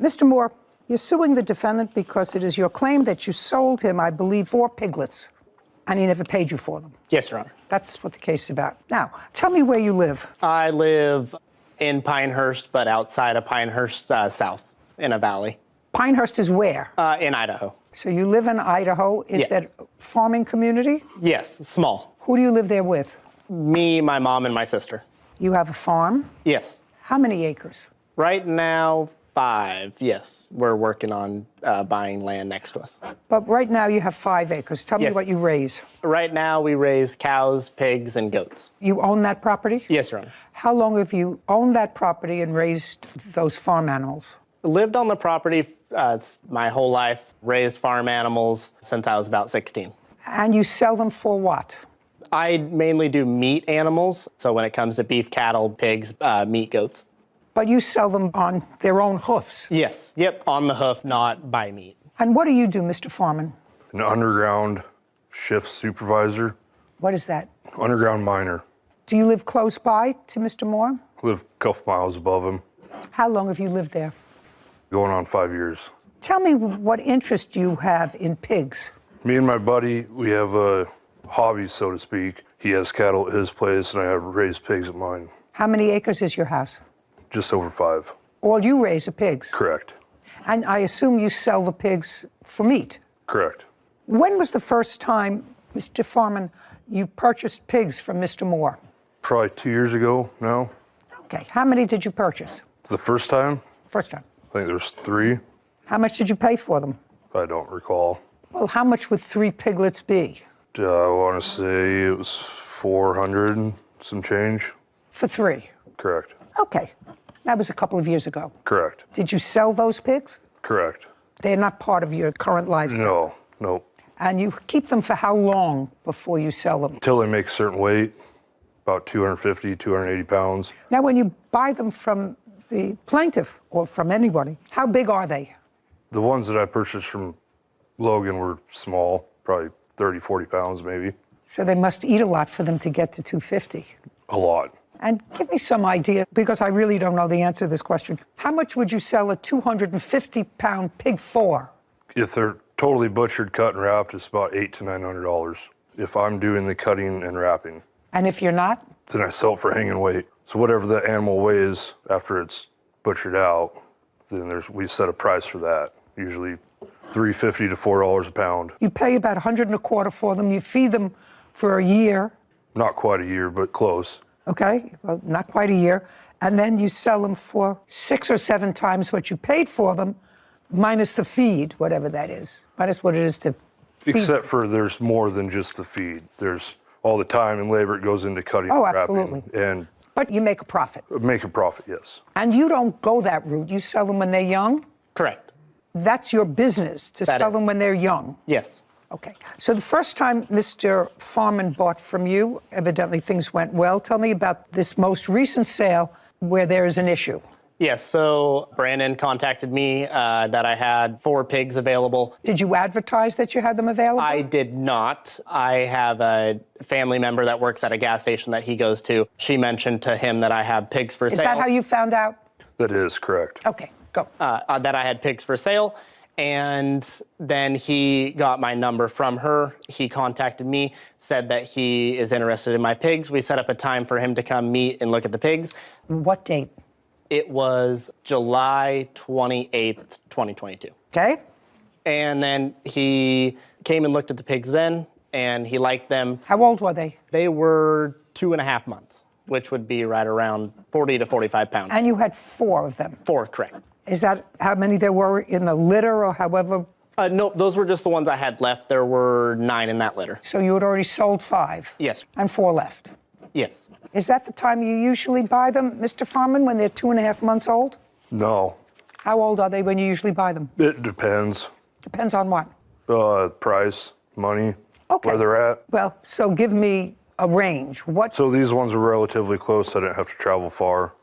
Mr. Moore, you're suing the defendant because it is your claim that you sold him, I believe, 4 piglets, and he never paid you for them. Yes, Your Honor. That's what the case is about. Now, tell me where you live. I live in Pinehurst, but outside of Pinehurst, south, in a valley. Pinehurst is where? In Idaho. So you live in Idaho. Is Yes. that a farming community? Yes, small. Who do you live there with? Me, my mom, and my sister. You have a farm? Yes. How many acres? Right now, 5, yes. We're working on buying land next to us. But right now you have 5 acres. Tell me Yes. what you raise. Right now, we raise cows, pigs, and goats. You own that property? Yes, Your Honor. How long have you owned that property and raised those farm animals? Lived on the property my whole life, raised farm animals since I was about 16. And you sell them for what? I mainly do meat animals, so when it comes to beef, cattle, pigs, meat, goats. But you sell them on their own hoofs. Yes, yep, on the hoof, not by meat. And what do you do, Mr. Foreman? An underground shift supervisor, What is that? underground miner. Do you live close by to Mr. Moore? Live a couple miles above him, How long have you lived there? going on 5 years. Tell me what interest you have in pigs. Me and my buddy, we have a hobby, so to speak. He has cattle at his place, and I have raised pigs at mine. How many acres is your house? Just over 5. All you raise are pigs. Correct. And I assume you sell the pigs for meat. Correct. When was the first time, Mr. Foreman, you purchased pigs from Mr. Moore? Probably 2 years ago now. Okay, how many did you purchase? The first time, First time. I think there's 3. How much did you pay for them? I don't recall. Well, how much would 3 piglets be? I want to say it was 400 and some change. For 3. Correct. Okay, that was a couple of years ago. Correct. Did you sell those pigs? Correct. They're not part of your current lifestyle. No. And you keep them for how long before you sell them? Until they make a certain weight, about 250, 280 pounds. Now, when you buy them from the plaintiff or from anybody, how big are they? The ones that I purchased from Logan were small, probably 30, 40 pounds maybe. So they must eat a lot for them to get to 250. A lot. And give me some idea, because I really don't know the answer to this question. How much would you sell a 250-pound pig for? If they're totally butchered, cut, and wrapped, it's about $800 to $900. If I'm doing the cutting and wrapping, And if you're not? then I sell it for hanging weight. So whatever the animal weighs after it's butchered out, then we set a price for that. Usually $3.50 to $4 a pound. You pay about $125 for them. You feed them for a year. Not quite a year, but close. Okay, well, not quite a year. And then you sell them for 6 or 7 times what you paid for them, minus the feed, whatever that is, minus what it is to feed. Except for there's more than just the feed. There's all the time and labor it goes into cutting Oh, and wrapping. absolutely. And But you make a profit. make a profit, yes. And you don't go that route. You sell them when they're young. Correct. That's your business, to That sell is. them when they're young. Yes. Okay. So the first time Mr. Foreman bought from you, evidently things went well. Tell me about this most recent sale where there is an issue. Yes, so Brandon contacted me that I had 4 pigs available. Did you advertise that you had them available? I did not. I have a family member that works at a gas station that he goes to. She mentioned to him that I have pigs for sale. Is that how you found out? That is correct. Okay, go. That I had pigs for sale. And then he got my number from her. He contacted me, said that he is interested in my pigs. We set up a time for him to come meet and look at the pigs. What date? It was July 28th, 2022. Okay. And then he came and looked at the pigs then, and he liked them. How old were they? They were 2.5 months, which would be right around 40 to 45 pounds. And you had 4 of them. 4, correct. Is that how many there were in the litter or however? No, those were just the ones I had left. There were 9 in that litter. So you had already sold 5? Yes. And 4 left? Yes. Is that the time you usually buy them, Mr. Foreman, when they're 2.5 months old? No, How old are they when you usually buy them? it depends. Depends on what? Price, money, Okay. where they're at. Well, so give me a range. What? So these ones are relatively close. I didn't have to travel far.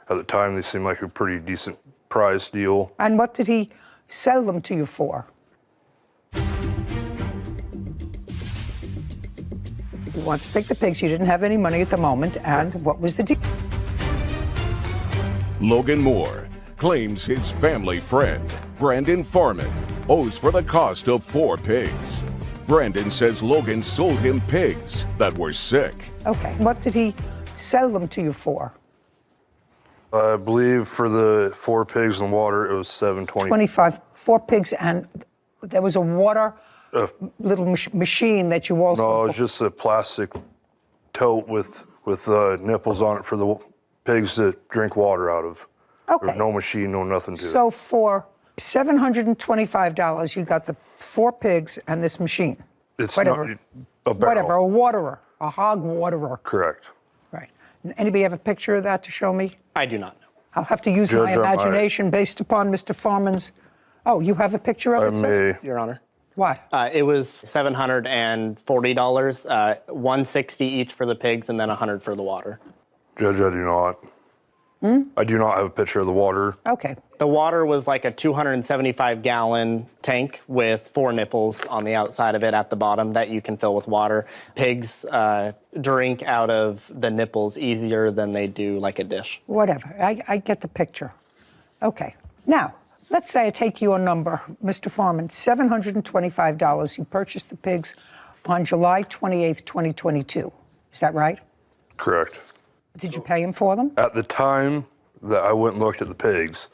At the time, they seemed like a pretty decent price deal. And what did he sell them to you for? He wants to take the pigs. You didn't have any money at the moment. And what was the deal? Logan Moore, claims his family friend, Brandon Foreman, owes for the cost of 4 pigs. Brandon says Logan sold him pigs that were sick. Okay. What did he sell them to you for? I believe for the 4 pigs in the water, it was $7.20. 25, 4 pigs, and there was a water little machine that you also... No, it was just a plastic tote with nipples on it for the pigs to drink water out of. Okay. There was no machine, no nothing to it. So for $725, you got the 4 pigs and this machine. It's whatever. not a barrel. Whatever, a waterer, a hog waterer. Correct. Right. Anybody have a picture of that to show me? I do not know. I'll have to use my imagination based upon Mr. Foreman's... Oh, you have a picture of it, sir? Your Honor. What? It was $740, $160 each for the pigs, and then $100 for the water. Judge, I do not. I do not have a picture of the water. Okay. The water was like a 275-gallon tank with 4 nipples on the outside of it at the bottom that you can fill with water. Pigs drink out of the nipples easier than they do like a dish. Whatever. I get the picture. Okay. Now, let's say I take your number, Mr. Foreman, $725. You purchased the pigs on July 28th, 2022. Is that right? Correct. Did you pay him for them? At the time that I went and looked at the pigs,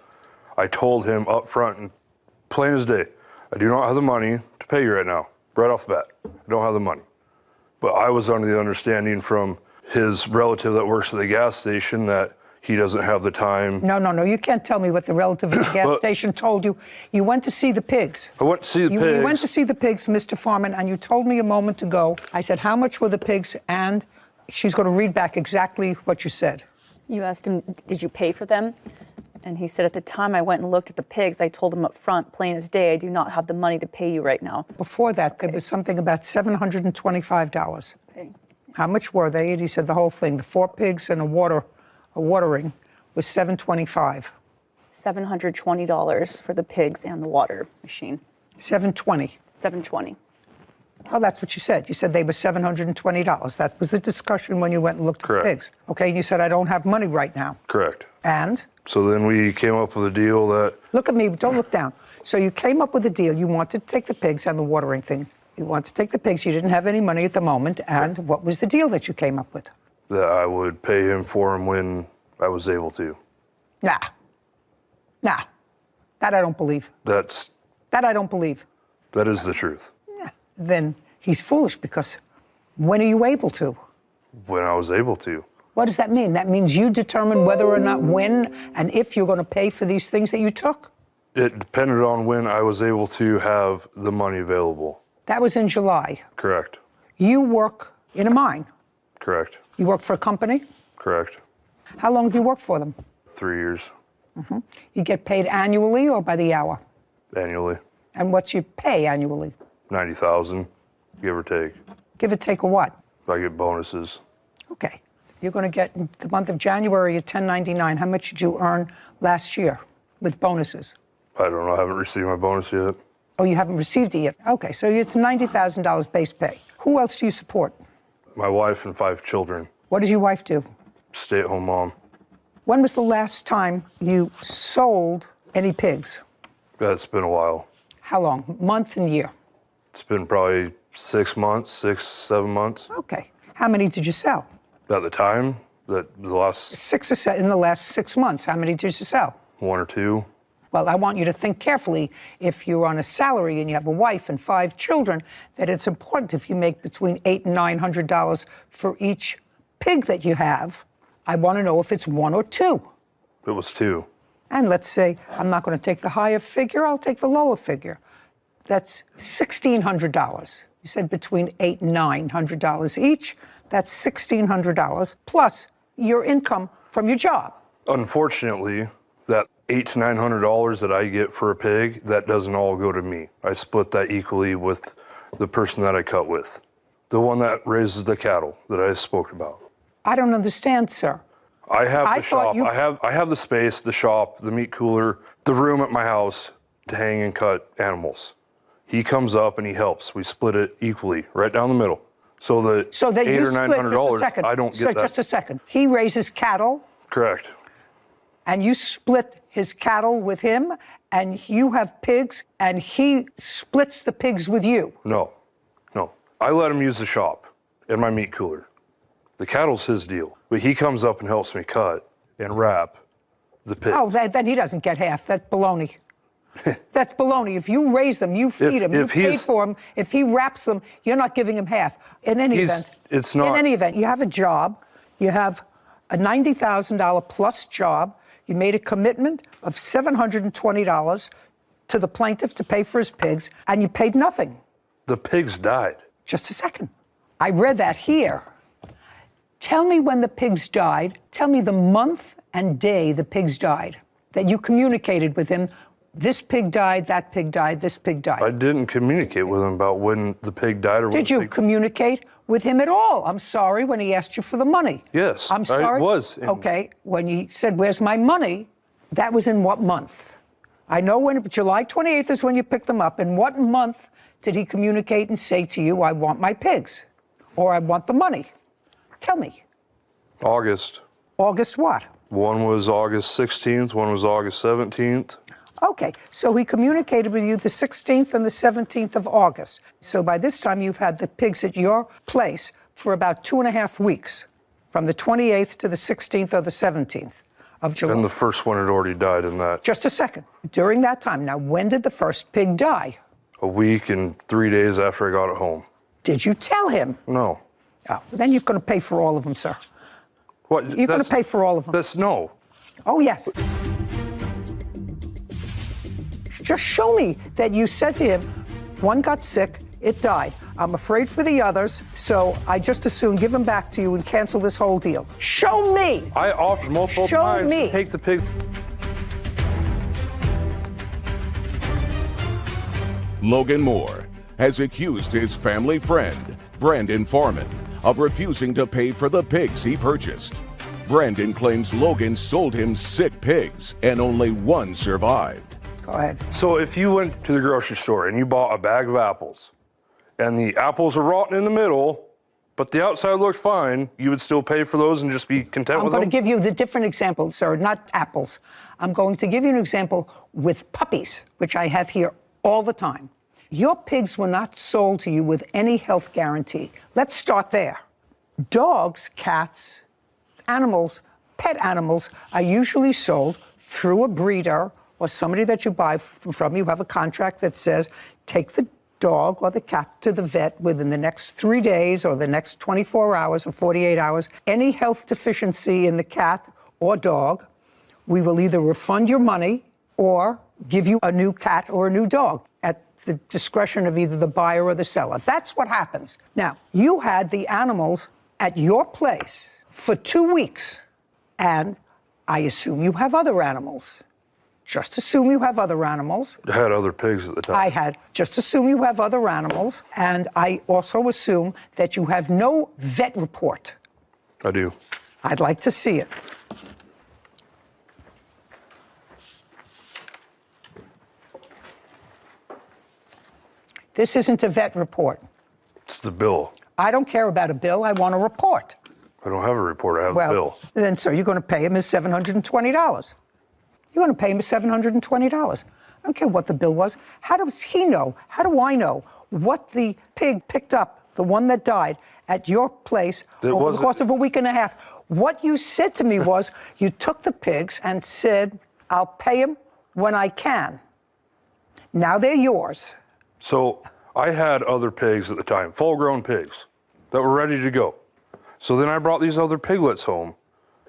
I told him up front and plain as day, I do not have the money to pay you right now, right off the bat. I don't have the money. But I was under the understanding from his relative that works at the gas station that he doesn't have the time. No. You can't tell me what the relative at the gas station told you. You went to see the pigs. I went to see the pigs. You went to see the pigs, Mr. Foreman, and you told me a moment ago, I said, how much were the pigs? And she's going to read back exactly what you said. You asked him, did you pay for them? And he said, at the time I went and looked at the pigs, I told him up front, plain as day, I do not have the money to pay you right now. Before that, there was something about $725. Okay. How much were they? And he said the whole thing. The 4 pigs and a watering was $725. $720 for the pigs and the water machine. $720. $720. Oh, that's what you said. You said they were $720. That was the discussion when you went and looked at the pigs. Okay, and you said, I don't have money right now. Correct. And? So then we came up with a deal that... Look at me, don't look down. So you came up with a deal. You wanted to take the pigs and the watering thing. You wanted to take the pigs. You didn't have any money at the moment. And what was the deal that you came up with? That I would pay him for him when I was able to. Nah. That I don't believe. That I don't believe. That is the truth. Yeah. Then he's foolish because when are you able to? When I was able to. What does that mean? That means you determine whether or not when and if you're going to pay for these things that you took? It depended on when I was able to have the money available. That was in July. Correct. You work in a mine. Correct. You work for a company? Correct. How long have you worked for them? 3 years. Mm-hmm. You get paid annually or by the hour? Annually. And what's your pay annually? $90,000, give or take. Give or take a what? I get bonuses. Okay. You're going to get, in the month of January, a $10.99. How much did you earn last year with bonuses? I don't know. I haven't received my bonus yet. Oh, you haven't received it yet? Okay, so it's $90,000 base pay. Who else do you support? My wife and 5 children. What does your wife do? Stay-at-home mom. When was the last time you sold any pigs? It's been a while. How long? Month and year? It's been probably 6 months, 6, 7 months. Okay. How many did you sell? At the time, in the last 6 months. How many did you sell? 1 or 2. Well, I want you to think carefully. If you're on a salary and you have a wife and 5 children, that it's important if you make between $800 and $900 for each pig that you have. I want to know if it's 1 or 2. It was 2. And let's say I'm not going to take the higher figure, I'll take the lower figure. That's $1,600. You said between $800 and $900 each. That's $1,600 plus your income from your job. Unfortunately, that $800 to $900 that I get for a pig, that doesn't all go to me. I split that equally with the person that I cut with, the one that raises the cattle that I spoke about. I don't understand, sir. I have the shop. I have the space, the shop, the meat cooler, the room at my house to hang and cut animals. He comes up and he helps. We split it equally, right down the middle. So the $800 or $900, I don't get that. So just a second. He raises cattle. Correct. And you split his cattle with him, and you have pigs, and he splits the pigs with you? No. I let him use the shop and my meat cooler. The cattle's his deal. But he comes up and helps me cut and wrap the pigs. Oh, then he doesn't get half. That's baloney. That's baloney. If you raise them, you feed them, you pay for them. If he wraps them, you're not giving him half. In any event, in any event, you have a job. You have a $90,000 plus job. You made a commitment of $720 to the plaintiff to pay for his pigs, and you paid nothing. The pigs died. Just a second. I read that here. Tell me when the pigs died. Tell me the month and day the pigs died, that you communicated with him. This pig died, that pig died, this pig died. I didn't communicate with him about when the pig died or when Did you communicate with him at all? I'm sorry, when he asked you for the money. Yes, I'm sorry. I was. Okay, when he said, where's my money? That was in what month? I know when July 28th is when you picked them up. In what month did he communicate and say to you, I want my pigs, or I want the money? Tell me. August. August what? One was August 16th, one was August 17th. Okay, so he communicated with you the 16th and the 17th of August. So by this time, you've had the pigs at your place for about 2.5 weeks, from the 28th to the 16th or the 17th of July. And the first one had already died in that. Just a second. During that time, now, when did the first pig die? A week and 3 days after I got it home. Did you tell him? No. Oh, well, then you're going to pay for all of them, sir. What? You're going to pay for all of them. No. Oh, yes. Just show me that you said to him, one got sick, it died. I'm afraid for the others, so I just as soon give them back to you and cancel this whole deal. Show me. I offered multiple times to take the pig. Logan Moore has accused his family friend, Brandon Foreman, of refusing to pay for the pigs he purchased. Brandon claims Logan sold him sick pigs and only one survived. Go ahead. So if you went to the grocery store and you bought a bag of apples and the apples are rotten in the middle, but the outside looked fine, you would still pay for those and just be content with them? I'm going to give you the different example, sir, not apples. I'm going to give you an example with puppies, which I have here all the time. Your pigs were not sold to you with any health guarantee. Let's start there. Dogs, cats, animals, pet animals are usually sold through a breeder or somebody that you buy from. You have a contract that says, take the dog or the cat to the vet within the next 3 days or the next 24 hours or 48 hours. Any health deficiency in the cat or dog, we will either refund your money or give you a new cat or a new dog at the discretion of either the buyer or the seller. That's what happens. Now, you had the animals at your place for 2 weeks, and I assume you have other animals. Just assume you have other animals. I had other pigs at the time. Just assume you have other animals, and I also assume that you have no vet report. I do. I'd like to see it. This isn't a vet report. It's the bill. I don't care about a bill. I want a report. I don't have a report. I have the bill. Then, sir, you're going to pay him his $720. You're going to pay him his $720. I don't care what the bill was. How does he know? How do I know what the pig picked up, the one that died, at your place over the course of a week and a half? What you said to me was you took the pigs and said, I'll pay him when I can. Now they're yours. So I had other pigs at the time, full-grown pigs, that were ready to go. So then I brought these other piglets home.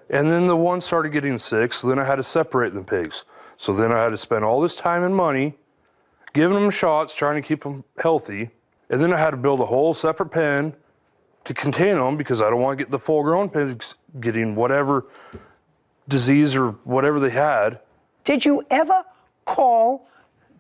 And then the one started getting sick, so then I had to separate the pigs. So then I had to spend all this time and money giving them shots, trying to keep them healthy. And then I had to build a whole separate pen to contain them because I don't want to get the full-grown pigs getting whatever disease or whatever they had. Did you ever call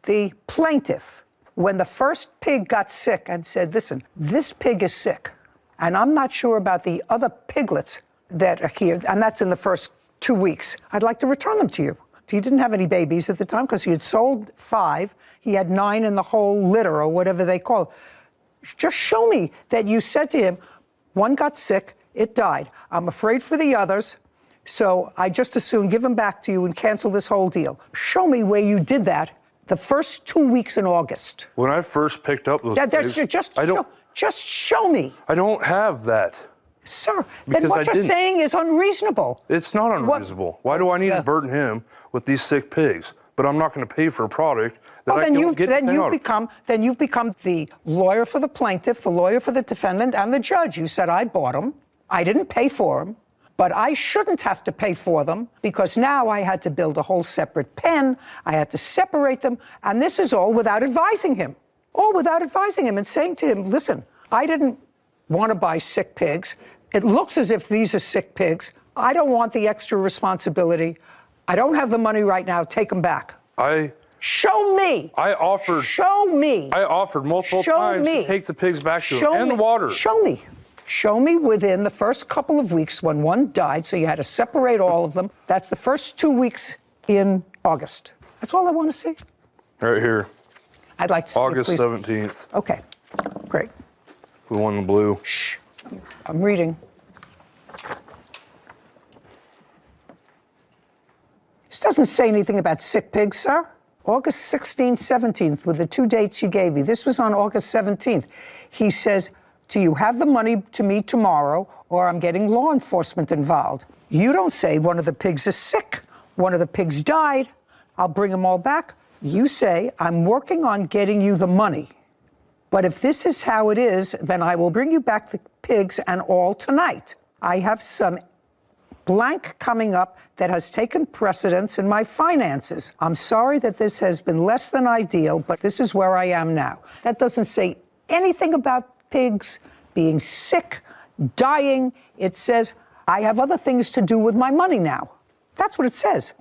the plaintiff when the first pig got sick and said, listen, this pig is sick, and I'm not sure about the other piglets that are here, and that's in the first 2 weeks. I'd like to return them to you. He didn't have any babies at the time because he had sold 5. He had 9 in the whole litter or whatever they call it. Just show me that you said to him, one got sick, it died. I'm afraid for the others, So I just as soon give them back to you and cancel this whole deal. Show me where you did that the first 2 weeks in August. When I first picked up those pigs, Just show me. I don't have that. Sir, Because then what I you're didn't. saying is unreasonable. It's not unreasonable. Why do I need to burden him with these sick pigs? But I'm not going to pay for a product that I don't get anything out of. Then you've become the lawyer for the plaintiff, the lawyer for the defendant, and the judge. You said, I bought them. I didn't pay for them. But I shouldn't have to pay for them because now I had to build a whole separate pen. I had to separate them. And this is all without advising him. All without advising him and saying to him, listen, I didn't want to buy sick pigs. It looks as if these are sick pigs. I don't want the extra responsibility. I don't have the money right now. Take them back. Show me. Show me. I offered multiple times to take the pigs back to him and the water. Show me. Show me within the first couple of weeks when one died, so you had to separate all of them. That's the first 2 weeks in August. That's all I want to see. Right here. I'd like to see August it, please. 17th. Okay, great. We won the blue. Shh, I'm reading. This doesn't say anything about sick pigs, sir. August 16th, 17th were the 2 dates you gave me. This was on August 17th. He says, do you have the money to me tomorrow, or I'm getting law enforcement involved? You don't say one of the pigs is sick. One of the pigs died. I'll bring them all back. You say, I'm working on getting you the money. But if this is how it is, then I will bring you back the pigs and all tonight. I have some blank coming up that has taken precedence in my finances. I'm sorry that this has been less than ideal, but this is where I am now. That doesn't say anything about pigs being sick, dying. It says, I have other things to do with my money now. That's what it says,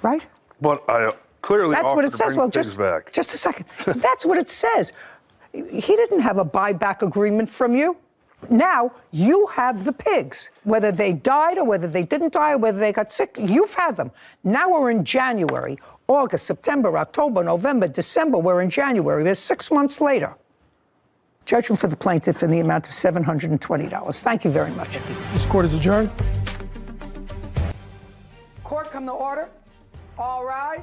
right? But I clearly That's offered what it to says. bring Well, the pigs back. just a second. That's what it says. He didn't have a buyback agreement from you. Now you have the pigs. Whether they died or whether they didn't die or whether they got sick, you've had them. Now we're in January, August, September, October, November, December. We're in January. We're 6 months later. Judgment for the plaintiff in the amount of $720. Thank you very much. This court is adjourned. Court, come to order. All rise.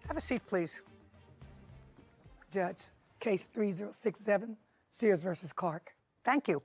Have a seat, please. Judge, case 3067, Sears versus Clark. Thank you.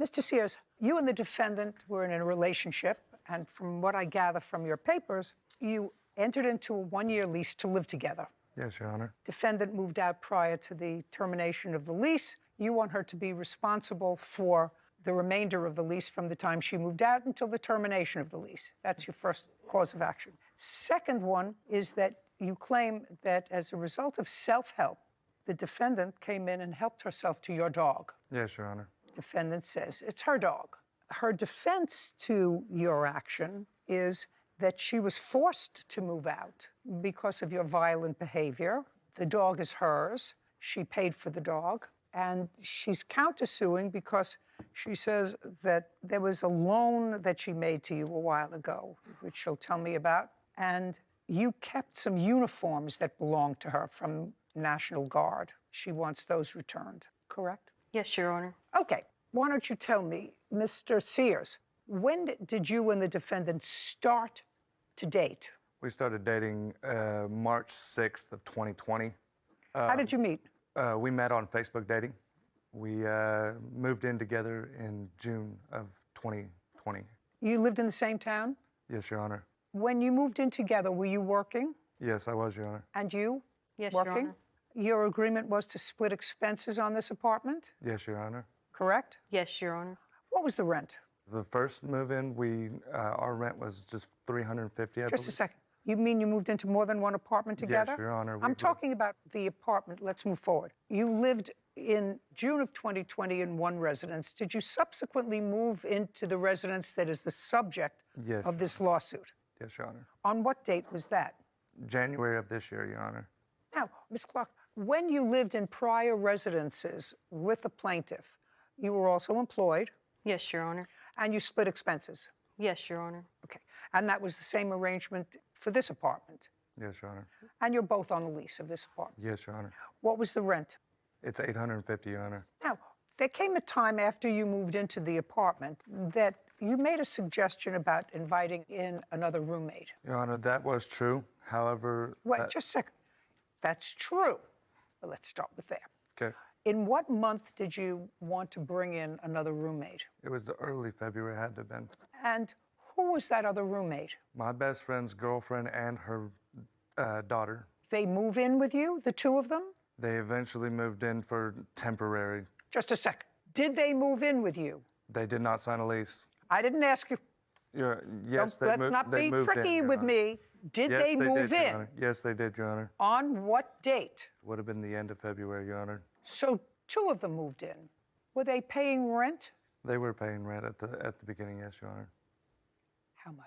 Mr. Sears, you and the defendant were in a relationship, and from what I gather from your papers, you entered into a one-year lease to live together. Yes, Your Honor. Defendant moved out prior to the termination of the lease. You want her to be responsible for the remainder of the lease from the time she moved out until the termination of the lease. That's your first cause of action. Second one is that you claim that as a result of self-help, the defendant came in and helped herself to your dog. Yes, Your Honor. Defendant says it's her dog. Her defense to your action is that she was forced to move out because of your violent behavior. The dog is hers. She paid for the dog. And she's countersuing because she says that there was a loan that she made to you a while ago, which she'll tell me about. And you kept some uniforms that belonged to her from National Guard. She wants those returned, correct? Yes, Your Honor. Okay. Why don't you tell me, Mr. Sears, when did you and the defendant start to date? We started dating March 6th of 2020. How did you meet? We met on Facebook dating. We moved in together in June of 2020. You lived in the same town? Yes, Your Honor. When you moved in together, were you working? Yes, I was, Your Honor. And you? Yes, working? Your Honor. Your agreement was to split expenses on this apartment, Yes, Your Honor. correct? Yes, Your Honor. What was the rent? The first move-in, our rent was just $350, I Just a believe. second. You mean you moved into more than one apartment together? Yes, Your Honor. I'm talking about the apartment. Let's move forward. You lived in June of 2020 in one residence. Did you subsequently move into the residence that is the subject Yes. of this lawsuit? Yes, Your Honor. On what date was that? January of this year, Your Honor. Now, Ms. Clark, when you lived in prior residences with the plaintiff, you were also employed Yes, Your Honor. and you split expenses. Yes, Your Honor. Okay. And that was the same arrangement for this apartment. Yes, Your Honor. And you're both on the lease of this apartment. Yes, Your Honor. What was the rent? It's $850, Your Honor. Now, there came a time after you moved into the apartment that you made a suggestion about inviting in another roommate. Your Honor, that was true. However, Wait, just a second. That's true. But let's start with there. okay, In what month did you want to bring in another roommate? it was early February, it had to have been. And who was that other roommate? My best friend's girlfriend and her daughter. They move in with you, the two of them? They eventually moved in for temporary. Just a second. Did they move in with you? They did not sign a lease. I didn't ask you. Yes, they Let's moved. not they be moved in, tricky Your with Honor. me. Did Yes, they move did, Your in? Honor. Yes, they did, Your Honor. On what date? Would have been the end of February, Your Honor. So two of them moved in. Were they paying rent? They were paying rent at the beginning, yes, Your Honor. How much?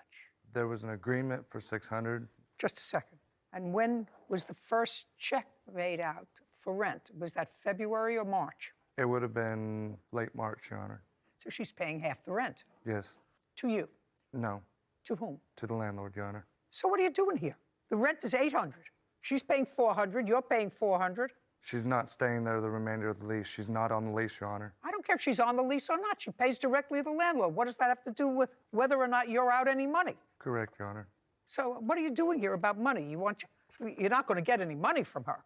There was an agreement for $600. Just a second. And when was the first check made out for rent? Was that February or March? It would have been late March, Your Honor. So she's paying half the rent. Yes. To you. No. To whom? To the landlord, Your Honor. So what are you doing here? The rent is $800. She's paying $400. You're paying $400. She's not staying there the remainder of the lease. She's not on the lease, Your Honor. I don't care if she's on the lease or not. She pays directly to the landlord. What does that have to do with whether or not you're out any money? Correct, Your Honor. So what are you doing here about money? You're not going to get any money from her.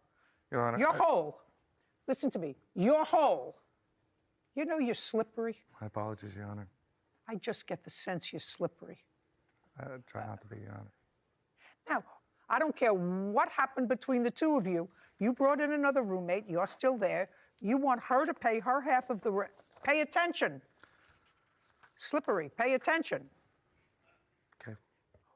Your Honor. You're whole. Listen to me. You're whole. You know you're slippery. My apologies, Your Honor. I just get the sense you're slippery. I try not to be, Your Honor. Now, I don't care what happened between the two of you. You brought in another roommate. You're still there. You want her to pay her half of the rent. Pay attention. Slippery, pay attention. Okay.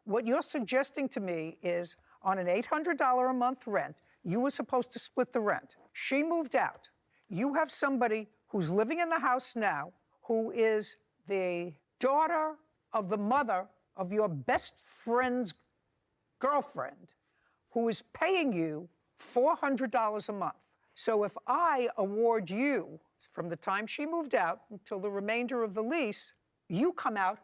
What you're suggesting to me is on an $800 a month rent, you were supposed to split the rent. She moved out. You have somebody who's living in the house now who is the daughter of the mother of your best friend's girlfriend who is paying you $400 a month. So if I award you from the time she moved out until the remainder of the lease, you come out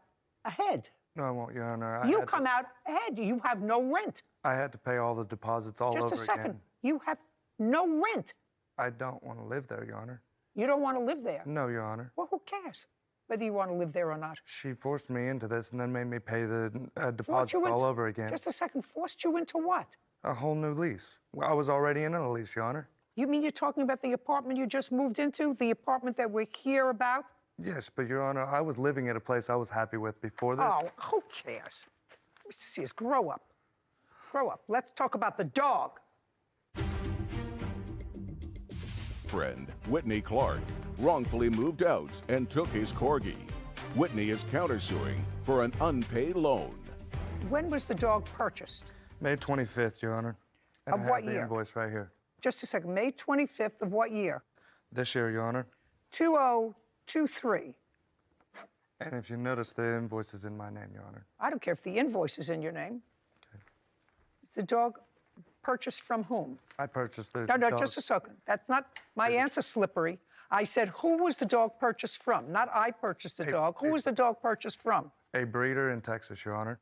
ahead. No, I won't, Your Honor. You come out ahead. You have no rent. I had to pay all the deposits all over again. Just a second. You have no rent. I don't want to live there, Your Honor. You don't want to live there. No, Your Honor. Well, who cares whether you want to live there or not? She forced me into this and then made me pay the Forced deposits you all into- over again. Just a second. Forced you into what? A whole new lease. Well, I was already in a lease, Your Honor. You mean you're talking about the apartment you just moved into? The apartment that we're here about? Yes, but Your Honor, I was living at a place I was happy with before this. Oh, who cares? Mr. Sears, grow up. Grow up. Let's talk about the dog. Friend Whitney Clark wrongfully moved out and took his corgi. Whitney is countersuing for an unpaid loan. When was the dog purchased? May 25th, Your Honor. And Of I have what the year? invoice right here. Just a second. May 25th of what year? This year, Your Honor. 2023. And if you notice, the invoice is in my name, Your Honor. I don't care if the invoice is in your name. Okay. The dog purchased from whom? I purchased the No, dog. just a second. That's not, my answer slippery. I said, who was the dog purchased from? Not I purchased the dog. Who was the dog purchased from? A breeder in Texas, Your Honor.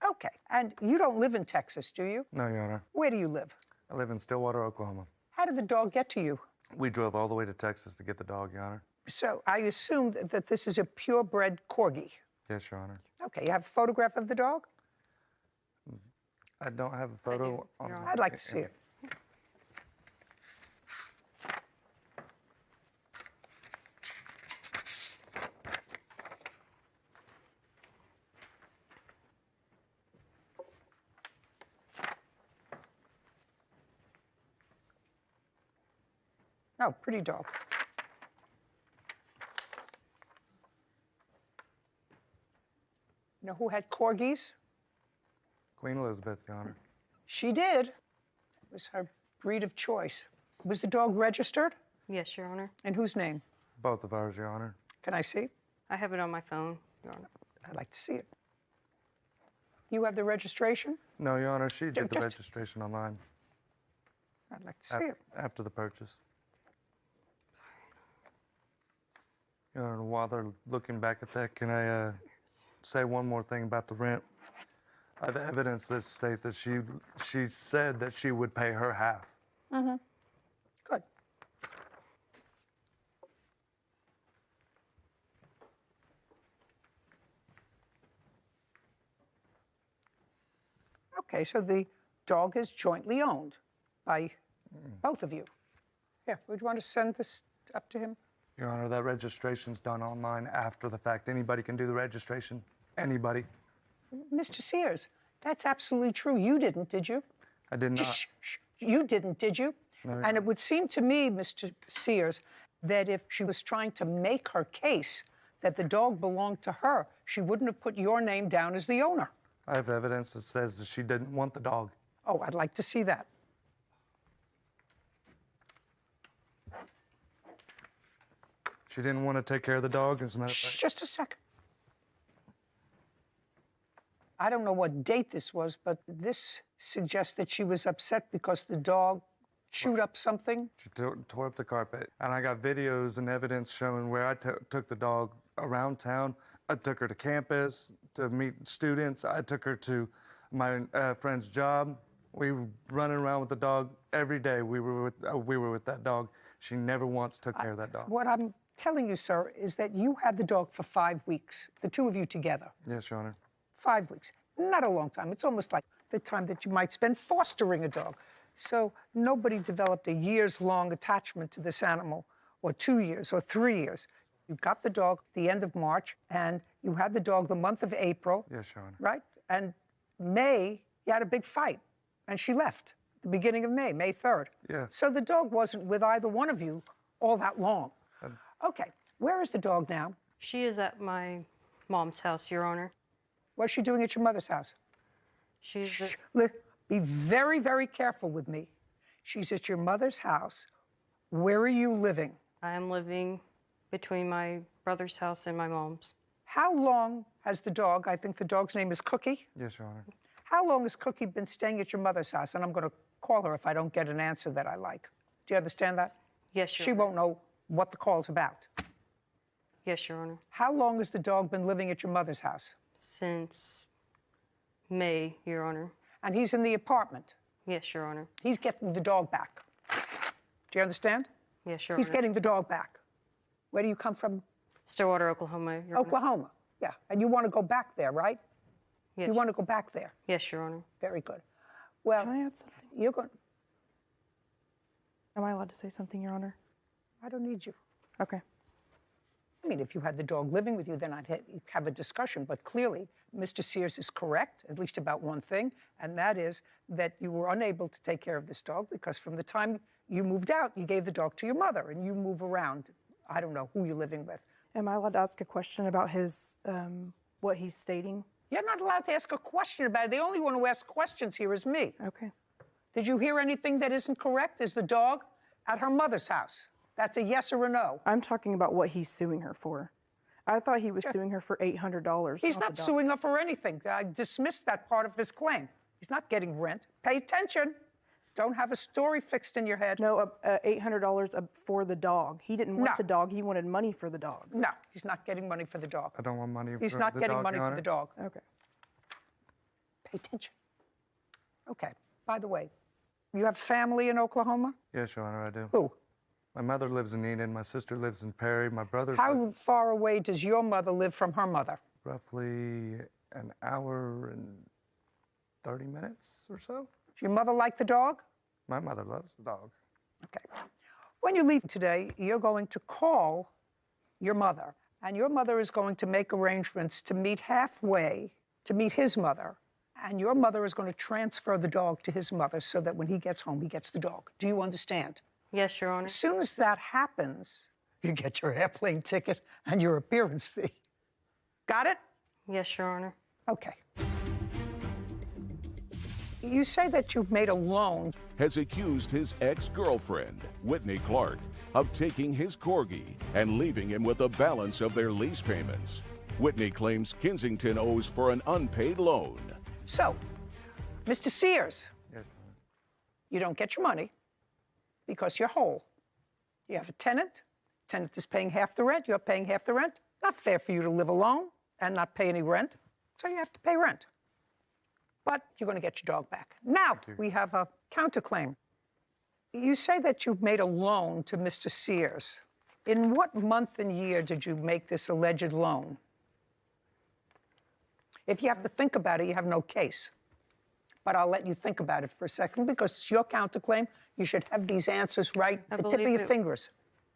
Okay. And you don't live in Texas, do you? No, Your Honor. Where do you live? I live in Stillwater, Oklahoma. How did the dog get to you? We drove all the way to Texas to get the dog, Your Honor. So I assume that this is a purebred corgi. Yes, Your Honor. Okay. You have a photograph of the dog? I don't have a photo. on my- I'd like to see it. Oh, pretty dog. You know who had corgis? Queen Elizabeth, Your Honor. She did. It was her breed of choice. Was the dog registered? Yes, Your Honor. In whose name? Both of ours, Your Honor. Can I see? I have it on my phone, Your Honor. I'd like to see it. You have the registration? No, Your Honor, she did the just- registration online I'd like to see it. after the purchase. Your Honor, while they're looking back at that, can I say one more thing about the rent? I have evidence that state that she said that she would pay her half. Good. Okay, so the dog is jointly owned by both of you. Here, would you want to send this up to him? Your Honor, that registration's done online after the fact. Anybody can do the registration. Anybody. Mr. Sears, that's absolutely true. You didn't, did you? I did not. Shh. You didn't, did you? No, and it would seem to me, Mr. Sears, that if she was trying to make her case that the dog belonged to her, she wouldn't have put your name down as the owner. I have evidence that says that she didn't want the dog. Oh, I'd like to see that. She didn't want to take care of the dog, as a matter of Shh, fact. just a second. I don't know what date this was, but this suggests that she was upset because the dog chewed up something. She tore up the carpet. And I got videos and evidence showing where I took the dog around town. I took her to campus to meet students. I took her to my friend's job. We were running around with the dog every day. We were with that dog. She never once took care of that dog. What I'm telling you, sir, is that you had the dog for 5 weeks, the two of you together. Yes, Your Honor. 5 weeks. Not a long time. It's almost like the time that you might spend fostering a dog. So nobody developed a years-long attachment to this animal, or 2 years, or 3 years. You got the dog at the end of March, and you had the dog the month of April. Yes, Your Honor. Right? And May, you had a big fight, and she left the beginning of May, May 3rd. Yeah. So the dog wasn't with either one of you all that long. Okay, where is the dog now? She is at my mom's house, Your Honor. What's she doing at your mother's house? She's Shh, be very, very careful with me. She's at your mother's house. Where are you living? I am living between my brother's house and my mom's. How long has the dog, I think the dog's name is Cookie. Yes, Your Honor. How long has Cookie been staying at your mother's house? And I'm going to call her if I don't get an answer that I like. Do you understand that? Yes, Your She Honor. won't know what the call's about. Yes, Your Honor. How long has the dog been living at your mother's house? Since May, Your Honor. And he's in the apartment. Yes, Your Honor. He's getting the dog back. Do you understand? Yes, Your He's Honor. getting the dog back. Where do you come from? Stillwater, Oklahoma, Your Honor. Oklahoma. Yeah. And you want to go back there, right? Yes. You want to go back there. Yes, Your Honor. Very good. Well, Can I add something? you're going. Am I allowed to say something, Your Honor? I don't need you. Okay. I mean, if you had the dog living with you, then I'd have a discussion. But clearly, Mr. Sears is correct, at least about one thing, and that is that you were unable to take care of this dog because from the time you moved out, you gave the dog to your mother, and you move around. I don't know who you're living with. Am I allowed to ask a question about his, what he's stating? You're not allowed to ask a question about it. The only one who asks questions here is me. Okay. Did you hear anything that isn't correct? Is the dog at her mother's house? That's a yes or a no. I'm talking about what he's suing her for. I thought he was suing her for $800. He's not suing her for anything. I dismissed that part of his claim. He's not getting rent. Pay attention. Don't have a story fixed in your head. No, $800 for the dog. He didn't want No. the dog. He wanted money for the dog. No, he's not getting money for the dog. I don't want money for the dog, He's not getting money Your for Honor. the dog. Okay. Pay attention. Okay, by the way, you have family in Oklahoma? Yes, Your Honor, I do. Who? My mother lives in Enid. My sister lives in Perry. My brother's How far away does your mother live from her mother? roughly an hour and 30 minutes or so. Does your mother like the dog? My mother loves the dog. Okay. When you leave today, you're going to call your mother, and your mother is going to make arrangements to meet halfway, to meet his mother, and your mother is going to transfer the dog to his mother so that when he gets home, he gets the dog. Do you understand? Yes, Your Honor. As soon as that happens, you get your airplane ticket and your appearance fee. Got it? Yes, Your Honor. Okay. You say that you've made a loan. Has accused his ex-girlfriend, Whitney Clark, of taking his corgi and leaving him with the balance of their lease payments. Whitney claims Kensington owes for an unpaid loan. So, Mr. Sears, Yes, Your Honor. you don't get your money because you're whole. You have a tenant. Tenant is paying half the rent. You're paying half the rent. Not fair for you to live alone and not pay any rent. So you have to pay rent. But you're going to get your dog back. Now, we have a counterclaim. You say that you made a loan to Mr. Sears. In what month and year did you make this alleged loan? If you have to think about it, you have no case. but I'll let you think about it for a second because it's your counterclaim. You should have these answers right at the tip of your fingers.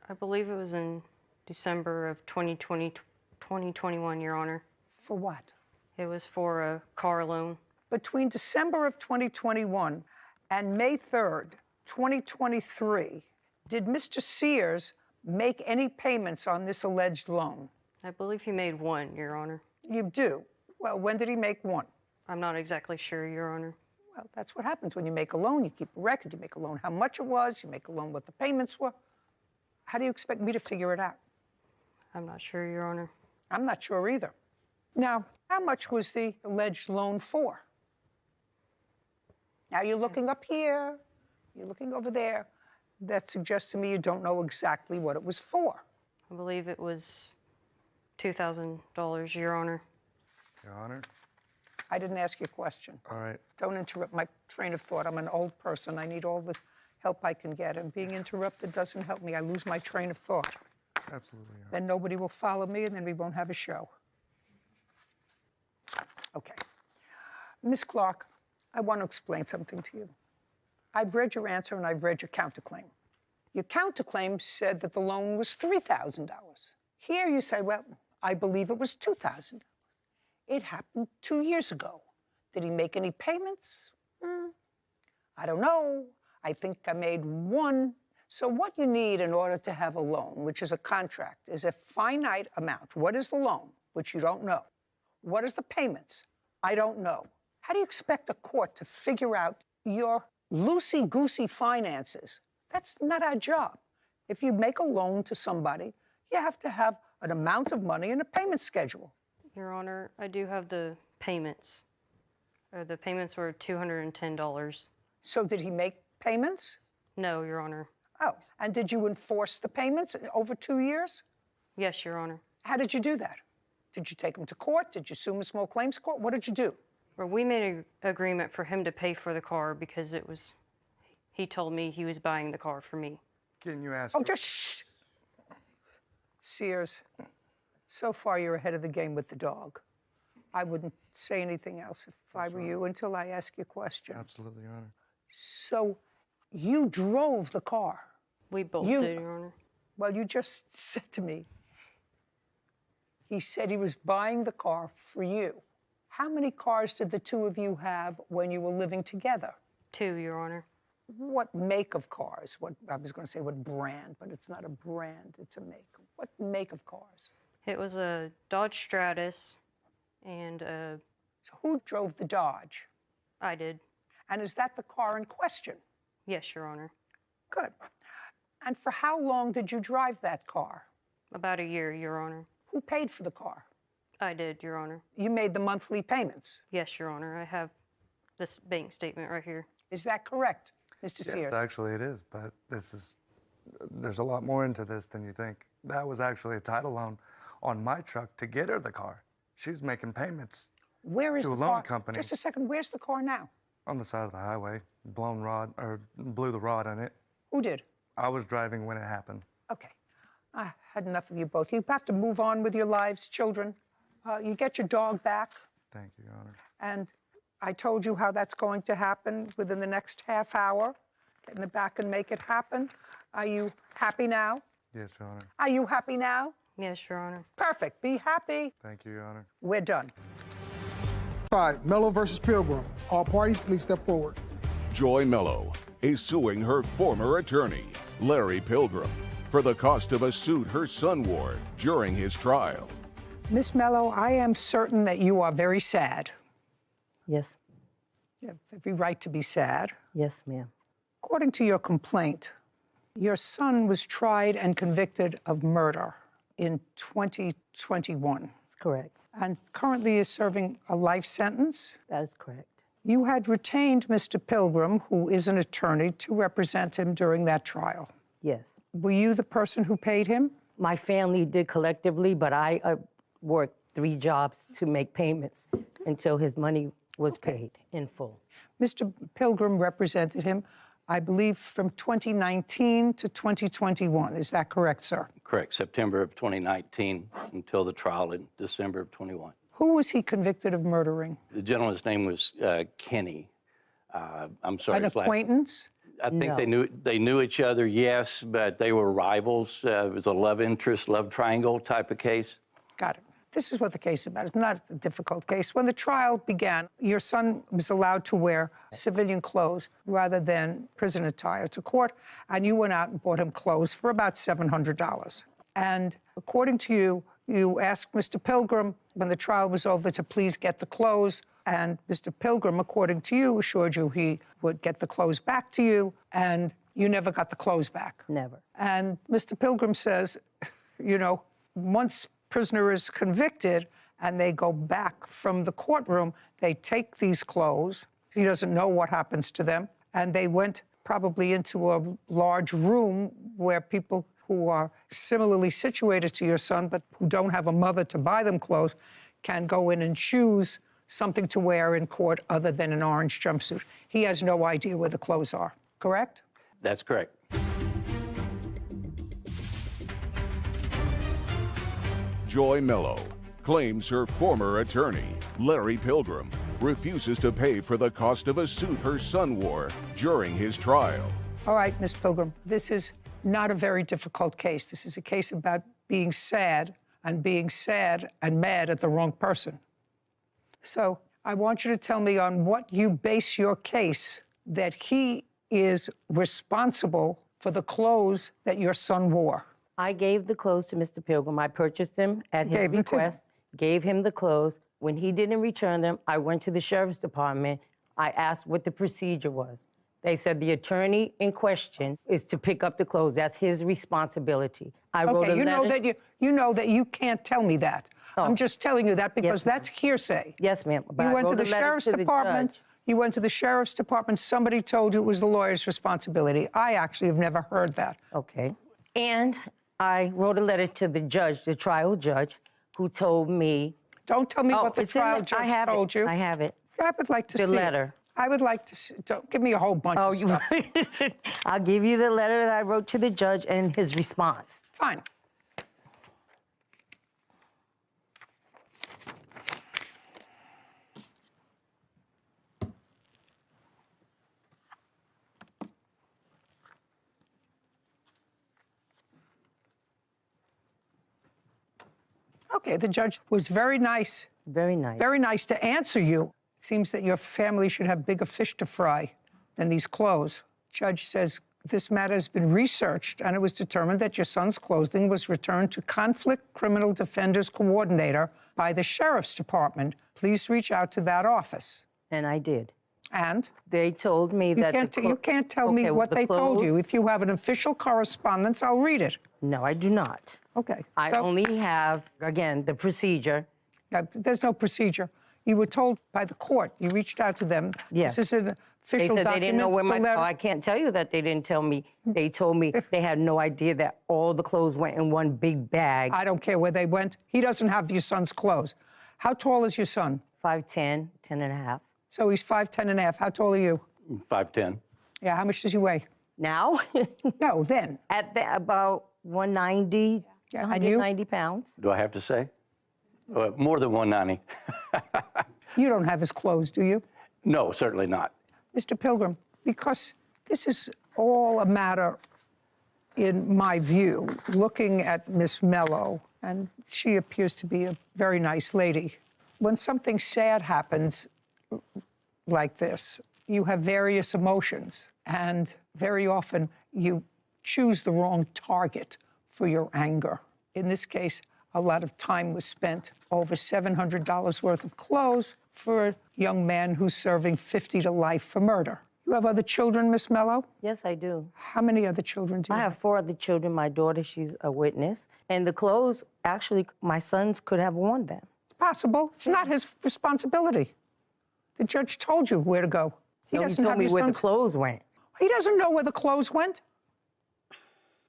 I believe it was in December of 2021, Your Honor. For what? It was for a car loan. Between December of 2021 and May 3rd, 2023, did Mr. Sears make any payments on this alleged loan? I believe he made one, Your Honor. You do? Well, when did he make one? I'm not exactly sure, Your Honor. Well, that's what happens when you make a loan. You keep a record. You make a loan how much it was. You make a loan what the payments were. How do you expect me to figure it out? I'm not sure, Your Honor. I'm not sure either. Now, how much was the alleged loan for? Now, you're looking up here. You're looking over there. That suggests to me you don't know exactly what it was for. I believe it was $2,000, Your Honor. Your Honor. I didn't ask you a question. All right. Don't interrupt my train of thought. I'm an old person. I need all the help I can get, and being interrupted doesn't help me. I lose my train of thought. Absolutely, Your Honor. Then nobody will follow me, and then we won't have a show. Okay. Ms. Clark, I want to explain something to you. I've read your answer, and I've read your counterclaim. Your counterclaim said that the loan was $3,000. Here you say, well, I believe it was $2,000. It happened 2 years ago. Did he make any payments? I don't know. I think I made one. So what you need in order to have a loan, which is a contract, is a finite amount. What is the loan, which you don't know? What is the payments? I don't know. How do you expect a court to figure out your loosey-goosey finances? That's not our job. If you make a loan to somebody, you have to have an amount of money and a payment schedule. Your Honor, I do have the payments. The payments were $210. So did he make payments? No, Your Honor. Oh, and did you enforce the payments over 2 years? Yes, Your Honor. How did you do that? Did you take him to court? Did you sue him in small claims court? What did you do? Well, we made an agreement for him to pay for the car because he told me he was buying the car for me. Can you ask? Oh, just shh. Sears, so far you're ahead of the game with the dog. I wouldn't say anything else if I were you until I ask you a question. Absolutely, Your Honor. So you drove the car. We both did, Your Honor. Well, you just said to me, he said he was buying the car for you. How many cars did the two of you have when you were living together? 2, Your Honor. What make of cars? What I was going to say what brand, but it's not a brand, it's a make. What make of cars? It was a Dodge Stratus and a... So who drove the Dodge? I did. And is that the car in question? Yes, Your Honor. Good. And for how long did you drive that car? About a year, Your Honor. Who paid for the car? I did, Your Honor. You made the monthly payments? Yes, Your Honor. I have this bank statement right here. Is that correct, Mr. Sears? Yes, actually it is, but there's a lot more into this than you think. That was actually a title loan on my truck to get her the car. She's making payments Where is to the a loan car? company. Just a second, where's the car now? On the side of the highway, blew the rod on it. Who did? I was driving when it happened. Okay. I had enough of you both. You have to move on with your lives, children. You get your dog back. Thank you, Your Honor. And I told you how that's going to happen within the next half hour. Get in the back and make it happen. Are you happy now? Yes, Your Honor. Are you happy now? Yes, Your Honor. Perfect. Be happy. Thank you, Your Honor. We're done. 5, Mello versus Pilgrim. All parties, please step forward. Joy Mello is suing her former attorney, Larry Pilgrim, for the cost of a suit her son wore during his trial. Miss Mello, I am certain that you are very sad. Yes. You have every right to be sad. Yes, ma'am. According to your complaint, your son was tried and convicted of murder in 2021. That's correct. And currently is serving a life sentence. That is correct. You had retained Mr. Pilgrim, who is an attorney, to represent him during that trial. Yes. Were you the person who paid him? My family did collectively, but I worked 3 jobs to make payments until his money was paid in full. Mr. Pilgrim represented him, I believe, from 2019 to 2021. Is that correct, sir? Correct. September of 2019 until the trial in December of 21. Who was he convicted of murdering? The gentleman's name was Kenny. I'm sorry. An acquaintance? I think No. they knew each other, yes, but they were rivals. It was a love interest, love triangle type of case. Got it. This is what the case is about. It's not a difficult case. When the trial began, your son was allowed to wear civilian clothes rather than prison attire to court, and you went out and bought him clothes for about $700. And according to you, you asked Mr. Pilgrim when the trial was over to please get the clothes, and Mr. Pilgrim, according to you, assured you he would get the clothes back to you, and you never got the clothes back. Never. And Mr. Pilgrim says, you know, once prisoner is convicted and they go back from the courtroom, they take these clothes. He doesn't know what happens to them. And they went probably into a large room where people who are similarly situated to your son, but who don't have a mother to buy them clothes, can go in and choose something to wear in court other than an orange jumpsuit. He has no idea where the clothes are, correct? That's correct. Joy Mello claims her former attorney, Larry Pilgrim, refuses to pay for the cost of a suit her son wore during his trial. All right, Ms. Pilgrim, this is not a very difficult case. This is a case about being sad and mad at the wrong person. So I want you to tell me on what you base your case that he is responsible for the clothes that your son wore. I gave the clothes to Mr. Pilgrim. I purchased them at his request, gave him the clothes. When he didn't return them, I went to the sheriff's department. I asked what the procedure was. They said the attorney in question is to pick up the clothes. That's his responsibility. I wrote a letter. You know that you can't tell me that. Oh. I'm just telling you that because that's hearsay. Yes, ma'am. But You I went to wrote the a letter sheriff's to the department. judge. You went to the sheriff's department. Somebody told you it was the lawyer's responsibility. I actually have never heard that. Okay. And I wrote a letter to the judge, the trial judge, who told me. Don't tell me what the it's in trial the- judge I have told it. you. I have it. I would like to The see letter. It. I would like to see. Don't give me a whole bunch of stuff. I'll give you the letter that I wrote to the judge and his response. Fine. Okay, the judge was very nice. Very nice. Very nice to answer you. It seems that your family should have bigger fish to fry than these clothes. Judge says this matter has been researched and it was determined that your son's clothing was returned to Conflict Criminal Defenders Coordinator by the Sheriff's Department. Please reach out to that office. And I did. And? They told me that You can't tell me what they told you. If you have an official correspondence, I'll read it. No, I do not. Okay. I only have, again, the procedure. There's no procedure. You were told by the court. You reached out to them. Yes. This is an official They said document. they didn't know where It's a letter. I can't tell you that they didn't tell me. They told me they had no idea that all the clothes went in one big bag. I don't care where they went. He doesn't have your son's clothes. How tall is your son? 5'10", 10 and a half. So he's 5'10" and a half. How tall are you? 5'10". Yeah, how much does he weigh? Now? No, then. About 190, Yeah, and you? 190 pounds. Do I have to say? More than 190. You don't have his clothes, do you? No, certainly not. Mr. Pilgrim, because this is all a matter, in my view, looking at Miss Mello, and she appears to be a very nice lady. When something sad happens like this, you have various emotions, and very often you choose the wrong target for your anger. In this case, a lot of time was spent, over $700 worth of clothes for a young man who's serving 50 to life for murder. You have other children, Miss Mello? Yes, I do. How many other children do you I have 4 other children. My daughter, she's a witness. And the clothes, actually, my sons could have worn them. It's possible. It's not his responsibility. The judge told you where to go. He told me where the clothes went. He doesn't know where the clothes went.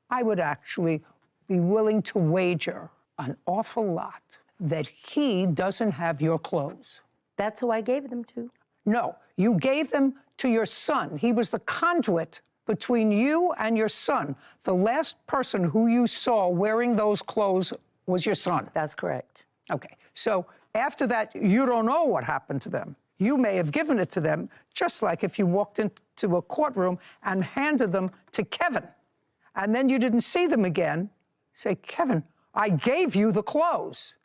I would actually be willing to wager an awful lot that he doesn't have your clothes. That's who I gave them to. No, you gave them to your son. He was the conduit between you and your son. The last person who you saw wearing those clothes was your son. That's correct. Okay, so after that, you don't know what happened to them. You may have given it to them, just like if you walked into a courtroom and handed them to Kevin, and then you didn't see them again. Say, Kevin, I gave you the clothes.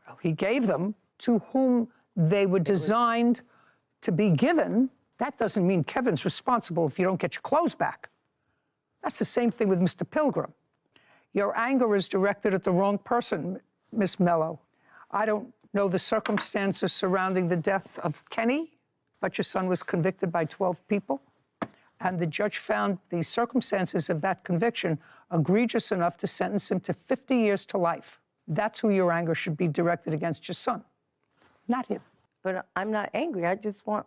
Well, he gave them to whom they were designed to be given. That doesn't mean Kevin's responsible if you don't get your clothes back. That's the same thing with Mr. Pilgrim. Your anger is directed at the wrong person, Miss Mello. I don't know the circumstances surrounding the death of Kenny, but your son was convicted by 12 people, and the judge found the circumstances of that conviction egregious enough to sentence him to 50 years to life. That's who your anger should be directed against your son, not him. But I'm not angry. I just want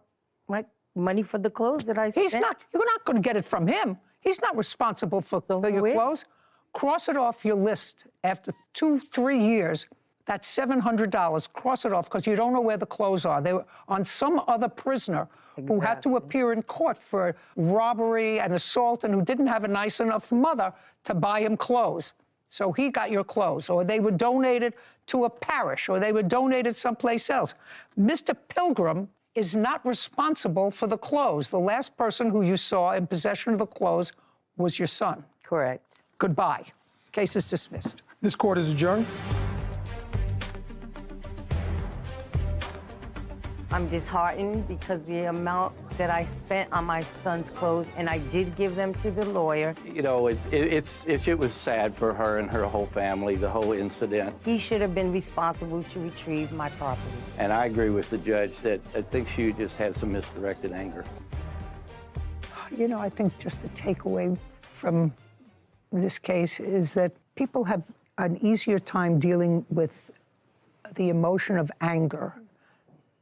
my money for the clothes that I spent. You're not going to get it from him. He's not responsible for your clothes. Cross it off your list after 2-3 years. That's $700. Cross it off because you don't know where the clothes are. They were on some other prisoner who had to appear in court for robbery and assault and who didn't have a nice enough mother to buy him clothes. So he got your clothes, or they were donated to a parish, or they were donated someplace else. Mr. Pilgrim is not responsible for the clothes. The last person who you saw in possession of the clothes was your son. Correct. Goodbye. Case is dismissed. This court is adjourned. I'm disheartened because the amount that I spent on my son's clothes, and I did give them to the lawyer. You know, it was sad for her and her whole family, the whole incident. He should have been responsible to retrieve my property. And I agree with the judge that I think she just had some misdirected anger. You know, I think just the takeaway from this case is that people have an easier time dealing with the emotion of anger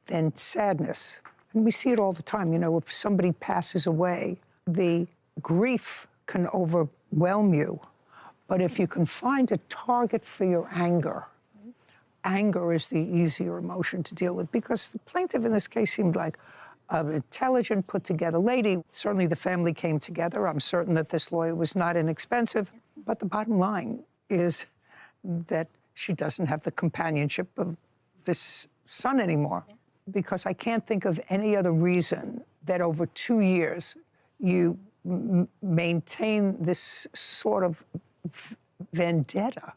than sadness. And we see it all the time. You know, if somebody passes away, the grief can overwhelm you. But if you can find a target for your anger, anger is the easier emotion to deal with, because the plaintiff in this case seemed like an intelligent, put-together lady. Certainly the family came together. I'm certain that this lawyer was not inexpensive. But the bottom line is that she doesn't have the companionship of this son anymore. Because I can't think of any other reason that over 2 years you maintain this sort of vendetta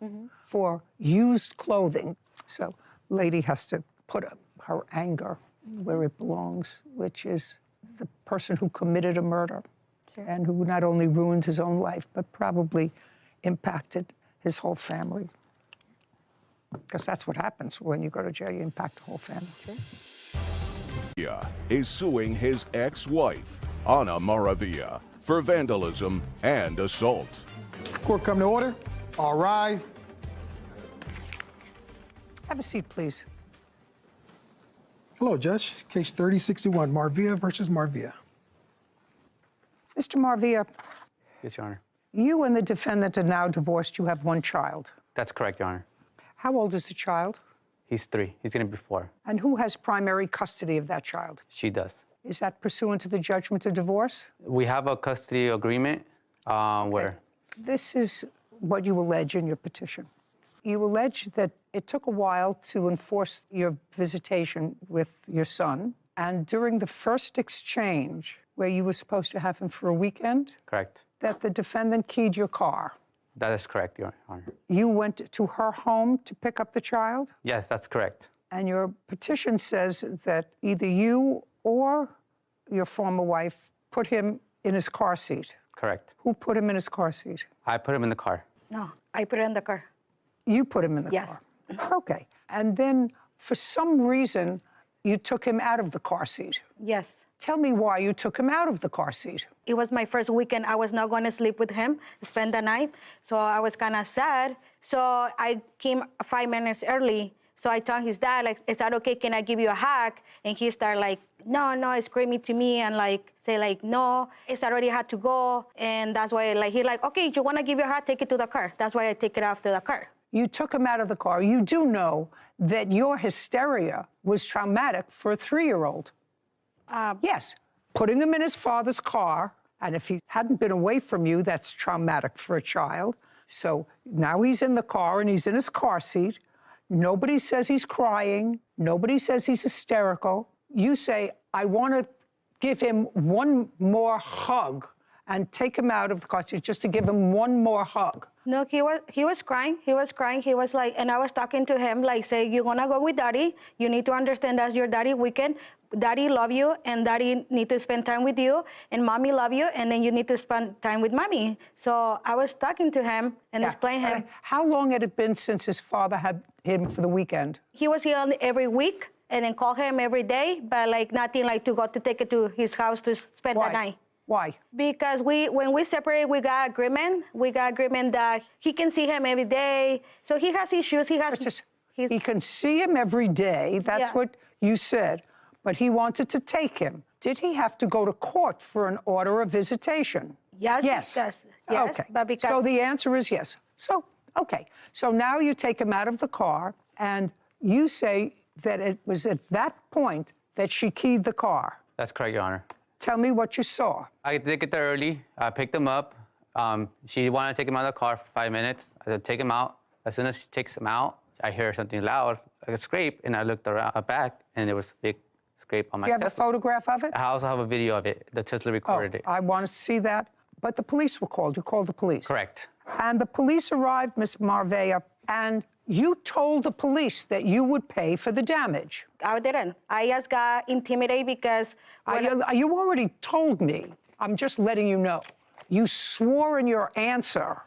for used clothing. So lady has to put her anger where it belongs, which is the person who committed a murder and who not only ruined his own life, but probably impacted his whole family. Because that's what happens when you go to jail, you impact the whole family. Is suing his ex-wife, Ana Maravilla, for vandalism and assault. Court come to order. All rise. Have a seat, please. Hello, Judge. Case 3061, Maravilla versus Maravilla. Mr. Maravilla. Yes, Your Honor. You and the defendant are now divorced. You have one child. That's correct, Your Honor. How old is the child? He's 3. He's going to be 4. And who has primary custody of that child? She does. Is that pursuant to the judgment of divorce? We have a custody agreement where... This is what you allege in your petition. You allege that it took a while to enforce your visitation with your son, and during the first exchange, where you were supposed to have him for a weekend, Correct. that the defendant keyed your car. That is correct, Your Honor. You went to her home to pick up the child? Yes, that's correct. And your petition says that either you or your former wife put him in his car seat. Correct. Who put him in his car seat? I put him in the car. No, I put it in the car. You put him in the Yes. car? Okay. And then, for some reason, you took him out of the car seat. Yes. Tell me why you took him out of the car seat. It was my first weekend. I was not going to sleep with him, spend the night. So I was kind of sad. So I came 5 minutes early. So I told his dad, like, is that okay? Can I give you a hug? And he started like, no, screaming to me and like, say like, no, it's already had to go. And that's why like, he like, okay, you want to give you a hug? Take it to the car. That's why I take it off to the car. You took him out of the car. You do know that your hysteria was traumatic for a 3-year-old. Yes, putting him in his father's car, and if he hadn't been away from you, that's traumatic for a child. So now he's in the car and he's in his car seat. Nobody says he's crying. Nobody says he's hysterical. you say, I want to give him one more hug and take him out of the car seat just to give him one more hug. No, he was crying. He was crying. He was like, and I was talking to him like, say, you're gonna go with daddy. You need to understand that's your daddy weekend. Daddy love you, and daddy need to spend time with you, and mommy love you, and then you need to spend time with mommy. So I was talking to him and explaining him. How long had it been since his father had him for the weekend? He was here every week, and then call him every day, but like nothing like to go to take it to his house to spend the night. Why? Because when we separate, we got agreement. We got agreement that he can see him every day. So he has issues. He can see him every day. That's what you said. But he wanted to take him. Did he have to go to court for an order of visitation? Yes. Yes. Okay. But because so the answer is yes. So, okay. So now you take him out of the car, and you say that it was at that point that she keyed the car. That's correct, Your Honor. Tell me what you saw. I did get there early. I picked him up. She wanted to take him out of the car for 5 minutes. I said, take him out. As soon as she takes him out, I hear something loud, like a scrape, and I looked around back, and there was a big scrape on my You have a photograph of it? I also have a video of it. The Tesla recorded it. I want to see that. But the police were called. You called the police. Correct. And the police arrived, Ms. Marvea, and you told the police that you would pay for the damage. I didn't. I just got intimidated because... You already told me. I'm just letting you know. You swore in your answer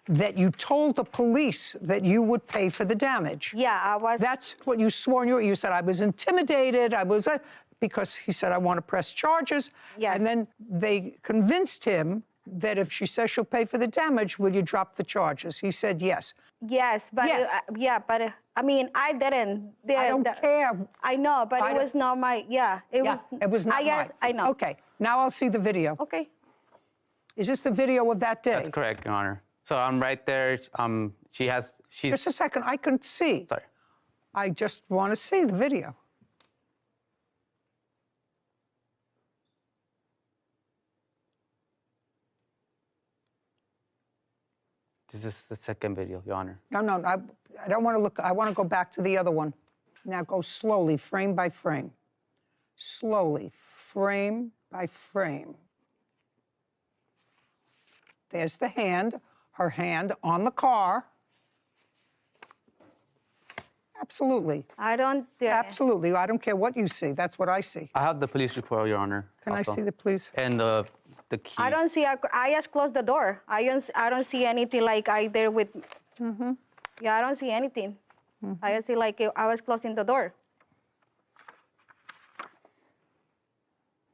that you told the police that you would pay for the damage. Yeah, I was... That's what you swore in your... You said, I was intimidated. I was... Because he said, I want to press charges. Yes. And then they convinced him that if she says she'll pay for the damage, will you drop the charges? He said yes. Yes, but I mean, I didn't. I don't care. I know, but it was not my. It was not mine. I know. Okay, now I'll see the video. Okay. Is this the video of that day? That's correct, Your Honor. So I'm right there. She's. Just a second. I can see. Sorry. I just want to see the video. This is the second video, Your Honor. No, I don't want to look. I want to go back to the other one. Now go slowly, frame by frame. Slowly, frame by frame. There's the hand, her hand on the car. Absolutely. Absolutely. I don't care what you see. That's what I see. I have the police report, Your Honor. Can I see the police? And the key. I don't see. I just closed the door. I don't see anything like I there with. Yeah, I don't see anything. I just see like I was closing the door.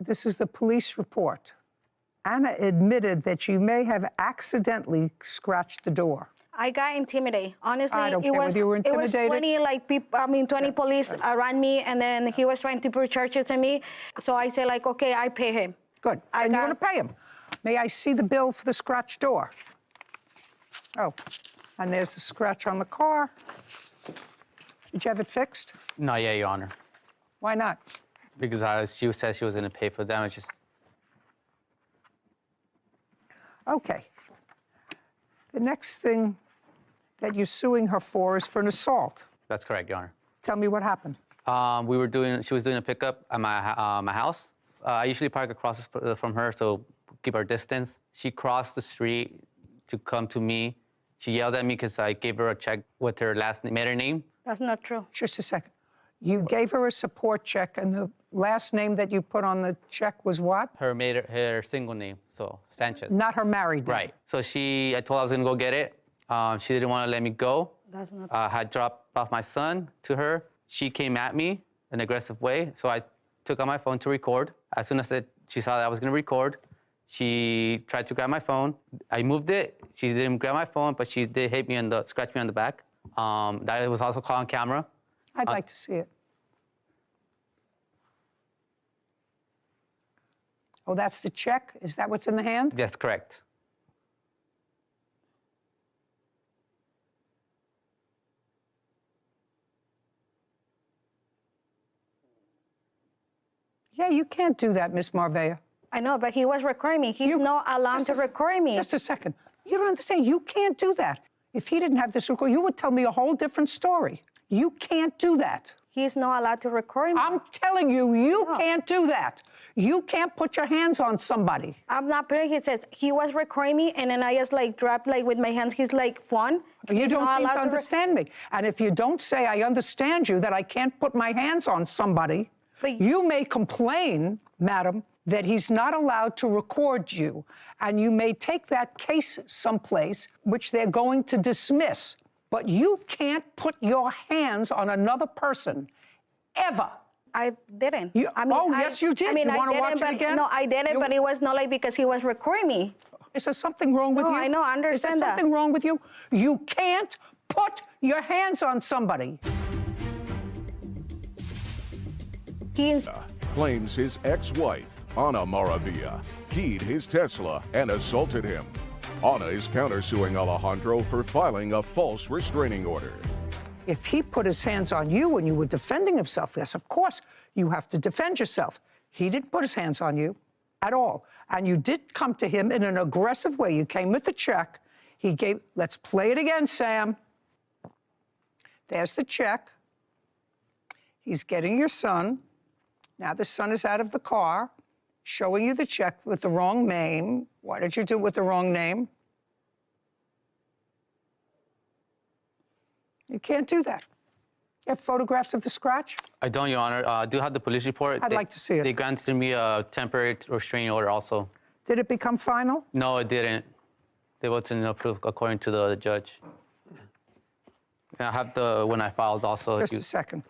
This is the police report. Anna admitted that you may have accidentally scratched the door. I got intimidated. Honestly, I don't care whether you were intimidated. It was 20 police around me, and then he was trying to put charges on me. So I said, like, okay, I pay him. Good. And you're going to pay him. May I see the bill for the scratched door? Oh, and there's the scratch on the car. Did you have it fixed? Not yet, Your Honor. Why not? Because she said she was going to pay for damages. Okay. The next thing that you're suing her for is for an assault. That's correct, Your Honor. Tell me what happened. She was doing a pickup at my house. I usually park across from her, so keep our distance. She crossed the street to come to me. She yelled at me because I gave her a check with her maiden name. That's not true. Just a second. You gave her a support check, and the last name that you put on the check was what? Her single name, so Sanchez. Not her married name. Right. So I told her I was gonna go get it. She didn't want to let me go. That's not. I had dropped off my son to her. She came at me in an aggressive way, so I took out my phone to record. As soon as she saw that I was gonna record, she tried to grab my phone. I moved it. She didn't grab my phone, but she did hit me scratch me on the back. That was also caught on camera. I'd like to see it. Oh, that's the check? Is that what's in the hand? That's correct. Yeah, you can't do that, Miss Marvea. I know, but he was recording me. He's not allowed to record me. Just a second. You don't understand. You can't do that. If he didn't have this record, you would tell me a whole different story. You can't do that. He's not allowed to record me. I'm telling you, you can't do that. You can't put your hands on somebody. I'm not putting. He says he was recording me, and then I just like dropped like with my hands. He's like phone. You don't seem to understand me. And if you don't say I understand you, that I can't put my hands on somebody, you may complain, madam, that he's not allowed to record you. And you may take that case someplace which they're going to dismiss. But you can't put your hands on another person, ever. I didn't. Yes, you did. I mean, you want to watch it again? No, I didn't, but it was not like because he was recording me. Is there something wrong with you? I know, I understand Is there something wrong with you? You can't put your hands on somebody. He claims his ex-wife, Ana Maravilla, keyed his Tesla and assaulted him. Ana is countersuing Alejandro for filing a false restraining order. If he put his hands on you and you were defending himself, yes, of course, you have to defend yourself. He didn't put his hands on you at all. And you did come to him in an aggressive way. You came with the check. He gave, let's play it again, Sam. There's the check. He's getting your son. Now the son is out of the car, showing you the check with the wrong name. Why did you do it with the wrong name? You can't do that. You have photographs of the scratch? I don't, Your Honor. I do have the police report. I'd like to see it. They granted me a temporary restraining order also. Did it become final? No, it didn't. They wasn't approved according to the judge. And I have the, when I filed also. Just a second.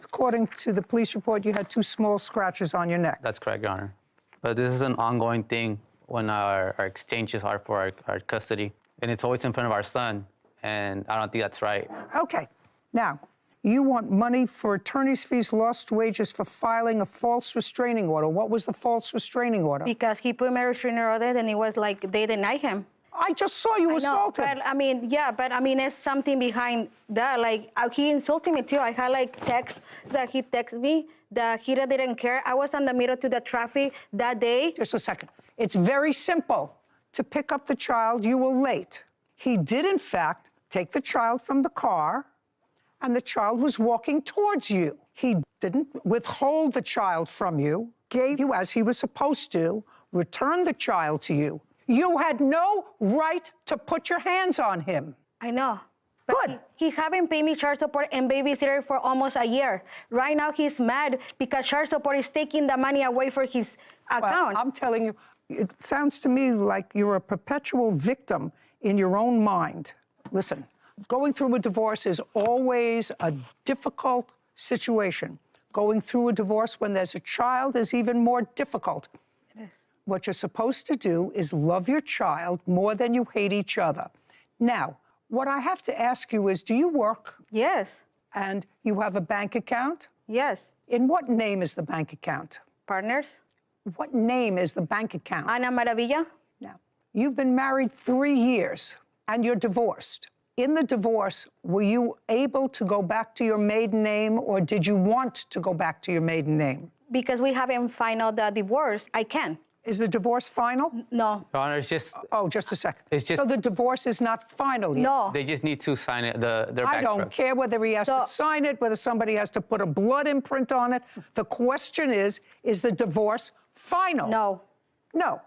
According to the police report, you had 2 small scratches on your neck. That's correct, Your Honor. But this is an ongoing thing when our exchanges are for our custody. And it's always in front of our son. And I don't think that's right. Okay. Now, you want money for attorney's fees, lost wages for filing a false restraining order. What was the false restraining order? Because he put my restraining order, and it was like they denied him. I just saw you assaulted. But I mean, yeah, but I mean, there's something behind that. Like, he insulted me too. I had like texts that he texted me that he didn't care. I was in the middle to the traffic that day. Just a second. It's very simple. To pick up the child, you were late. He did, in fact, take the child from the car, and the child was walking towards you. He didn't withhold the child from you, gave you as he was supposed to, returned the child to you. You had no right to put your hands on him. I know. Good. He haven't paid me child support and babysitter for almost a year. Right now, he's mad because child support is taking the money away from his account. Well, I'm telling you, it sounds to me like you're a perpetual victim in your own mind. Listen, going through a divorce is always a difficult situation. Going through a divorce when there's a child is even more difficult. It is. What you're supposed to do is love your child more than you hate each other. Now, what I have to ask you is, do you work? Yes. And you have a bank account? Yes. In what name is the bank account? Partners. What name is the bank account? Ana Maravilla. Now, you've been married 3 years and you're divorced. In the divorce, were you able to go back to your maiden name, or did you want to go back to your maiden name? Because we haven't filed the divorce, I can. Is the divorce final? No. Your Honor, it's just... Oh, just a second. It's just... So the divorce is not final yet? No. They just need to sign it, their I don't background. care whether he has to sign it, whether somebody has to put a blood imprint on it. The question is the divorce final? No. No.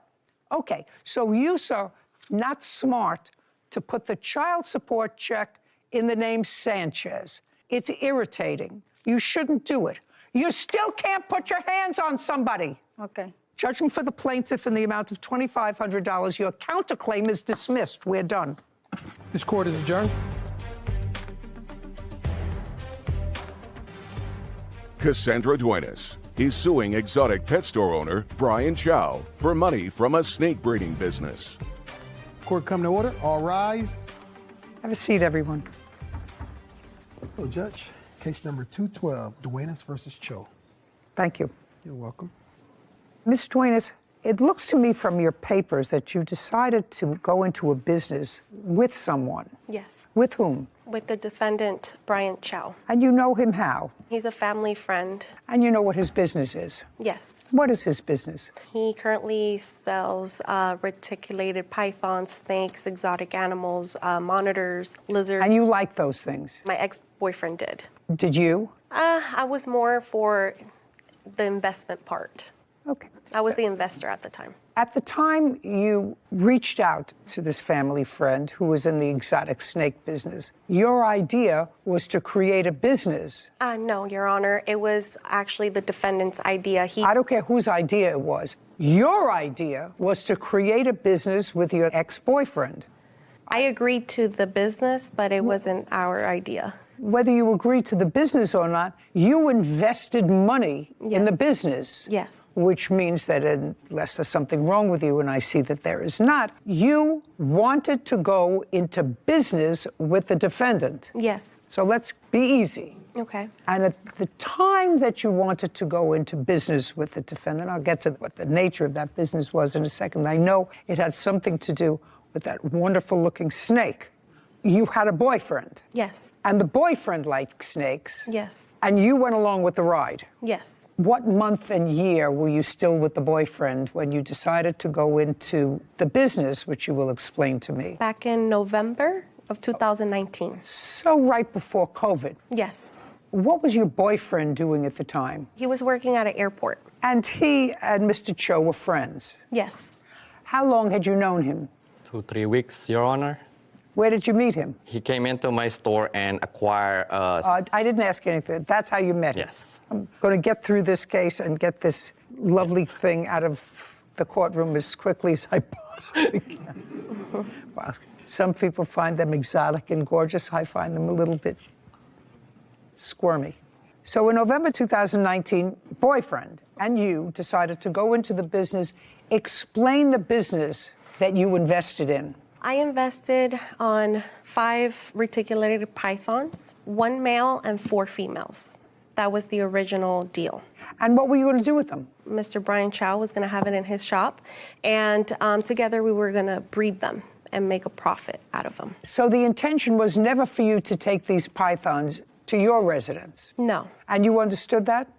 Okay. So you, sir, not smart to put the child support check in the name Sanchez. It's irritating. You shouldn't do it. You still can't put your hands on somebody. Okay. Judgment for the plaintiff in the amount of $2,500. Your counterclaim is dismissed. We're done. This court is adjourned. Cassandra Duenas is suing exotic pet store owner Brian Chow for money from a snake breeding business. Court come to order. All rise. Have a seat, everyone. Hello, Judge. Case number 212, Duenas versus Cho. Thank you. You're welcome. Ms. Duenas, It looks to me from your papers that you decided to go into a business with someone. Yes. With whom? With the defendant, Brian Chow. And you know him how? He's a family friend. And you know what his business is? Yes. What is his business? He currently sells reticulated pythons, snakes, exotic animals, monitors, lizards. And you like those things? My ex-boyfriend did. Did you? I was more for the investment part. Okay. I was the investor at the time. At the time you reached out to this family friend who was in the exotic snake business, your idea was to create a business. No, Your Honor. It was actually the defendant's idea. I don't care whose idea it was. Your idea was to create a business with your ex-boyfriend. I agreed to the business, but it wasn't our idea. Whether you agreed to the business or not, you invested money in the business. Yes. Which means that unless there's something wrong with you, and I see that there is not, you wanted to go into business with the defendant. Yes. So let's be easy. Okay. And at the time that you wanted to go into business with the defendant, I'll get to what the nature of that business was in a second. I know it had something to do with that wonderful-looking snake. You had a boyfriend. Yes. And the boyfriend liked snakes. Yes. And you went along with the ride. Yes. What month and year were you still with the boyfriend when you decided to go into the business, which you will explain to me? Back in November of 2019. So right before COVID. Yes. What was your boyfriend doing at the time? He was working at an airport. And he and Mr. Cho were friends? Yes. How long had you known him? 2-3 weeks, Your Honor. Where did you meet him? He came into my store and acquired I didn't ask anything. That's how you met him? Yes. I'm going to get through this case and get this lovely thing out of the courtroom as quickly as I possibly can. Well, some people find them exotic and gorgeous. I find them a little bit squirmy. So in November 2019, boyfriend and you decided to go into the business. Explain the business that you invested in. I invested on 5 reticulated pythons, 1 male and 4 females. That was the original deal. And what were you going to do with them? Mr. Brian Chow was going to have it in his shop, and together we were going to breed them and make a profit out of them. So the intention was never for you to take these pythons to your residence? No. And you understood that?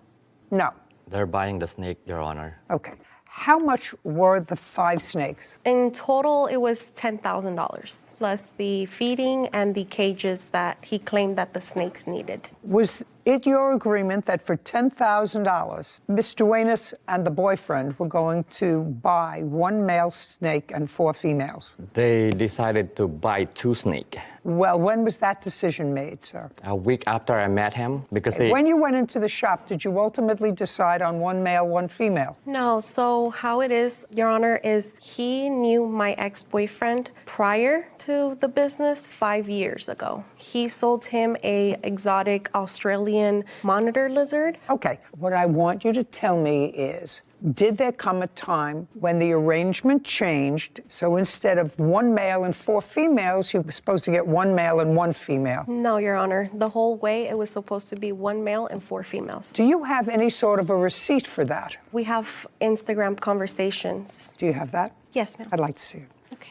No. They're buying the snake, Your Honor. Okay. How much were the 5 snakes? In total, it was $10,000, plus the feeding and the cages that he claimed that the snakes needed. Was it your agreement that for $10,000, Ms. Duenas and the boyfriend were going to buy 1 male snake and 4 females? They decided to buy 2 snakes. Well, when was that decision made, sir? A week after I met him, because When you went into the shop, did you ultimately decide on 1 male, 1 female? No, so how it is, Your Honor, is he knew my ex-boyfriend prior to the business 5 years ago. He sold him a exotic Australian monitor lizard. Okay, what I want you to tell me is, did there come a time when the arrangement changed, so instead of 1 male and 4 females, you were supposed to get 1 male and 1 female? No, Your Honor. The whole way, it was supposed to be 1 male and 4 females. Do you have any sort of a receipt for that? We have Instagram conversations. Do you have that? Yes, ma'am. I'd like to see it. Okay.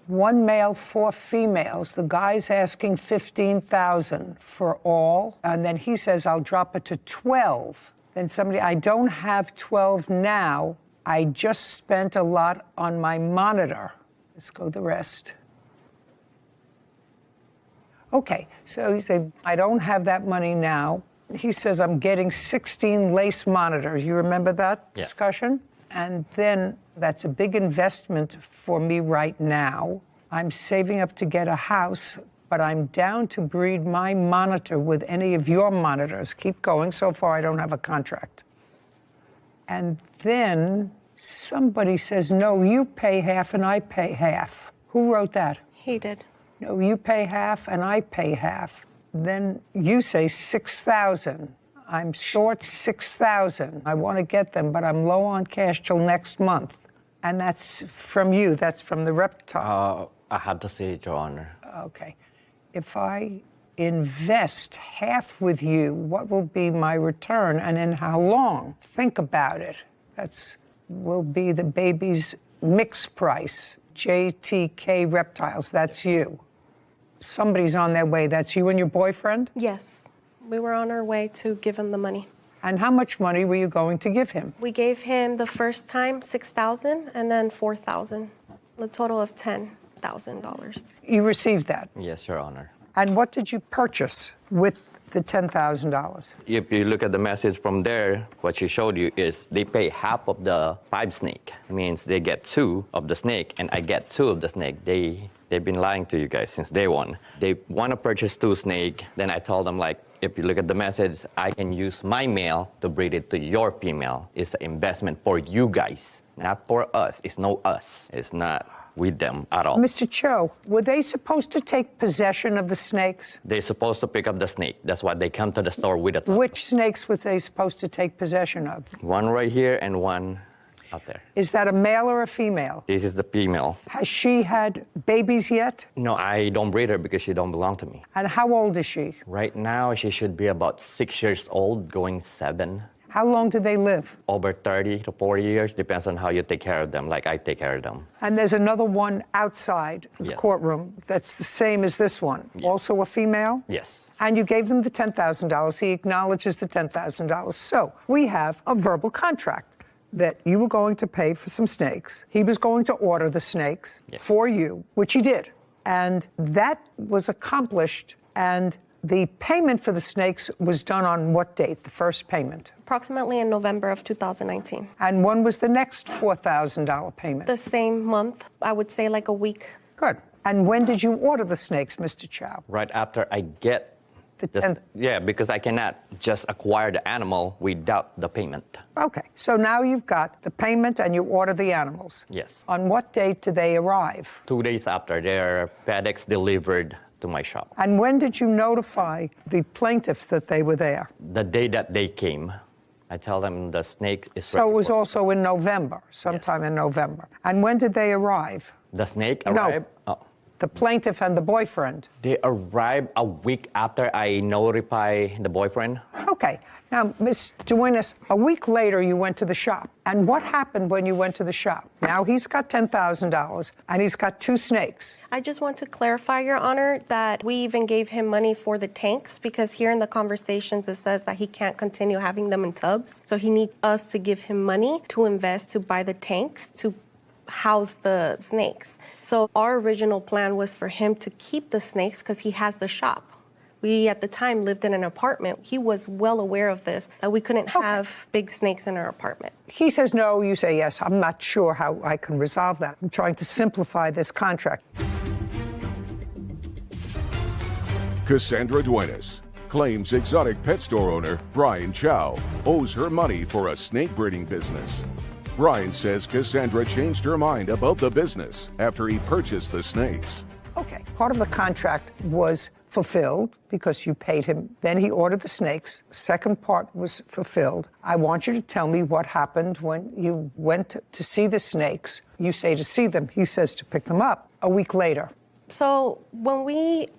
One male, 4 females. The guy's asking $15,000 for all, and then he says, I'll drop it to 12. Then somebody, I don't have 12 now. I just spent a lot on my monitor. Let's go the rest. Okay, so he said, I don't have that money now. He says, I'm getting 16 lace monitors. You remember that discussion? And then that's a big investment for me right now. I'm saving up to get a house, but I'm down to breed my monitor with any of your monitors. Keep going. So far, I don't have a contract. And then somebody says, no, you pay half and I pay half. Who wrote that? He did. No, you pay half and I pay half. Then you say $6,000. I'm short $6,000. I want to get them, but I'm low on cash till next month. And that's from you. That's from the reptile. I have to see it, Your Honor. Okay. If I invest half with you, what will be my return and in how long? Think about it. Will be the baby's mix price. JTK Reptiles, that's you. Somebody's on their way. That's you and your boyfriend? Yes. We were on our way to give him the money. And how much money were you going to give him? We gave him the first time $6,000 and then $4,000, a total of $10,000. You received that? Yes, Your Honor. And what did you purchase with the $10,000? If you look at the message from there, what she showed you is they pay half of the 5 snake. It means they get 2 of the snake, and I get 2 of the snake. They've been lying to you guys since day one. They want to purchase 2 snake. Then I told them, like, if you look at the message, I can use my male to breed it to your female. It's an investment for you guys, not for us. It's no us. It's not with them at all. Mr. Cho, were they supposed to take possession of the snakes? They're supposed to pick up the snake. That's why they come to the store with it. Which snakes were they supposed to take possession of? One right here and one out there. Is that a male or a female? This is the female. Has she had babies yet? No, I don't breed her because she don't belong to me. And how old is she? Right now, she should be about 6 years old, going 7. How long do they live? Over 30 to 40 years, depends on how you take care of them, like I take care of them. And there's another one outside the Yes. courtroom that's the same as this one. Also a female? Yes. And you gave him the $10,000. He acknowledges the $10,000. So we have a verbal contract that you were going to pay for some snakes. He was going to order the snakes for you, which he did. And that was accomplished, and the payment for the snakes was done on what date, the first payment? Approximately in November of 2019. And when was the next $4,000 payment? The same month, I would say like a week. Good. And when did you order the snakes, Mr. Chow? Right after I get yeah, because I cannot just acquire the animal without the payment. Okay, so now you've got the payment and you order the animals. Yes. On what date do they arrive? 2 days after, they're FedEx delivered to my shop. And when did you notify the plaintiff that they were there? The day that they came, I tell them the snake is So ready it was for- also in November, sometime in November. And when did they arrive? The snake No. arrived? Oh. The plaintiff and the boyfriend. They arrived a week after I notify the boyfriend. Okay. Now, Ms. Duenas, a week later you went to the shop. And what happened when you went to the shop? Now he's got $10,000 and he's got 2 snakes. I just want to clarify, Your Honor, that we even gave him money for the tanks because here in the conversations it says that he can't continue having them in tubs. So he needs us to give him money to invest to buy the tanks to house the snakes. So our original plan was for him to keep the snakes because he has the shop. We, at the time, lived in an apartment. He was well aware of this, that we couldn't have big snakes in our apartment. He says no, you say yes. I'm not sure how I can resolve that. I'm trying to simplify this contract. Cassandra Duenas claims exotic pet store owner Brian Chow owes her money for a snake breeding business. Brian says Cassandra changed her mind about the business after he purchased the snakes. Okay. Part of the contract was fulfilled because you paid him. Then he ordered the snakes. Second part was fulfilled. I want you to tell me what happened when you went to see the snakes. You say to see them. He says to pick them up a week later. So when we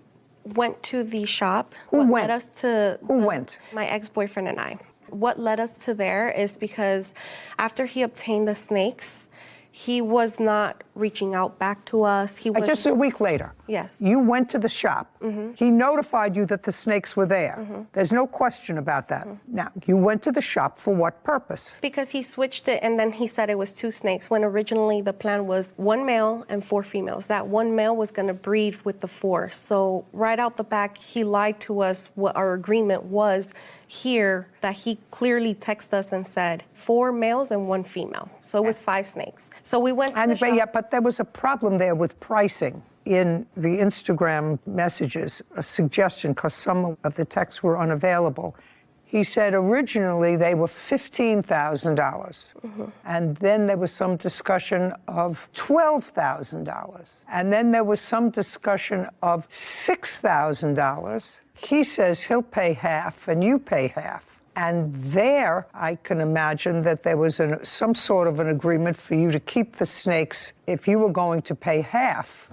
went to the shop, Who what went? led us to Who went? My ex-boyfriend and I. What led us to there is because after he obtained the snakes, he was not reaching out back to us. He was Just a week later. Yes. You went to the shop. He notified you that the snakes were there. There's no question about that. Now, you went to the shop for what purpose? Because he switched it and then he said it was 2 snakes when originally the plan was 1 male and 4 females. That 1 male was going to breed with the 4. So right out the back, he lied to us what our agreement was here, that he clearly texted us and said 4 males and 1 female. So it was 5 snakes. So we went to the shop. Yeah, but there was a problem there with pricing. In the Instagram messages, a suggestion, because some of the texts were unavailable. He said originally they were $15,000. And then there was some discussion of $12,000. And then there was some discussion of $6,000. He says he'll pay half and you pay half. And there, I can imagine that there was some sort of an agreement for you to keep the snakes if you were going to pay half.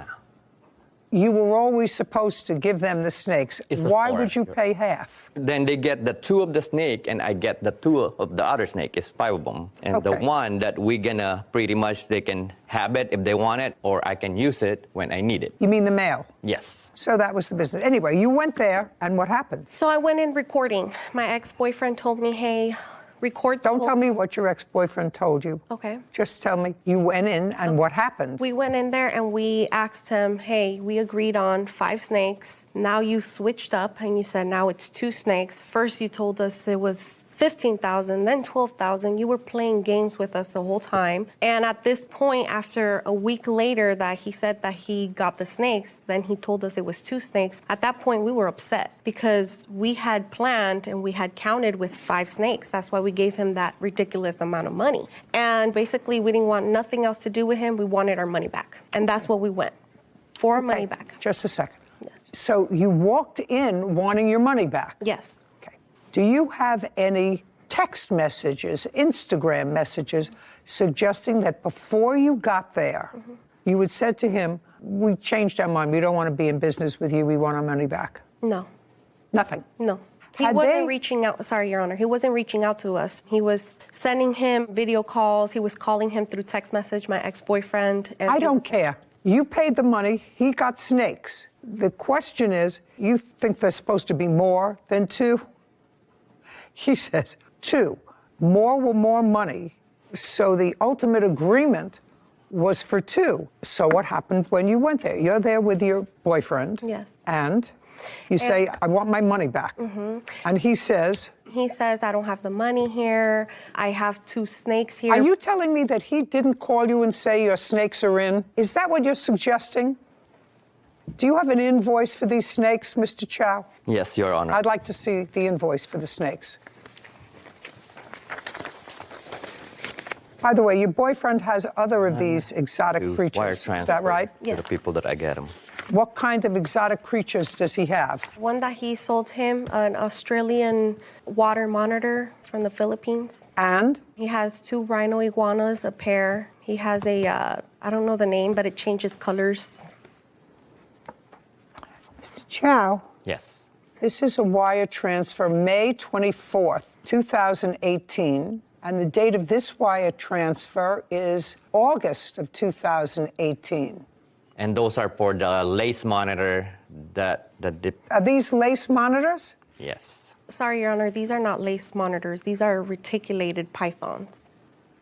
you were always supposed to give them the snakes. It's a Why store. would you pay half? Then they get the 2 of the snake, and I get the 2 of the other snake. It's 5 of them. And the Okay. one that we gonna pretty much, they can have it if they want it, or I can use it when I need it. You mean the male? Yes. So that was the business. Anyway, you went there, and what happened? So I went in recording. My ex-boyfriend told me, hey, record. Don't tell me what your ex-boyfriend told you. Okay. Just tell me you went in and what happened. We went in there and we asked him, hey, we agreed on 5 snakes. Now you switched up and you said now it's 2 snakes. First you told us it was 15,000, then 12,000. You were playing games with us the whole time. And at this point, after a week later that he said that he got the snakes, then he told us it was 2 snakes. At that point, we were upset because we had planned and we had counted with 5 snakes. That's why we gave him that ridiculous amount of money. And basically, we didn't want nothing else to do with him. We wanted our money back. And that's what we went for, our money back. Just a second. So you walked in wanting your money back? Yes. Do you have any text messages, Instagram messages, suggesting that before you got there, you had said to him, we changed our mind, we don't want to be in business with you, we want our money back? No. Nothing? No. He Had wasn't they- reaching out, sorry, Your Honor, he wasn't reaching out to us. He was sending him video calls, he was calling him through text message, my ex-boyfriend. I don't care. You paid the money, he got snakes. The question is, you think there's supposed to be more than 2? He says 2. More money. So the ultimate agreement was for 2. So what happened when you went there? You're there with your boyfriend. Yes. And you say, I want my money back. And he says, I don't have the money here. I have 2 snakes here. Are you telling me that he didn't call you and say your snakes are in? Is that what you're suggesting? Do you have an invoice for these snakes, Mr. Chow? Yes, Your Honor. I'd like to see the invoice for the snakes. By the way, your boyfriend has other of these exotic To creatures. wire Is transfer that right? to the people that I get them. What kind of exotic creatures does he have? One that he sold him, an Australian water monitor from the Philippines. And? He has 2 rhino iguanas, a pair. He has a, I don't know the name, but it changes colors. Mr. Chow? Yes. This is a wire transfer, May 24th, 2018. And the date of this wire transfer is August of 2018. And those are for the lace monitor that Are these lace monitors? Yes. Sorry, Your Honor, these are not lace monitors. These are reticulated pythons.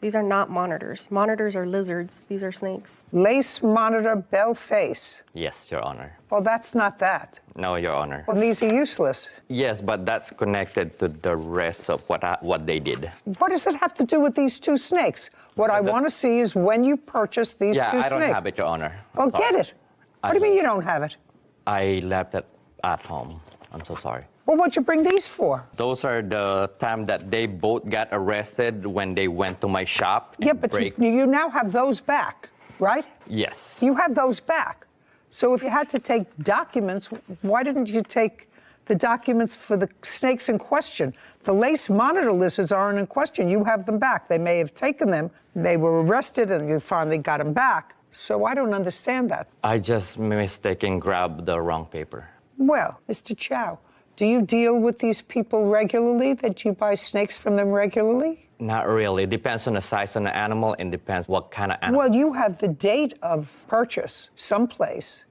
These are not monitors. Monitors are lizards. These are snakes. Lace monitor bell face. Yes, Your Honor. Well, that's not that. No, Your Honor. Well, these are useless. Yes, but that's connected to the rest of what they did. What does it have to do with these 2 snakes? What I want to see is when you purchased these 2 snakes. Yeah, I don't have it, Your Honor. Well, get it. What do you mean you don't have it? I left it at home. I'm so sorry. Well, what'd you bring these for? Those are the time that they both got arrested when they went to my shop. Yeah, but you now have those back, right? Yes. You have those back. So if you had to take documents, why didn't you take the documents for the snakes in question? The lace monitor lizards aren't in question. You have them back. They may have taken them. They were arrested and you finally got them back. So I don't understand that. I just mistaken grabbed the wrong paper. Well, Mr. Chow, do you deal with these people regularly, that you buy snakes from them regularly? Not really. Depends on the size of the animal and depends what kind of animal. Well, you have the date of purchase someplace,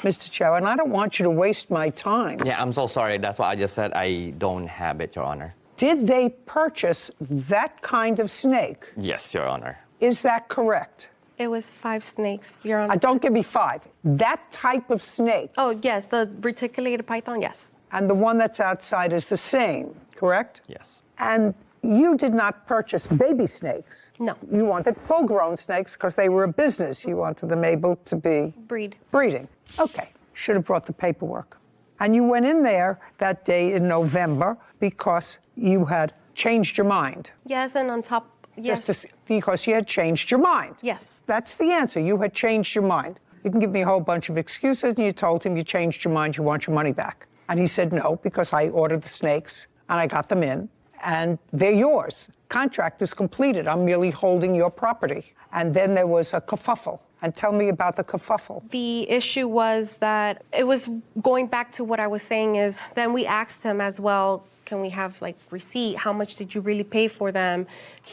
Mr. Chow, and I don't want you to waste my time. Yeah, I'm so sorry. That's why I just said I don't have it, Your Honor. Did they purchase that kind of snake? Yes, Your Honor. Is that correct? It was 5 snakes, Your Honor. Don't give me 5. That type of snake. Oh, yes, the reticulated python, yes. And the one that's outside is the same, correct? Yes. And you did not purchase baby snakes. No. You wanted full-grown snakes because they were a business. You wanted them able to be breeding. Okay. Should have brought the paperwork. And you went in there that day in November because you had changed your mind. Yes, and on top, yes. Because you had changed your mind. Yes. That's the answer. You had changed your mind. You can give me a whole bunch of excuses, and you told him you changed your mind, you want your money back. And he said no, because I ordered the snakes, and I got them in, and they're yours. contract is completed. I'm merely holding your property. And then there was a kerfuffle. And tell me about the kerfuffle. The issue was that it was going back to what I was saying is then we asked him as well, can we have like receipt? How much did you really pay for them?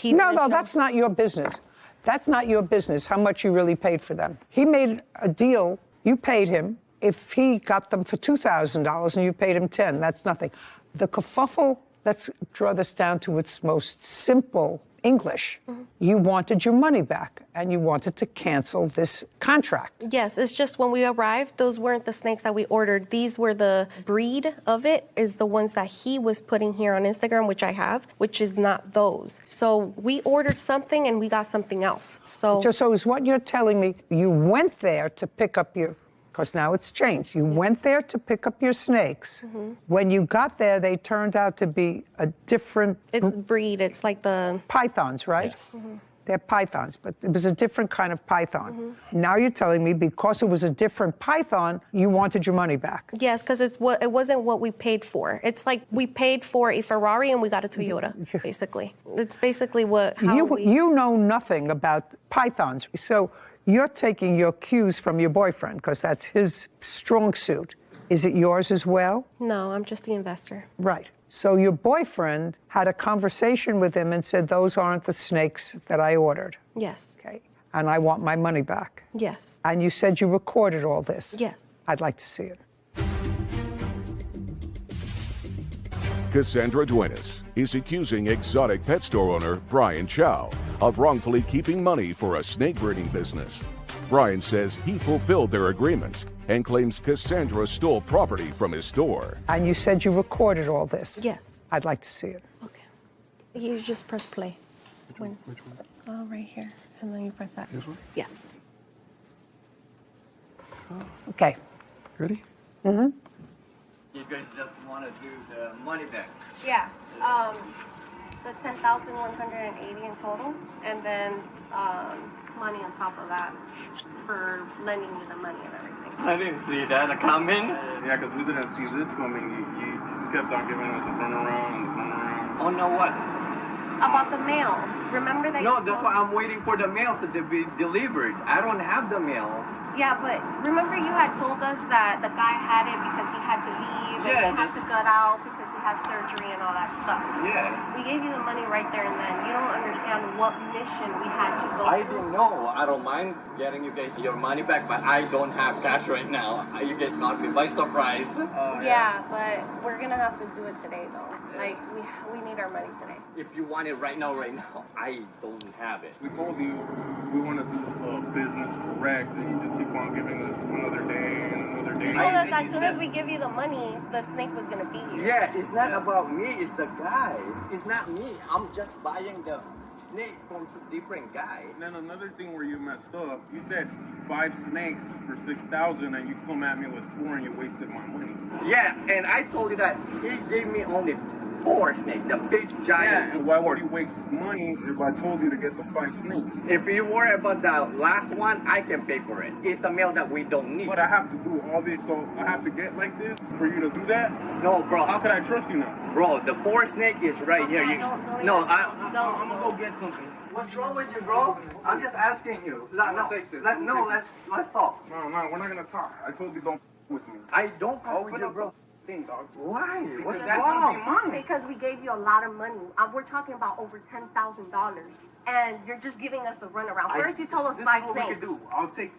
No, that's not your business. That's not your business, how much you really paid for them. He made a deal, you paid him. If he got them for $2,000 and you paid him $10,000, that's nothing. The kerfuffle, let's draw this down to its most simple English. You wanted your money back and you wanted to cancel this contract. Yes, it's just when we arrived, those weren't the snakes that we ordered. These were the breed of it, is the ones that he was putting here on Instagram, which I have, which is not those. So we ordered something and we got something else. So is what you're telling me, you went there to pick up your, because now it's changed. You went there to pick up your snakes. When you got there, they turned out to be a different breed. It's like the pythons, right? Yes. They're pythons, but it was a different kind of python. Now you're telling me because it was a different python, you wanted your money back. Yes, because it wasn't what we paid for. It's like we paid for a Ferrari and we got a Toyota, basically. It's basically You know nothing about pythons, so you're taking your cues from your boyfriend because that's his strong suit. Is it yours as well? No, I'm just the investor. Right. So your boyfriend had a conversation with him and said, those aren't the snakes that I ordered. Yes. Okay. And I want my money back. Yes. And you said you recorded all this. Yes. I'd like to see it. Cassandra Duenas is accusing exotic pet store owner Brian Chow of wrongfully keeping money for a snake breeding business. Brian says he fulfilled their agreement and claims Cassandra stole property from his store. And you said you recorded all this. Yes. I'd like to see it. Okay. You just press play. Which one? Oh, right here. And then you press that. This one? Yes. Okay. Ready? Mm-hmm. You guys just want to do the money back? Yeah. The 10,180 in total, and then money on top of that for lending you the money and everything. I didn't see that coming. Yeah, because we didn't see this coming. You just kept on giving us a runaround and runaround. Oh, no, what? About the mail. Remember that? No, that's why I'm waiting for the mail to be delivered. I don't have the mail. Yeah, but remember you had told us that the guy had it because he had to leave and he had to gut out because he has surgery and all that stuff. Yeah. We gave you the money right there and then. You don't understand what mission we had to go I through. didn't know. I don't mind getting you guys your money back, but I don't have cash right now. You guys caught me by surprise. Yeah, but we're gonna have to do it today though. Like we need our money today. If you want it right now, I don't have it. We told you we want to do business correct, and you just keep on giving us another day and another day. You told us as soon as we give you the money, the snake was gonna be here. Yeah, it's not about me, it's the guy. It's not me. I'm just buying the snake from a different guy. And then another thing where you messed up, you said 5 snakes for 6,000, and you come at me with 4 and you wasted my money. Yeah, and I told you that he gave me only 4 snakes, the big giant. Yeah, and why would you waste money if I told you to get the 5 snakes? If you worry about the last one, I can pay for it. It's a mail that we don't need. But I have to do all this, so I have to get like this for you to do that? No, bro. How can I trust you now? Bro, the 4 snake is right here. I'm gonna go get something. What's wrong with you, bro? I'm just asking you. Let's talk. No, we're not gonna talk. I told you don't with me. I don't call with you, bro. Dog. Why? What's that's wrong? gonna be mine. Because we gave you a lot of money. We're talking about over $10,000, and you're just giving us the runaround. First, you told us 5 snakes. This is what we can do. I'll take,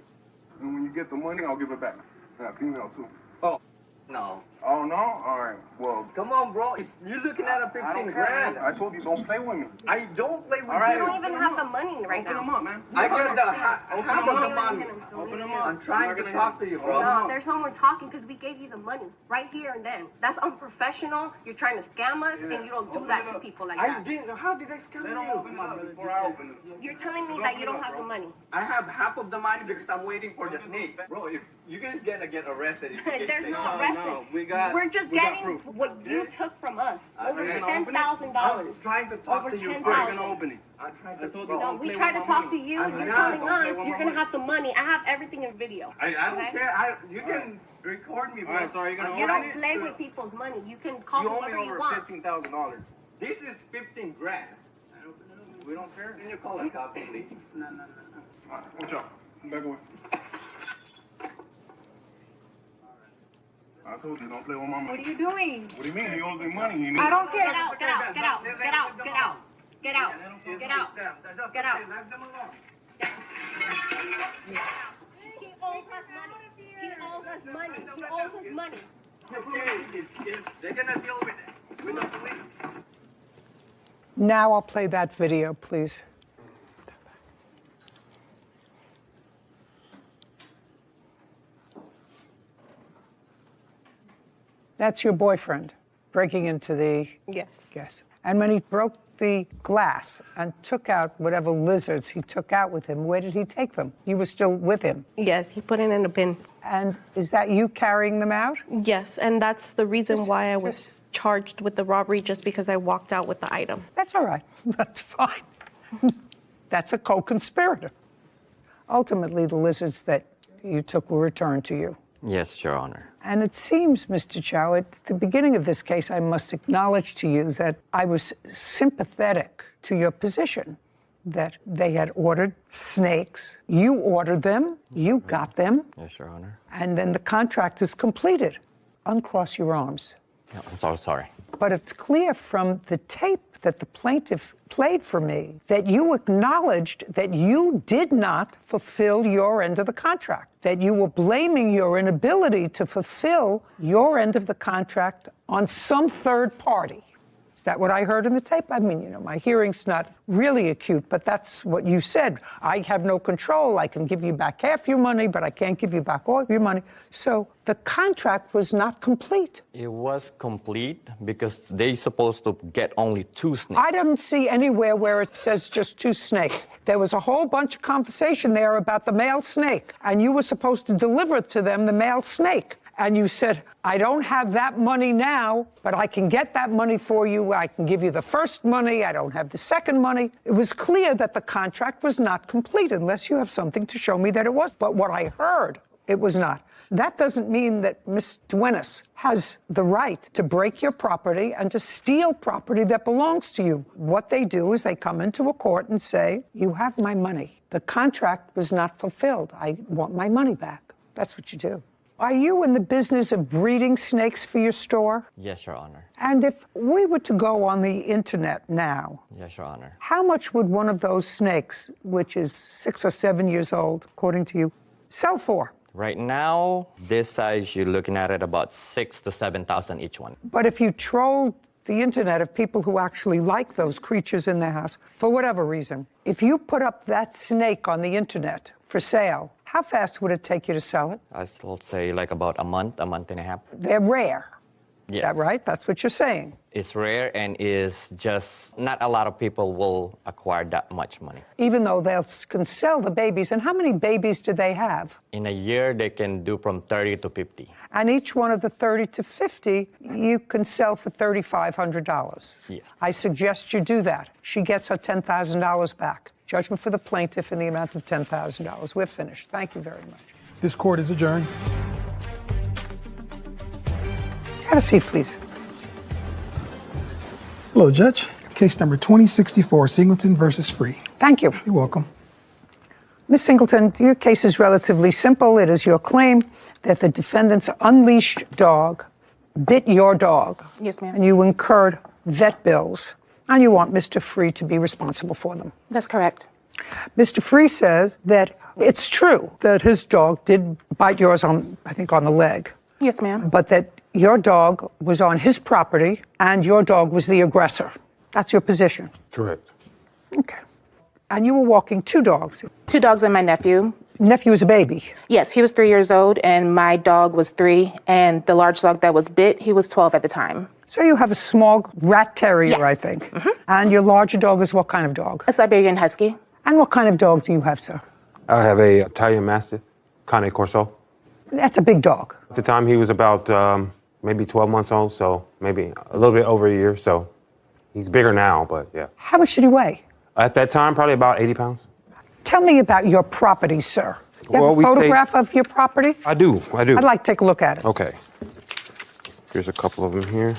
and when you get the money, I'll give it back. Yeah, female too. Oh, no. Oh no? All right. Well, come on, bro. You're looking at a 15 grand. I told you don't play with me. I don't play with you. You don't even have the money right now. Open them up, man. I got the half of the money. Open them up. I'm trying to talk to you, bro. No, there's no more talking because we gave you the money right here and then. That's unprofessional. You're trying to scam us, and you don't do that to people like that. I didn't. How did I scam you? Open it up before I open it. You're telling me that you don't have the money. I have half of the money because I'm waiting for the snake. Bro, if you guys gonna get arrested. There's no arrested. We're just getting what you took from us. Over $10,000. I'm trying to talk Over to you. $10,000. We're gonna open it. I'm trying to talk to you. No, we tried to talk to you. You're telling us you're gonna have the money. I have everything in video. I don't care. You can record me, bro. Alright, so are you gonna You open don't it? play with people's money. You can call You owe me whoever you over want. $15,000. This is 15 grand. We don't care. Can you call a cop, please? No. All right, watch out. Back away. I told you, don't play with my money. What are you doing? What do you mean? He owes me money. I don't care. Get out, get out, get out, get out, get out, get out, get out, get out. Let them alone. He owes us money. He owes us money. He owes us money. They're gonna deal with it. We don't believe. Now I'll play that video, please. That's your boyfriend breaking into the... Yes. Yes. And when he broke the glass and took out whatever lizards he took out with him, where did he take them? You were still with him? Yes, he put it in a bin. And is that you carrying them out? Yes, and that's the reason why I was charged with the robbery, just because I walked out with the item. That's all right. That's fine. That's a co-conspirator. Ultimately, the lizards that you took were returned to you. Yes, Your Honor. And it seems, Mr. Chow, at the beginning of this case, I must acknowledge to you that I was sympathetic to your position, that they had ordered snakes. You ordered them, you got them, Yes, Your Honor. and then the contract is completed. Uncross your arms. Yeah, I'm so sorry. But it's clear from the tape that the plaintiff played for me that you acknowledged that you did not fulfill your end of the contract, that you were blaming your inability to fulfill your end of the contract on some third party. Is that what I heard in the tape? I mean, you know, my hearing's not really acute, but that's what you said. I have no control. I can give you back half your money, but I can't give you back all your money. So the contract was not complete. It was complete because they supposed to get only 2 snakes. I didn't see anywhere where it says just 2 snakes. There was a whole bunch of conversation there about the male snake, and you were supposed to deliver to them the male snake. And you said, I don't have that money now, but I can get that money for you. I can give you the first money. I don't have the second money. It was clear that the contract was not complete unless you have something to show me that it was. But what I heard, it was not. That doesn't mean that Ms. Duenas has the right to break your property and to steal property that belongs to you. What they do is they come into a court and say, you have my money. The contract was not fulfilled. I want my money back. That's what you do. Are you in the business of breeding snakes for your store? Yes, Your Honor. And if we were to go on the internet now, Yes, Your Honor. how much would one of those snakes, which is 6 or 7 years old, according to you, sell for? Right now, this size, you're looking at it about 6,000 to 7,000 each one. But if you trolled the internet of people who actually like those creatures in their house, for whatever reason, if you put up that snake on the internet for sale, how fast would it take you to sell it? I still say like about a month and a half. They're rare. Yes. Is that right? That's what you're saying. It's rare and is just not a lot of people will acquire that much money. Even though they can sell the babies. And how many babies do they have? In a year, they can do from 30 to 50. And each one of the 30 to 50, you can sell for $3,500. Yes. I suggest you do that. She gets her $10,000 back. Judgment for the plaintiff in the amount of $10,000. We're finished. Thank you very much. This court is adjourned. Have a seat, please. Hello, Judge. Case number 2064, Singleton versus Free. Thank you. You're welcome. Ms. Singleton, your case is relatively simple. It is your claim that the defendant's unleashed dog bit your dog. Yes, ma'am. And you incurred vet bills, and you want Mr. Free to be responsible for them. That's correct. Mr. Free says that it's true that his dog did bite yours on, I think, on the leg. Yes, ma'am. But that your dog was on his property and your dog was the aggressor. That's your position. Correct. Okay. And you were walking 2 dogs. 2 dogs and my nephew. Nephew was a baby. Yes, he was 3 years old and my dog was 3. And the large dog that was bit, he was 12 at the time. So you have a small rat terrier, Yes. I think. Mm-hmm. And your larger dog is what kind of dog? A Siberian Husky. And what kind of dog do you have, sir? I have a Italian Mastiff, Cane Corso. That's a big dog. At the time, he was about maybe 12 months old, so maybe a little bit over a year. So he's bigger now, but yeah. How much did he weigh? At that time, probably about 80 pounds. Tell me about your property, sir. You have Well, a we photograph of your property? I do. I'd like to take a look at it. Okay. Here's a couple of them here.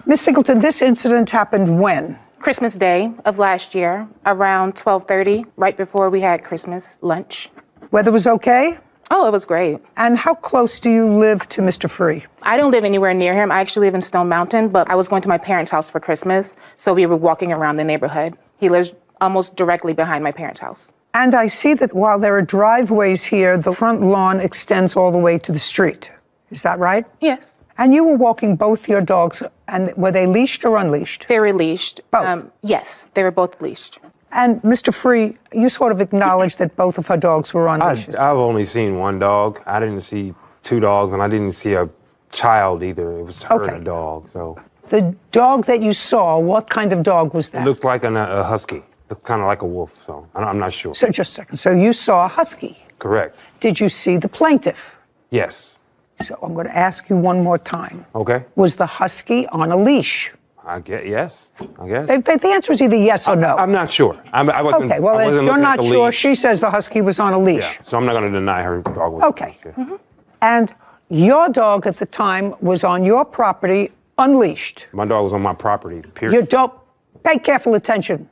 Miss Singleton, this incident happened when? Christmas Day of last year, around 12:30, right before we had Christmas lunch. Weather was okay? Oh, it was great. And how close do you live to Mr. Free? I don't live anywhere near him. I actually live in Stone Mountain, but I was going to my parents' house for Christmas, so we were walking around the neighborhood. He lives almost directly behind my parents' house. And I see that while there are driveways here, the front lawn extends all the way to the street. Is that right? Yes. And you were walking both your dogs, and were they leashed or unleashed? They were leashed. Both? Yes, they were both leashed. And Mr. Free, you sort of acknowledged that both of her dogs were on leashes. I've only seen one dog. I didn't see two dogs, and I didn't see a child either. It was her and a dog. So The dog that you saw, what kind of dog was it that? looked like a husky, looked kind of like a wolf. So I'm not sure. So just a second. So you saw a husky. Correct. Did you see the plaintiff? Yes. So I'm going to ask you one more time. Okay. Was the husky on a leash? I guess yes. I guess. The answer is either yes or no. I'm not sure. I wasn't. Okay, well, I if wasn't you're looking at not the sure, leash. she says the husky was on a leash. Yeah. So I'm not going to deny her dog was. Okay. And your dog at the time was on your property unleashed. My dog was on my property. Period. Your dog, pay careful attention.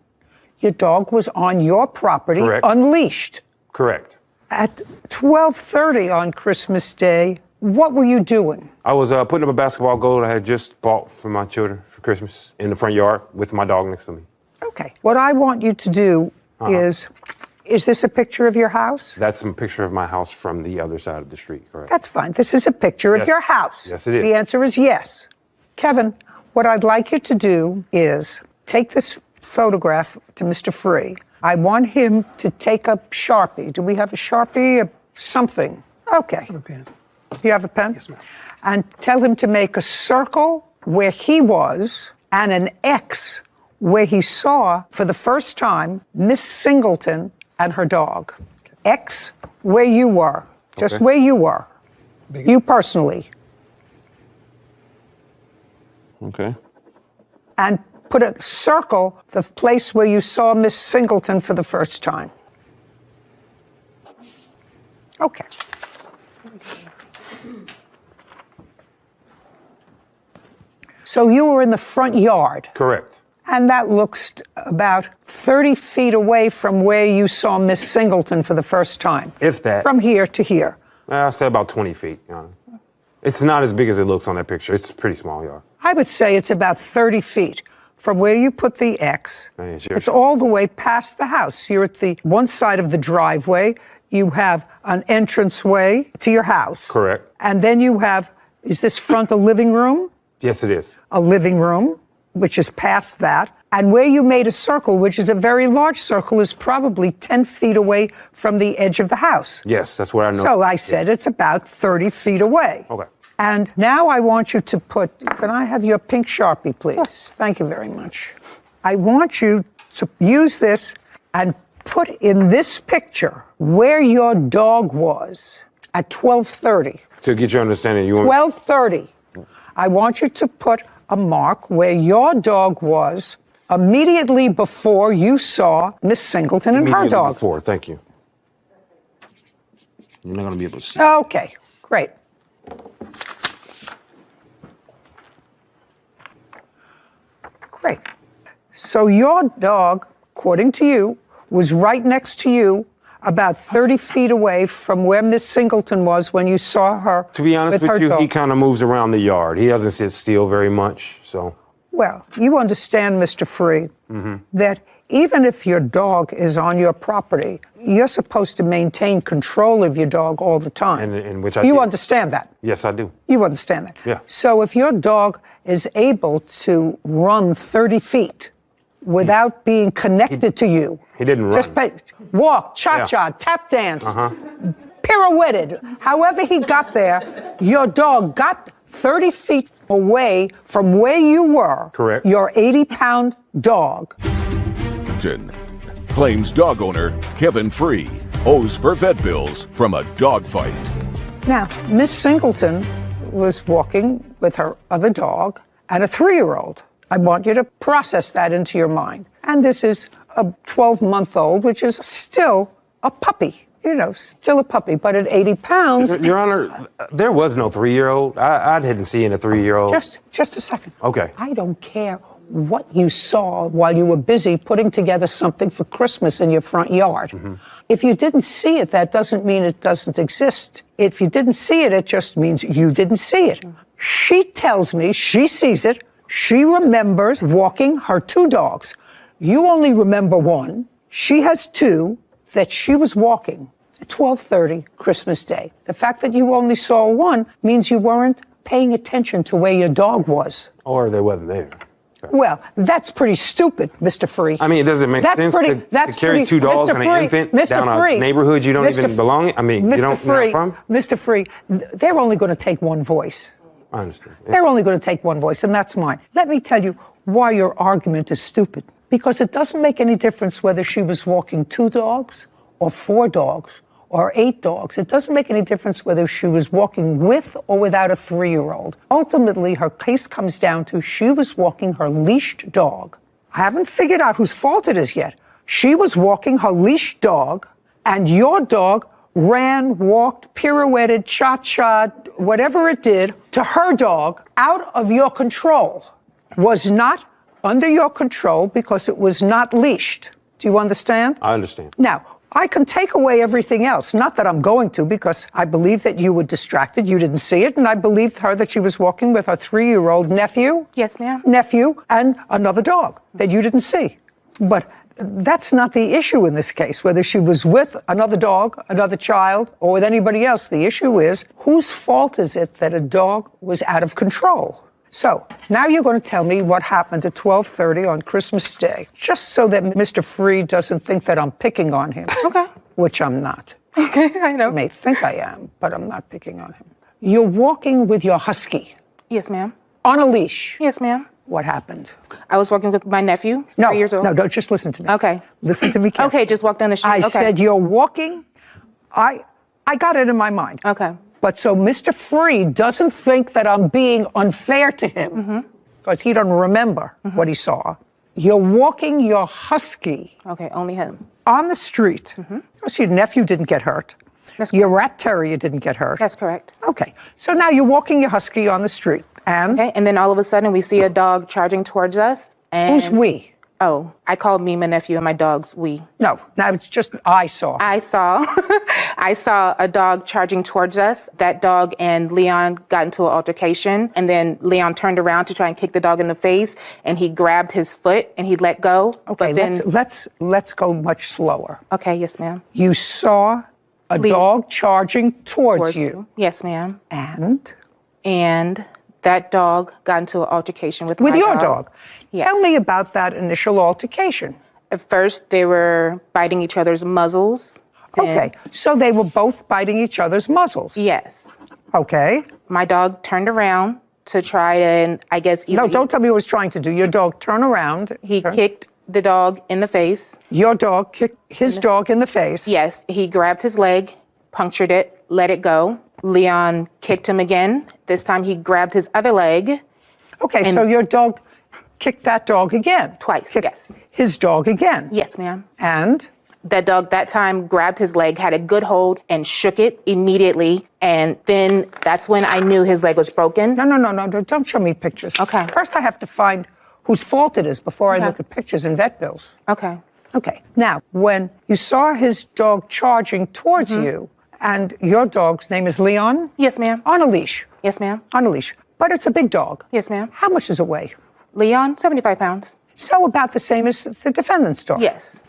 Your dog was on your property Correct. unleashed. Correct. At 12:30 on Christmas Day, what were you doing? I was putting up a basketball goal I had just bought for my children for Christmas in the front yard with my dog next to me. Okay. What I want you to do is this a picture of your house? That's a picture of my house from the other side of the street, correct? That's fine. This is a picture of Yes. your house. Yes, it is. The answer is yes. Kevin, what I'd like you to do is take this photograph to Mr. Free. I want him to take a Sharpie. Do we have a Sharpie? Something. Okay. A pen. You have a pen? Yes, ma'am. And tell him to make a circle where he was and an X where he saw for the first time Miss Singleton and her dog. X where you were, just Okay. where you were, you personally. Okay. And put a circle the place where you saw Miss Singleton for the first time. Okay. So you were in the front yard. Correct. And that looks about 30 feet away from where you saw Miss Singleton for the first time. If that. From here to here. I'll say about 20 feet. You know. It's not as big as it looks on that picture. It's a pretty small yard. I would say it's about 30 feet from where you put the X. Yeah, sure. It's all the way past the house. You're at the one side of the driveway. You have an entranceway to your house. Correct. And then you have, is this front a living room? Yes, it is. A living room, which is past that. And where you made a circle, which is a very large circle, is probably 10 feet away from the edge of the house. Yes, that's what I know. So I said it's about 30 feet away. Okay. And now I want you to put, can I have your pink Sharpie, please? Yes. Thank you very much. I want you to use this and put in this picture where your dog was at 12:30. To get your understanding, you want 12:30. I want you to put a mark where your dog was immediately before you saw Miss Singleton and her immediately dog. before. Thank you. You're not going to be able to see. Okay, great. Great. So your dog, according to you, was right next to you, about 30 feet away from where Miss Singleton was when you saw her. To be honest with her you, dog. he kind of moves around the yard. He doesn't sit still very much, so. Well, you understand, Mr. Free, Mm-hmm. that even if your dog is on your property, you're supposed to maintain control of your dog all the time. And which I You do. understand that. Yes, I do. You understand that. Yeah. So if your dog is able to run 30 feet without being connected to you, He didn't run. just walk, cha-cha, tap dance, Uh-huh. pirouetted, however he got there, your dog got 30 feet away from where you were. Correct. Your 80-pound dog. Claims dog owner Kevin Free owes for vet bills from a dog fight. Now, Miss Singleton was walking with her other dog and a 3-year-old. I want you to process that into your mind. And this is a 12-month-old, which is still a puppy. you know, still a puppy. But at 80 pounds. Your Honor, there was no 3-year-old. I didn't see in a 3-year-old. Just a second. Okay. I don't care what you saw while you were busy putting together something for Christmas in your front yard. If you didn't see it, that doesn't mean it doesn't exist. If you didn't see it, it just means you didn't see it. She tells me she sees it. She remembers walking her 2 dogs. You only remember 1. She has 2 that she was walking at 12:30 Christmas Day. The fact that you only saw 1 means you weren't paying attention to where your dog was. Or they wasn't there. Well, that's pretty stupid, Mr. Free. I mean, it doesn't make sense to carry 2 dogs and an infant down a neighborhood you don't even belong in. I mean, you don't know from. Mr. Free, they're only going to take 1 voice. I understand. They're only going to take 1 voice, and that's mine. Let me tell you why your argument is stupid. Because it doesn't make any difference whether she was walking 2 dogs or 4 dogs or 8 dogs. It doesn't make any difference whether she was walking with or without a 3-year-old. Ultimately, her case comes down to she was walking her leashed dog. I haven't figured out whose fault it is yet. She was walking her leashed dog, and your dog ran, walked, pirouetted, cha-cha, whatever it did, to her dog out of your control. Was not under your control because it was not leashed. Do you understand? I understand. Now, I can take away everything else. Not that I'm going to, because I believe that you were distracted. You didn't see it. And I believed her that she was walking with her 3-year-old nephew. Yes, ma'am. Nephew and another dog that you didn't see. But that's not the issue in this case, whether she was with another dog, another child, or with anybody else. The issue is, whose fault is it that a dog was out of control? So now you're going to tell me what happened at 12:30 on Christmas Day, just so that Mr. Free doesn't think that I'm picking on him. Okay. Which I'm not. Okay, I know. You may think I am, but I'm not picking on him. You're walking with your husky. Yes, ma'am. On a leash. Yes, ma'am. What happened? I was walking with my nephew, 3 years old. No, don't just listen to me. Okay. Listen to me carefully. Okay, just walk down the street. I said you're walking. I got it in my mind. Okay. But so Mr. Free doesn't think that I'm being unfair to him, because he doesn't remember what he saw. You're walking your husky. Okay, only him. On the street. So your nephew didn't get hurt. Your rat terrier didn't get hurt. That's correct. Okay. So now you're walking your husky on the street. And? Okay, and then all of a sudden we see a dog charging towards us. And who's we? Oh, I called me, my nephew, and my dogs we. No, now it's just I saw. I saw a dog charging towards us. That dog and Leon got into an altercation, and then Leon turned around to try and kick the dog in the face, and he grabbed his foot and he let go. Okay, but then, let's go much slower. Okay, yes, ma'am. You saw a dog charging towards you. Yes, ma'am. And that dog got into an altercation with my your dog. dog. Yeah. Tell me about that initial altercation. At first, they were biting each other's muzzles. Okay, so they were both biting each other's muzzles. Yes. Okay. My dog turned around to try and, I guess, No, don't tell me what he was trying to do. Your dog turned around. He kicked the dog in the face. Your dog kicked his dog in the face. Yes, he grabbed his leg, punctured it, let it go. Leon kicked him again. This time he grabbed his other leg. Okay, so your dog kicked that dog again? Twice, yes. His dog again? Yes, ma'am. And? That dog that time grabbed his leg, had a good hold, and shook it immediately. And then that's when I knew his leg was broken. No, don't show me pictures. Okay. First I have to find whose fault it is before I look at pictures and vet bills. Okay. Okay. Now, when you saw his dog charging towards you, and your dog's name is Leon? Yes, ma'am. On a leash? Yes, ma'am. On a leash. But it's a big dog? Yes, ma'am. How much does it weigh? Leon, 75 pounds. So about the same as the defendant's dog? Yes.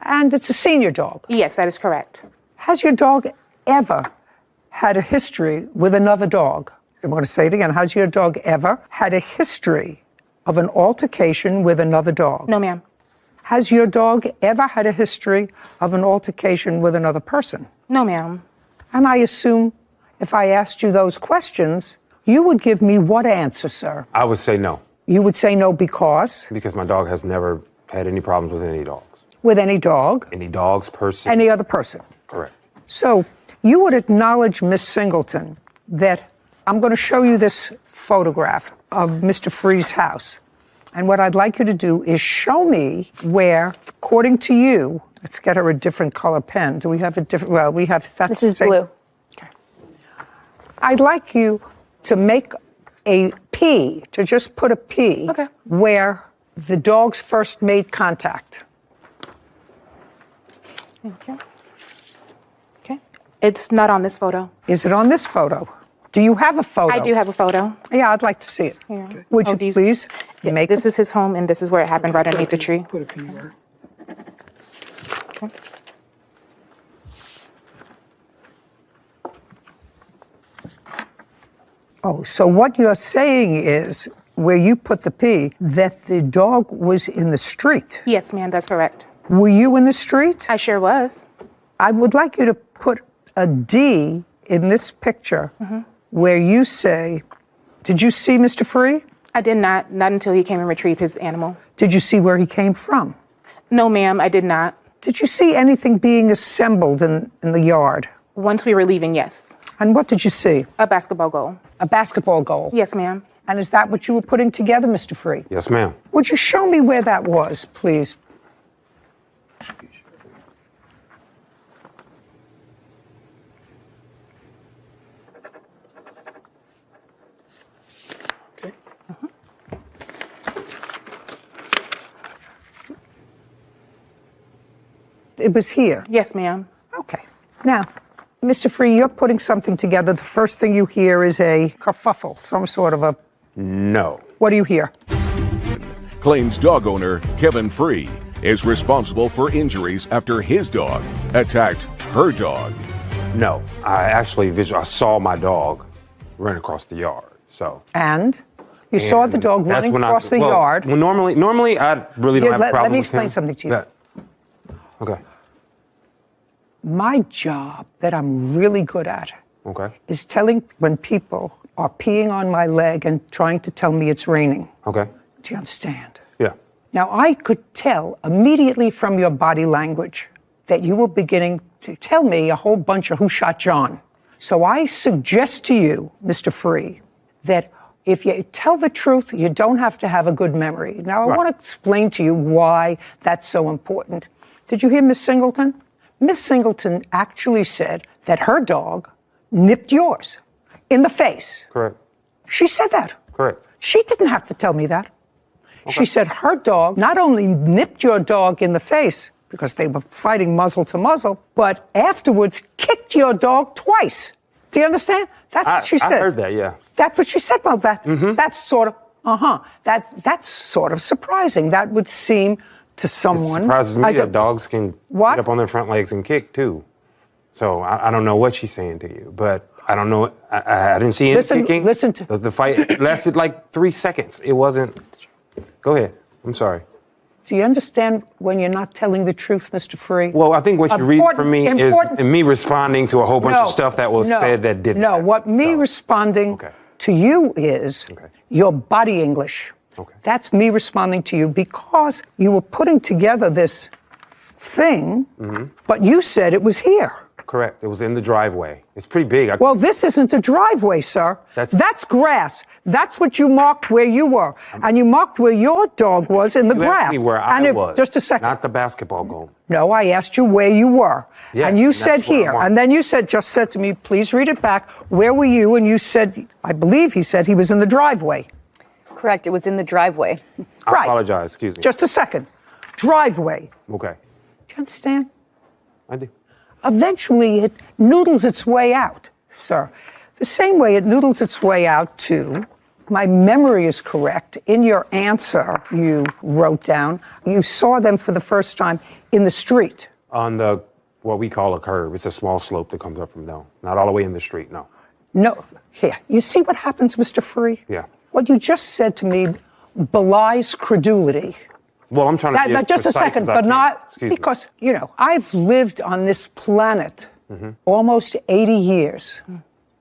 And it's a senior dog? Yes, that is correct. Has your dog ever had a history with another dog? I'm going to say it again. Has your dog ever had a history of an altercation with another dog? No, ma'am. Has your dog ever had a history of an altercation with another person? No, ma'am. And I assume if I asked you those questions, you would give me what answer, sir? I would say no. You would say no because? Because my dog has never had any problems with any dogs. With any dog? Any dogs, person? Any other person? Correct. So you would acknowledge, Miss Singleton, that I'm going to show you this photograph of Mr. Free's house. And what I'd like you to do is show me where, according to you, Let's get her a different color pen. Do we have a different, well, we have, that's This is blue. Okay. I'd like you to make a P, to just put a P where the dogs first made contact. Okay. Okay. It's not on this photo. Is it on this photo? Do you have a photo? I do have a photo. Yeah, I'd like to see it. Here. Would you please make This is his home, and this is where it happened, right underneath the tree. Put a P where? Okay. Oh, so what you're saying is, where you put the P, that the dog was in the street. Yes, ma'am, that's correct. Were you in the street? I sure was. I would like you to put a D in this picture where you say, did you see Mr. Free? I did not until he came and retrieved his animal. Did you see where he came from? No, ma'am, I did not. Did you see anything being assembled in the yard? Once we were leaving, yes. And what did you see? A basketball goal. A basketball goal? Yes, ma'am. And is that what you were putting together, Mr. Free? Yes, ma'am. Would you show me where that was, please? It was here. Yes, ma'am. Okay. Now, Mr. Free, you're putting something together. The first thing you hear is a kerfuffle, some sort of a... No. What do you hear? Claims dog owner Kevin Free is responsible for injuries after his dog attacked her dog. No. I actually I saw my dog run across the yard. So. And? You saw the dog running across the yard. Well, normally I really don't have a problem with him. Let me explain something to you. Yeah. Okay. My job that I'm really good at is telling when people are peeing on my leg and trying to tell me it's raining. Okay. Do you understand? Yeah. Now, I could tell immediately from your body language that you were beginning to tell me a whole bunch of who shot John. So I suggest to you, Mr. Free, that if you tell the truth, you don't have to have a good memory. Now, I want to explain to you why that's so important. Did you hear Miss Singleton? Miss Singleton actually said that her dog nipped yours in the face. Correct. She said that. Correct. She didn't have to tell me that. She said her dog not only nipped your dog in the face, because they were fighting muzzle to muzzle, but afterwards kicked your dog twice. Do you understand? That's what she said. I heard that, yeah. That's what she said about that. That's sort of, that's sort of surprising. That would seem to someone. It surprises me that dogs can What? get up on their front legs and kick too. So I don't know what she's saying to you, but I don't know. I didn't see any kicking. Listen to the fight lasted like 3 seconds. It wasn't. Go ahead. I'm sorry. Do you understand when you're not telling the truth, Mr. Free? Well, I think what you read from me is me responding to a whole bunch of stuff that was said that didn't. No, what me responding to you is your body English. That's me responding to you because you were putting together this thing, but you said it was here. Correct. It was in the driveway. It's pretty big. Well, this isn't a driveway, sir. That's grass. That's what you marked where you were. And you marked where your dog was in the You grass. asked me where I was. Just a second. Not the basketball goal. No, I asked you where you were. Yeah, and you and said that's where I here. want. And then you just said to me, please read it back. Where were you? And you said, I believe he said he was in the driveway. Correct. It was in the driveway. I apologize. Excuse me. Just a second. Driveway. Okay. Do you understand? I do. Eventually, it noodles its way out, sir. The same way it noodles its way out to, my memory is correct, in your answer you wrote down, you saw them for the first time in the street. On the, what we call a curve. It's a small slope that comes up from down. Not all the way in the street, no. No, here, you see what happens, Mr. Free? Yeah. What you just said to me belies credulity. Well, I'm trying to be as just a precise second, as I but can. not Excuse me. because, you know, I've lived on this planet almost 80 years.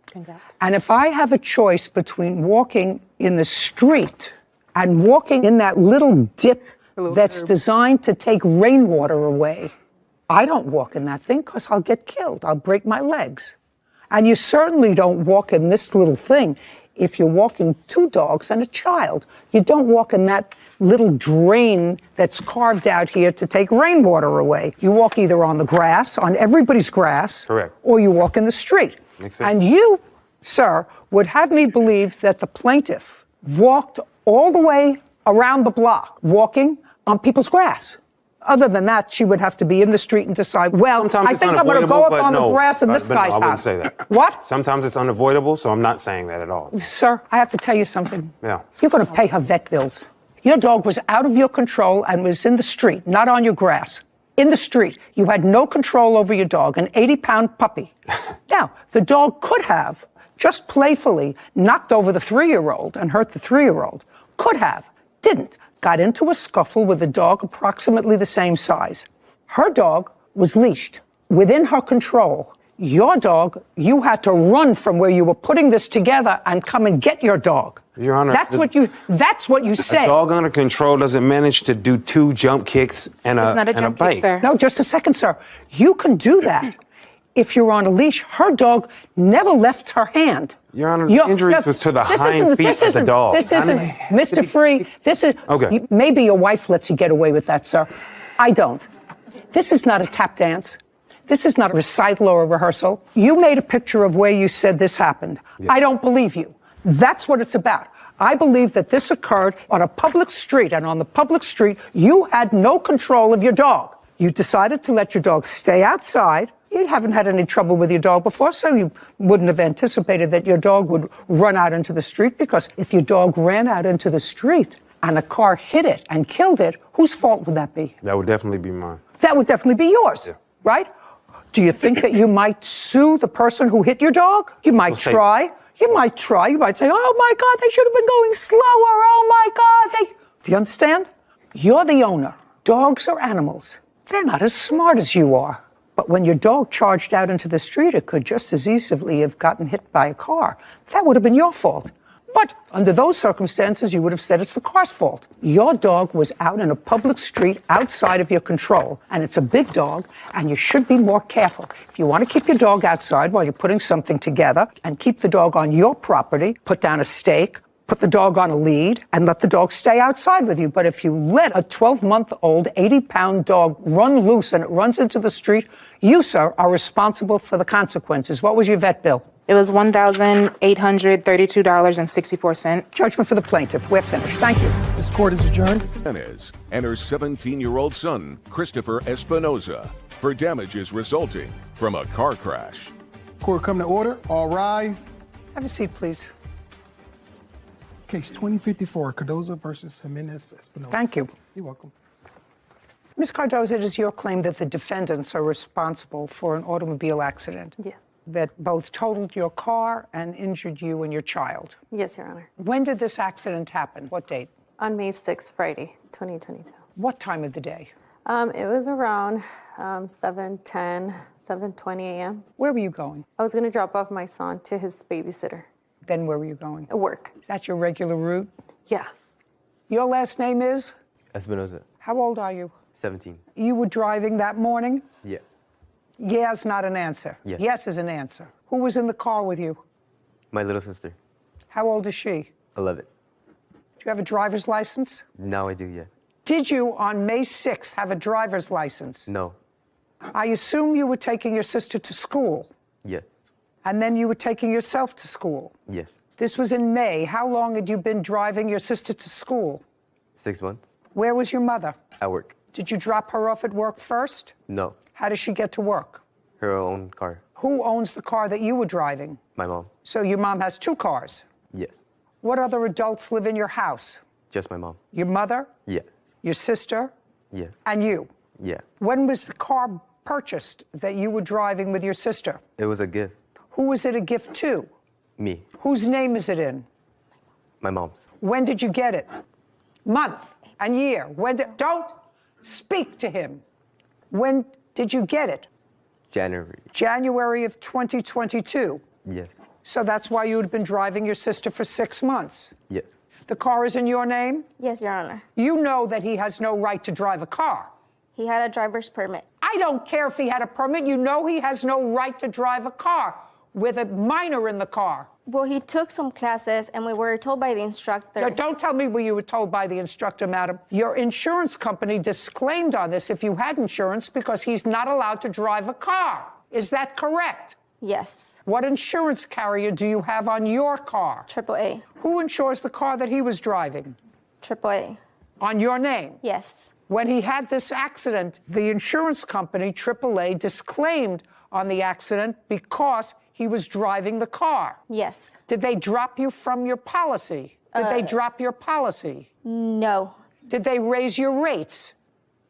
Congrats. And if I have a choice between walking in the street and walking in that little dip that's designed to take rainwater away, I don't walk in that thing because I'll get killed. I'll break my legs. And you certainly don't walk in this little thing if you're walking two dogs and a child. You don't walk in that little drain that's carved out here to take rainwater away. You walk either on the grass, on everybody's grass, Correct. or you walk in the street. Makes sense. And you, sir, would have me believe that the plaintiff walked all the way around the block, walking on people's grass. Other than that, she would have to be in the street and decide, well, Sometimes I it's think I'm going to go unavoidable, up but on the no. grass in this But no, guy's I wouldn't house. say that. What? Sometimes it's unavoidable, so I'm not saying that at all. Sir, I have to tell you something. Yeah. You're going to pay her vet bills. Your dog was out of your control and was in the street, not on your grass. In the street. You had no control over your dog, an 80-pound puppy. Now, the dog could have, just playfully, knocked over the 3-year-old and hurt the 3-year-old. Could have. Didn't. Got into a scuffle with a dog approximately the same size. Her dog was leashed, within her control. Your dog, you had to run from where you were putting this together and come and get your dog. Your Honor, That's what you say. A dog under control doesn't manage to do 2 jump kicks and a bite. No, just a second, sir. You can do that if you're on a leash. Her dog never left her hand. Your Honor, the injuries was to the hind feet of the dog. This isn't, Mr. Free, this is, Okay. Maybe your wife lets you get away with that, sir. I don't. This is not a tap dance. This is not a recital or a rehearsal. You made a picture of where you said this happened. Yeah. I don't believe you. That's what it's about. I believe that this occurred on a public street, and on the public street, you had no control of your dog. You decided to let your dog stay outside. You haven't had any trouble with your dog before, so you wouldn't have anticipated that your dog would run out into the street, because if your dog ran out into the street and a car hit it and killed it, whose fault would that be? That would definitely be mine. That would definitely be yours, right? Do you think that you might sue the person who hit your dog? You might try. You might try. You might say, oh my God, they should have been going slower. Oh my God. Do you understand? You're the owner. Dogs are animals. They're not as smart as you are. But when your dog charged out into the street, it could just as easily have gotten hit by a car. That would have been your fault. But under those circumstances, you would have said it's the car's fault. Your dog was out in a public street outside of your control, and it's a big dog, and you should be more careful. If you want to keep your dog outside while you're putting something together and keep the dog on your property, put down a stake, put the dog on a lead, and let the dog stay outside with you. But if you let a 12-month-old, 80-pound dog run loose and it runs into the street, you, sir, are responsible for the consequences. What was your vet bill? It was $1,832.64. Judgment for the plaintiff. We're finished. Thank you. This court is adjourned. And her 17-year-old son, Christopher Espinoza, for damages resulting from a car crash. Court come to order. All rise. Have a seat, please. Case 2054, Cardozo versus Jimenez Espinoza. Thank you. You're welcome. Ms. Cardozo, it is your claim that the defendants are responsible for an automobile accident. Yes. That both totaled your car and injured you and your child. Yes, Your Honor. When did this accident happen? What date? On May 6th, Friday, 2022. What time of the day? It was around 7:10, 7:20 a.m. Where were you going? I was going to drop off my son to his babysitter. Then where were you going? Work. Is that your regular route? Yeah. Your last name is? Espinoza. How old are you? 17. You were driving that morning? Yeah. Yeah is not an answer. Yes. Yes is an answer. Who was in the car with you? My little sister. How old is she? 11. Do you have a driver's license? Now I do, yeah. Did you, on May 6th, have a driver's license? No. I assume you were taking your sister to school, Yes. and then you were taking yourself to school. Yes. This was in May. How long had you been driving your sister to school? 6 months. Where was your mother? At work. Did you drop her off at work first? No. How does she get to work? Her own car. Who owns the car that you were driving? My mom. So your mom has 2 cars. Yes. What other adults live in your house? Just my mom. Your mother, Yeah. your sister, Yeah. and you. Yeah. When was the car purchased that you were driving with your sister? It was a gift. Who was it a gift to? Me. Whose name is it in? My mom's. When did you get it? Month and year. Don't speak to him. When did you get it? January. January of 2022. Yes. So that's why you had been driving your sister for 6 months. Yes. The car is in your name? Yes, Your Honor. You know that he has no right to drive a car. He had a driver's permit. I don't care if he had a permit. You know he has no right to drive a car with a minor in the car. Well, he took some classes, and we were told by the instructor. Now, don't tell me what you were told by the instructor, madam. Your insurance company disclaimed on this if you had insurance because he's not allowed to drive a car. Is that correct? Yes. What insurance carrier do you have on your car? AAA. Who insures the car that he was driving? AAA. On your name? Yes. When he had this accident, the insurance company, AAA, disclaimed on the accident because he was driving the car. Yes. Did they drop you from your policy? Did they drop your policy? No. Did they raise your rates?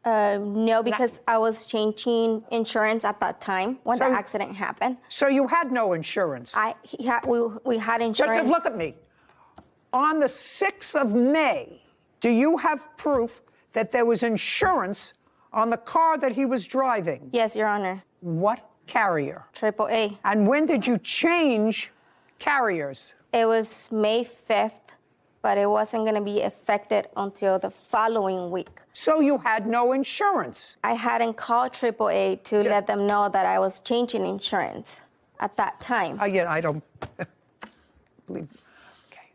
No, because I was changing insurance at that time when the accident happened. So you had no insurance? We had insurance. Just look at me. On the 6th of May, do you have proof that there was insurance on the car that he was driving? Yes, Your Honor. What carrier? AAA. And when did you change carriers? It was May 5th, but it wasn't going to be affected until the following week. So you had no insurance? I hadn't called AAA to let them know that I was changing insurance at that time. Again, I don't believe.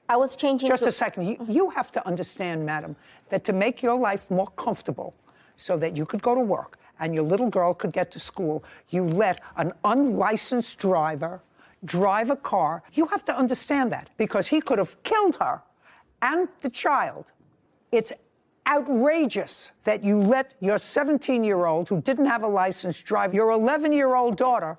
I was changing. Just a second. You have to understand, madam, that to make your life more comfortable so that you could go to work and your little girl could get to school, you let an unlicensed driver drive a car. You have to understand that because he could have killed her and the child. It's outrageous that you let your 17-year-old who didn't have a license drive your 11-year-old daughter,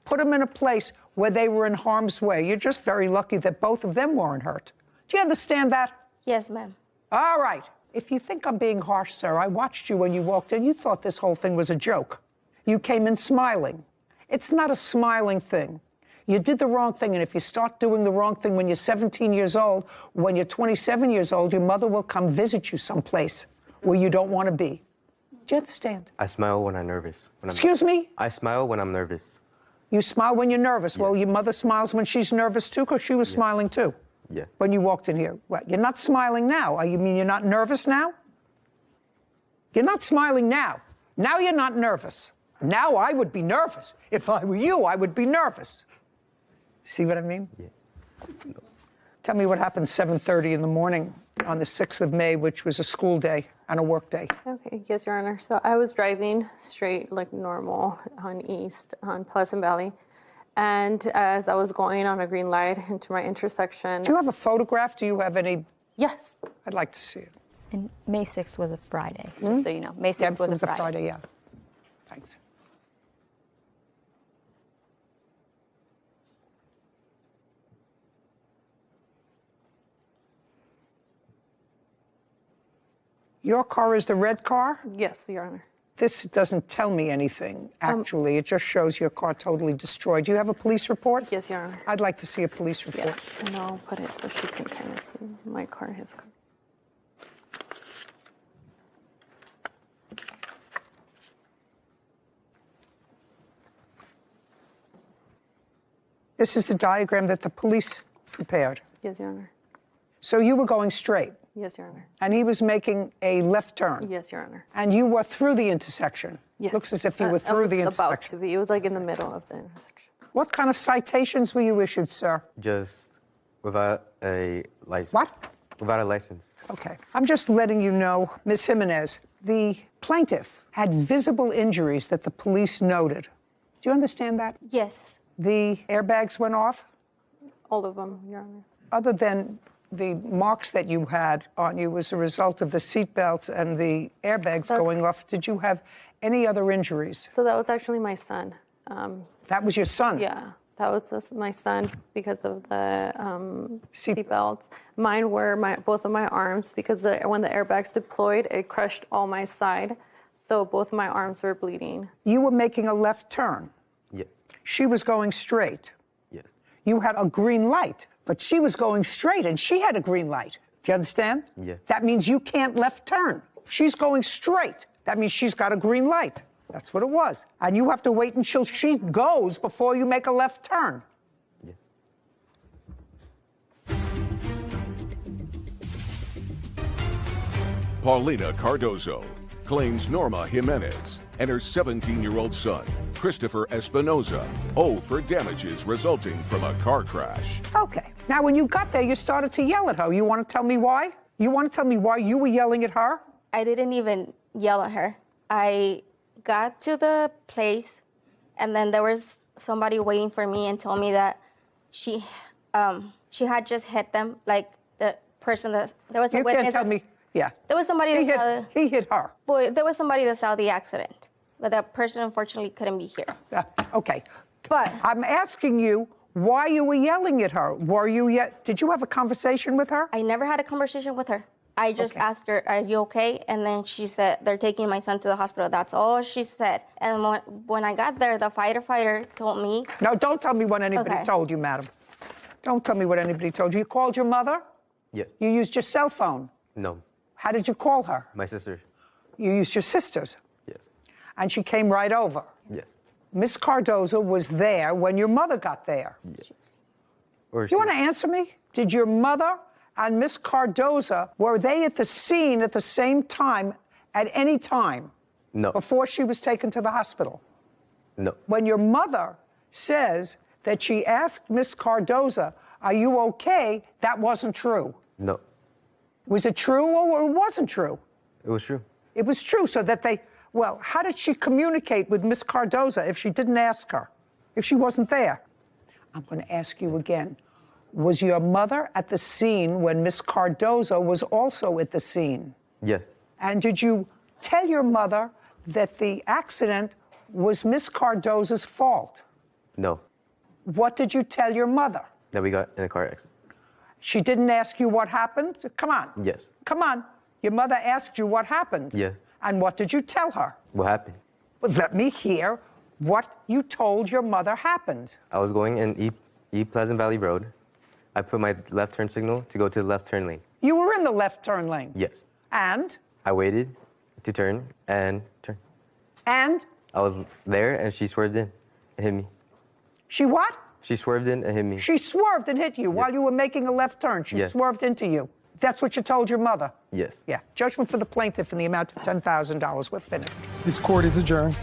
put him in a place where they were in harm's way. You're just very lucky that both of them weren't hurt. Do you understand that? Yes, ma'am. All right. If you think I'm being harsh, sir, I watched you when you walked in. You thought this whole thing was a joke. You came in smiling. It's not a smiling thing. You did the wrong thing, and if you start doing the wrong thing when you're 17 years old, when you're 27 years old, your mother will come visit you someplace where you don't want to be. Do you understand? I smile when I'm nervous. Excuse me? I smile when I'm nervous. You smile when you're nervous. Yeah. Well, your mother smiles when she's nervous, too, because she was smiling, too. Yeah. When you walked in here. What, you're not smiling now. You mean you're not nervous now? You're not smiling now. Now you're not nervous. Now I would be nervous. If I were you, I would be nervous. See what I mean? Yeah. No. Tell me what happened 7:30 in the morning on the 6th of May, which was a school day and a work day. Okay, yes, Your Honor. So I was driving straight like normal on East on Pleasant Valley. And as I was going on a green light into my intersection. Do you have a photograph? Do you have any? Yes. I'd like to see it. And May 6th was a Friday, just so you know. May 6th was a Friday. Yeah. Thanks. Your car is the red car? Yes, Your Honor. This doesn't tell me anything, actually. It just shows your car totally destroyed. Do you have a police report? Yes, Your Honor. I'd like to see a police report. Yeah, and I'll put it so she can kind of see my car, his car. This is the diagram that the police prepared. Yes, Your Honor. So you were going straight? Yes, Your Honor. And he was making a left turn? Yes, Your Honor. And you were through the intersection? Yes. Looks as if you were through the intersection. About to be. It was like in the middle of the intersection. What kind of citations were you issued, sir? Just without a license. What? Without a license. Okay. I'm just letting you know, Ms. Jimenez, the plaintiff had visible injuries that the police noted. Do you understand that? Yes. The airbags went off? All of them, Your Honor. Other than the marks that you had on you as a result of the seatbelts and the airbags going off, did you have any other injuries? So that was actually my son. That was your son? Yeah, that was my son because of the seatbelts. Mine were both of my arms because when the airbags deployed, it crushed all my side. So both of my arms were bleeding. You were making a left turn? Yeah. She was going straight? Yes. You had a green light, but she was going straight and she had a green light. Do you understand? Yeah. That means you can't left turn. If she's going straight, that means she's got a green light. That's what it was. And you have to wait until she goes before you make a left turn. Yeah. Paulina Cardozo claims Norma Jimenez and her 17-year-old son, Christopher Espinoza, owe for damages resulting from a car crash. Okay. Now, when you got there, you started to yell at her. You want to tell me why? You want to tell me why you were yelling at her? I didn't even yell at her. I got to the place, and then there was somebody waiting for me and told me that she had just hit them, like the person that there was a You witness. can't tell me. Yeah. There was somebody that saw he hit her. Boy, there was somebody that saw the accident, but that person unfortunately couldn't be here. Okay. But I'm asking you why you were yelling at her. Did you have a conversation with her? I never had a conversation with her. I just asked her, "Are you okay?" And then she said, "They're taking my son to the hospital." That's all she said. And when I got there, the firefighter told me. No, don't tell me what anybody told you, madam. Don't tell me what anybody told you. You called your mother? Yes. You used your cell phone? No. How did you call her? My sister. You used your sister's? Yes. And she came right over? Yes. Miss Cardoza was there when your mother got there? Yes. You want to answer me? Did your mother and Miss Cardoza, were they at the scene at the same time at any time? No. Before she was taken to the hospital? No. When your mother says that she asked Miss Cardoza, "Are you okay?" that wasn't true. No. Was it true or it wasn't true? It was true. It was true, so that well, how did she communicate with Miss Cardoza if she didn't ask her, if she wasn't there? I'm going to ask you again. Was your mother at the scene when Miss Cardoza was also at the scene? Yes. And did you tell your mother that the accident was Miss Cardoza's fault? No. What did you tell your mother? That we got in a car accident. She didn't ask you what happened? Come on. Yes. Come on. Your mother asked you what happened. Yeah. And what did you tell her? What happened? Well, let me hear what you told your mother happened. I was going in East Pleasant Valley Road. I put my left turn signal to go to the left turn lane. You were in the left turn lane? Yes. And? I waited to turn and turn. And? I was there and she swerved in and hit me. She what? She swerved in and hit me. She swerved and hit you while you were making a left turn. She swerved into you. That's what you told your mother? Yes. Yeah. Judgment for the plaintiff in the amount of $10,000. We're finished. This court is adjourned.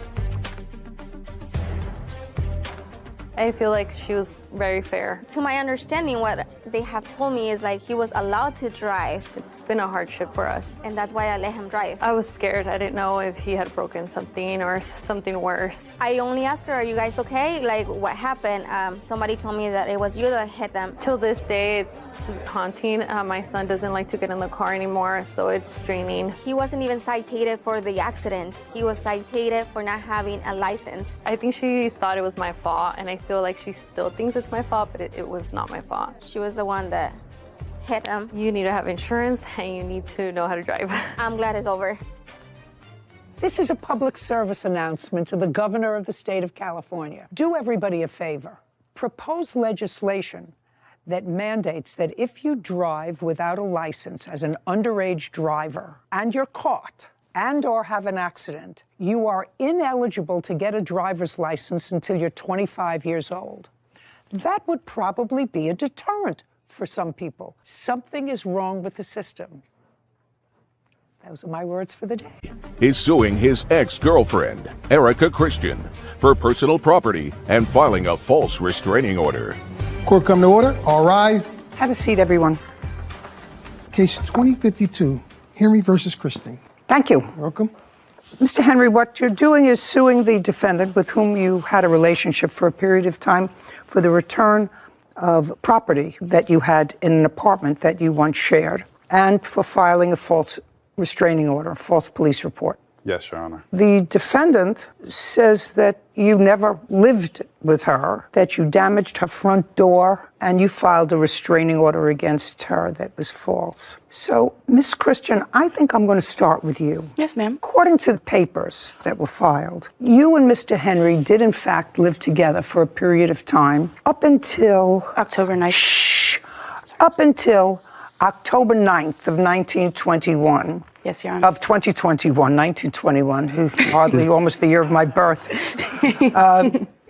I feel like she was very fair. To my understanding, what they have told me is like he was allowed to drive. It's been a hardship for us. And that's why I let him drive. I was scared. I didn't know if he had broken something or something worse. I only asked her, "Are you guys okay? Like, what happened?" Somebody told me that it was you that hit them. Till this day, it's haunting. My son doesn't like to get in the car anymore, so it's straining. He wasn't even cited for the accident. He was cited for not having a license. I think she thought it was my fault, and I feel like she still thinks it's my fault, but it was not my fault. She was the one that hit him. You need to have insurance, and you need to know how to drive. I'm glad it's over. This is a public service announcement to the governor of the state of California. Do everybody a favor. Propose legislation that mandates that if you drive without a license as an underage driver and you're caught and/or have an accident, you are ineligible to get a driver's license until you're 25 years old. That would probably be a deterrent for some people. Something is wrong with the system. Those are my words for the day. Is suing his ex-girlfriend, Erica Christian, for personal property and filing a false restraining order. Court come to order. All rise. Have a seat, everyone. Case 2052, Henry versus Christine. Thank you. Welcome. Mr. Henry, what you're doing is suing the defendant with whom you had a relationship for a period of time for the return of property that you had in an apartment that you once shared and for filing a false restraining order, a false police report. Yes, Your Honor. The defendant says that you never lived with her, that you damaged her front door, and you filed a restraining order against her that was false. So, Miss Christian, I think I'm going to start with you. Yes, ma'am. According to the papers that were filed, you and Mr. Henry did in fact live together for a period of time up until October 9th. Shh. Up until October 9th of 1921. Yes, Your Honor. Of 2021, 1921, hardly almost the year of my birth.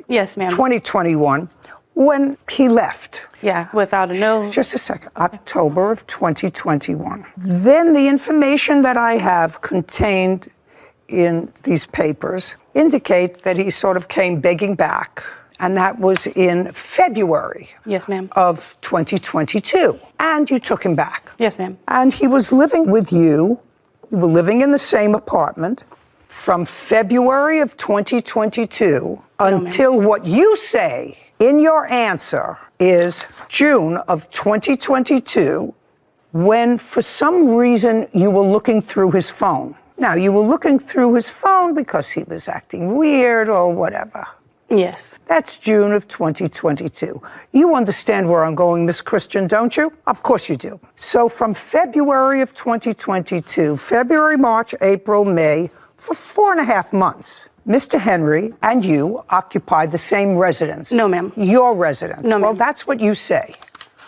Yes, ma'am. 2021, when he left. Yeah, without a no. Just a second. October of 2021. Then the information that I have contained in these papers indicate that he sort of came begging back, and that was in February. Yes, ma'am. Of 2022. And you took him back. Yes, ma'am. And he was living with you. You were living in the same apartment from February of 2022 until what you say in your answer is June of 2022, when for some reason you were looking through his phone. Now, you were looking through his phone because he was acting weird or whatever. Yes. That's June of 2022. You understand where I'm going, Miss Christian, don't you? Of course you do. So from February of 2022, February, March, April, May, for 4.5 months, Mr. Henry and you occupied the same residence. No, ma'am. Your residence. No, ma'am. Well, that's what you say.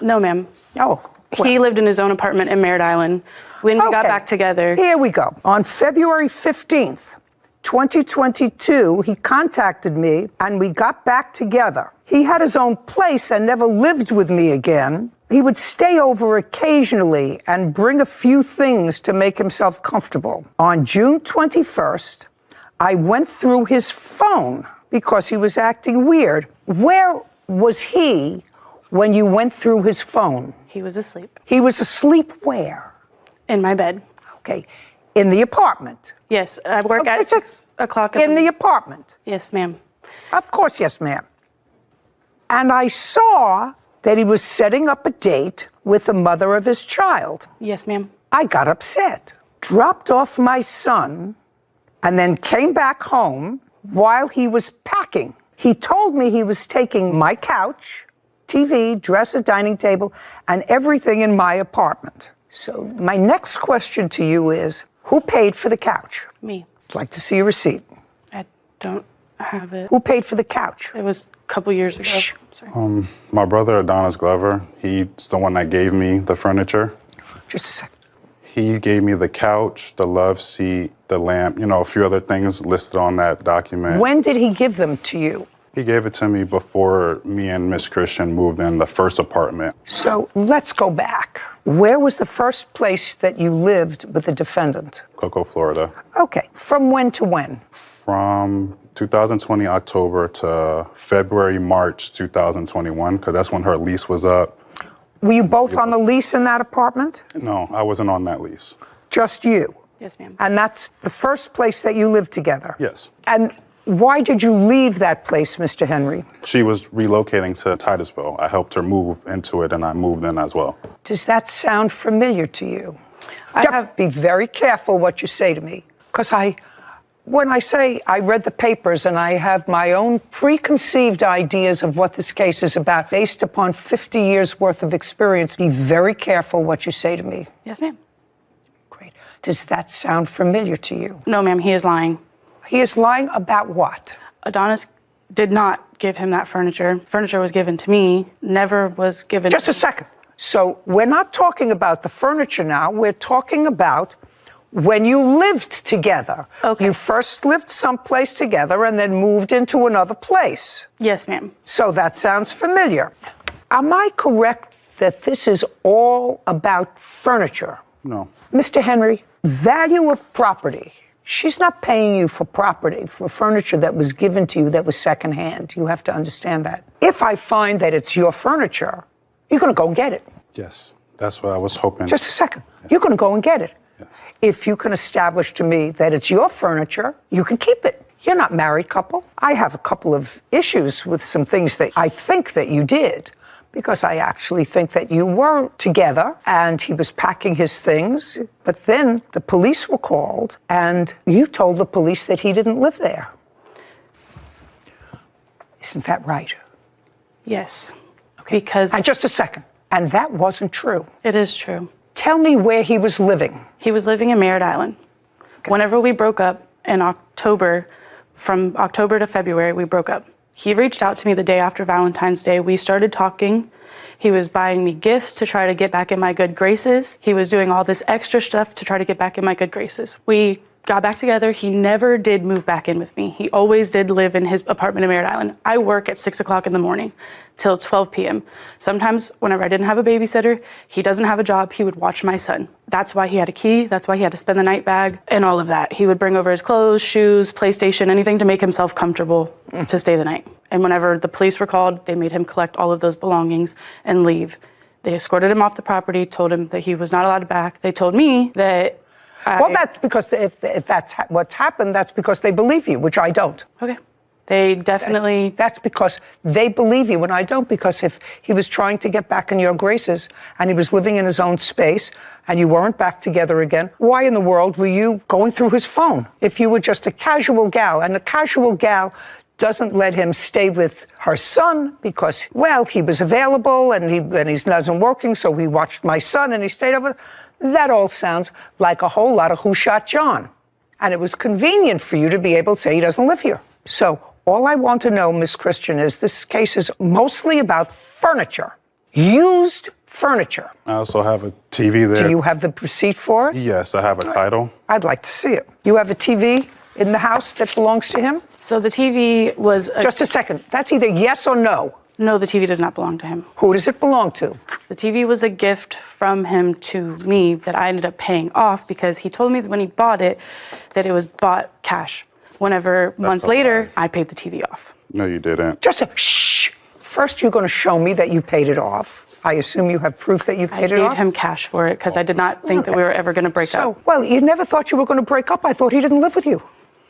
No, ma'am. Oh. He lived in his own apartment in Merritt Island. When we got back together. Here we go. On February 15th, 2022, he contacted me and we got back together. He had his own place and never lived with me again. He would stay over occasionally and bring a few things to make himself comfortable. On June 21st, I went through his phone because he was acting weird. Where was he when you went through his phone? He was asleep. He was asleep where? In my bed. Okay. In the apartment? Yes, I work at 6 o'clock. In the apartment? Yes, ma'am. Of course, yes, ma'am. And I saw that he was setting up a date with the mother of his child. Yes, ma'am. I got upset, dropped off my son, and then came back home while he was packing. He told me he was taking my couch, TV, dresser, dining table, and everything in my apartment. So my next question to you is, who paid for the couch? Me. I'd like to see a receipt. I don't have it. Who paid for the couch? It was a couple years ago. Sorry. My brother, Adonis Glover, he's the one that gave me the furniture. Just a second. He gave me the couch, the love seat, the lamp, a few other things listed on that document. When did he give them to you? He gave it to me before me and Miss Christian moved in the first apartment. So let's go back. Where was the first place that you lived with the defendant? Cocoa, Florida. Okay. From when to when? From 2020 October to February, March 2021, because that's when her lease was up. Were you both on the lease in that apartment? No, I wasn't on that lease. Just you? Yes, ma'am. And that's the first place that you lived together? Yes. And why did you leave that place, Mr. Henry? She was relocating to Titusville. I helped her move into it, and I moved in as well. Does that sound familiar to you? Be very careful what you say to me, because when I say I read the papers and I have my own preconceived ideas of what this case is about based upon 50 years worth of experience, be very careful what you say to me. Yes, ma'am. Great. Does that sound familiar to you? No, ma'am, he is lying. He is lying about what? Adonis did not give him that furniture. Furniture was given to me, never was given. Just a second. So we're not talking about the furniture now. We're talking about when you lived together. Okay. You first lived someplace together and then moved into another place. Yes, ma'am. So that sounds familiar. Am I correct that this is all about furniture? No. Mr. Henry, value of property. She's not paying you for property, for furniture that was given to you that was secondhand. You have to understand that. If I find that it's your furniture, you're going to go and get it. Yes, that's what I was hoping. Just a second. You're going to go and get it. Yes. If you can establish to me that it's your furniture, you can keep it. You're not a married couple. I have a couple of issues with some things that I think that you did, because I actually think that you were together and he was packing his things. But then the police were called and you told the police that he didn't live there. Isn't that right? Yes. Okay. Because. And just a second. And that wasn't true. It is true. Tell me where he was living. He was living in Merritt Island. Okay. Whenever we broke up in October, from October to February, we broke up. He reached out to me the day after Valentine's Day. We started talking. He was buying me gifts to try to get back in my good graces. He was doing all this extra stuff to try to get back in my good graces. We got back together. He never did move back in with me. He always did live in his apartment in Merritt Island. I work at 6 o'clock in the morning till 12 p.m. Sometimes whenever I didn't have a babysitter, he doesn't have a job, he would watch my son. That's why he had a key. That's why he had to spend the night bag and all of that. He would bring over his clothes, shoes, PlayStation, anything to make himself comfortable to stay the night. And whenever the police were called, they made him collect all of those belongings and leave. They escorted him off the property, told him that he was not allowed back. They told me that well, that's because if that's what's happened, that's because they believe you, which I don't. Okay. They definitely... That's because they believe you, and I don't, because if he was trying to get back in your graces and he was living in his own space and you weren't back together again, why in the world were you going through his phone? If you were just a casual gal, and a casual gal doesn't let him stay with her son because, well, he was available and he wasn't working, so he watched my son and he stayed over. That all sounds like a whole lot of Who Shot John. And it was convenient for you to be able to say he doesn't live here. So all I want to know, Miss Christian, is this case is mostly about furniture, used furniture. I also have a TV there. Do you have the receipt for it? Yes, I have a title. I'd like to see it. You have a TV in the house that belongs to him? So the TV was... Just a second. That's either yes or no. No, the TV does not belong to him. Who does it belong to? The TV was a gift from him to me that I ended up paying off because he told me that when he bought it, that it was bought cash. Whenever months later, I paid the TV off. No, you didn't. Just a shh. First, you're going to show me that you paid it off. I assume you have proof that you paid it off? I paid him cash for it because I did not think that we were ever going to break up. Well, you never thought you were going to break up. I thought he didn't live with you.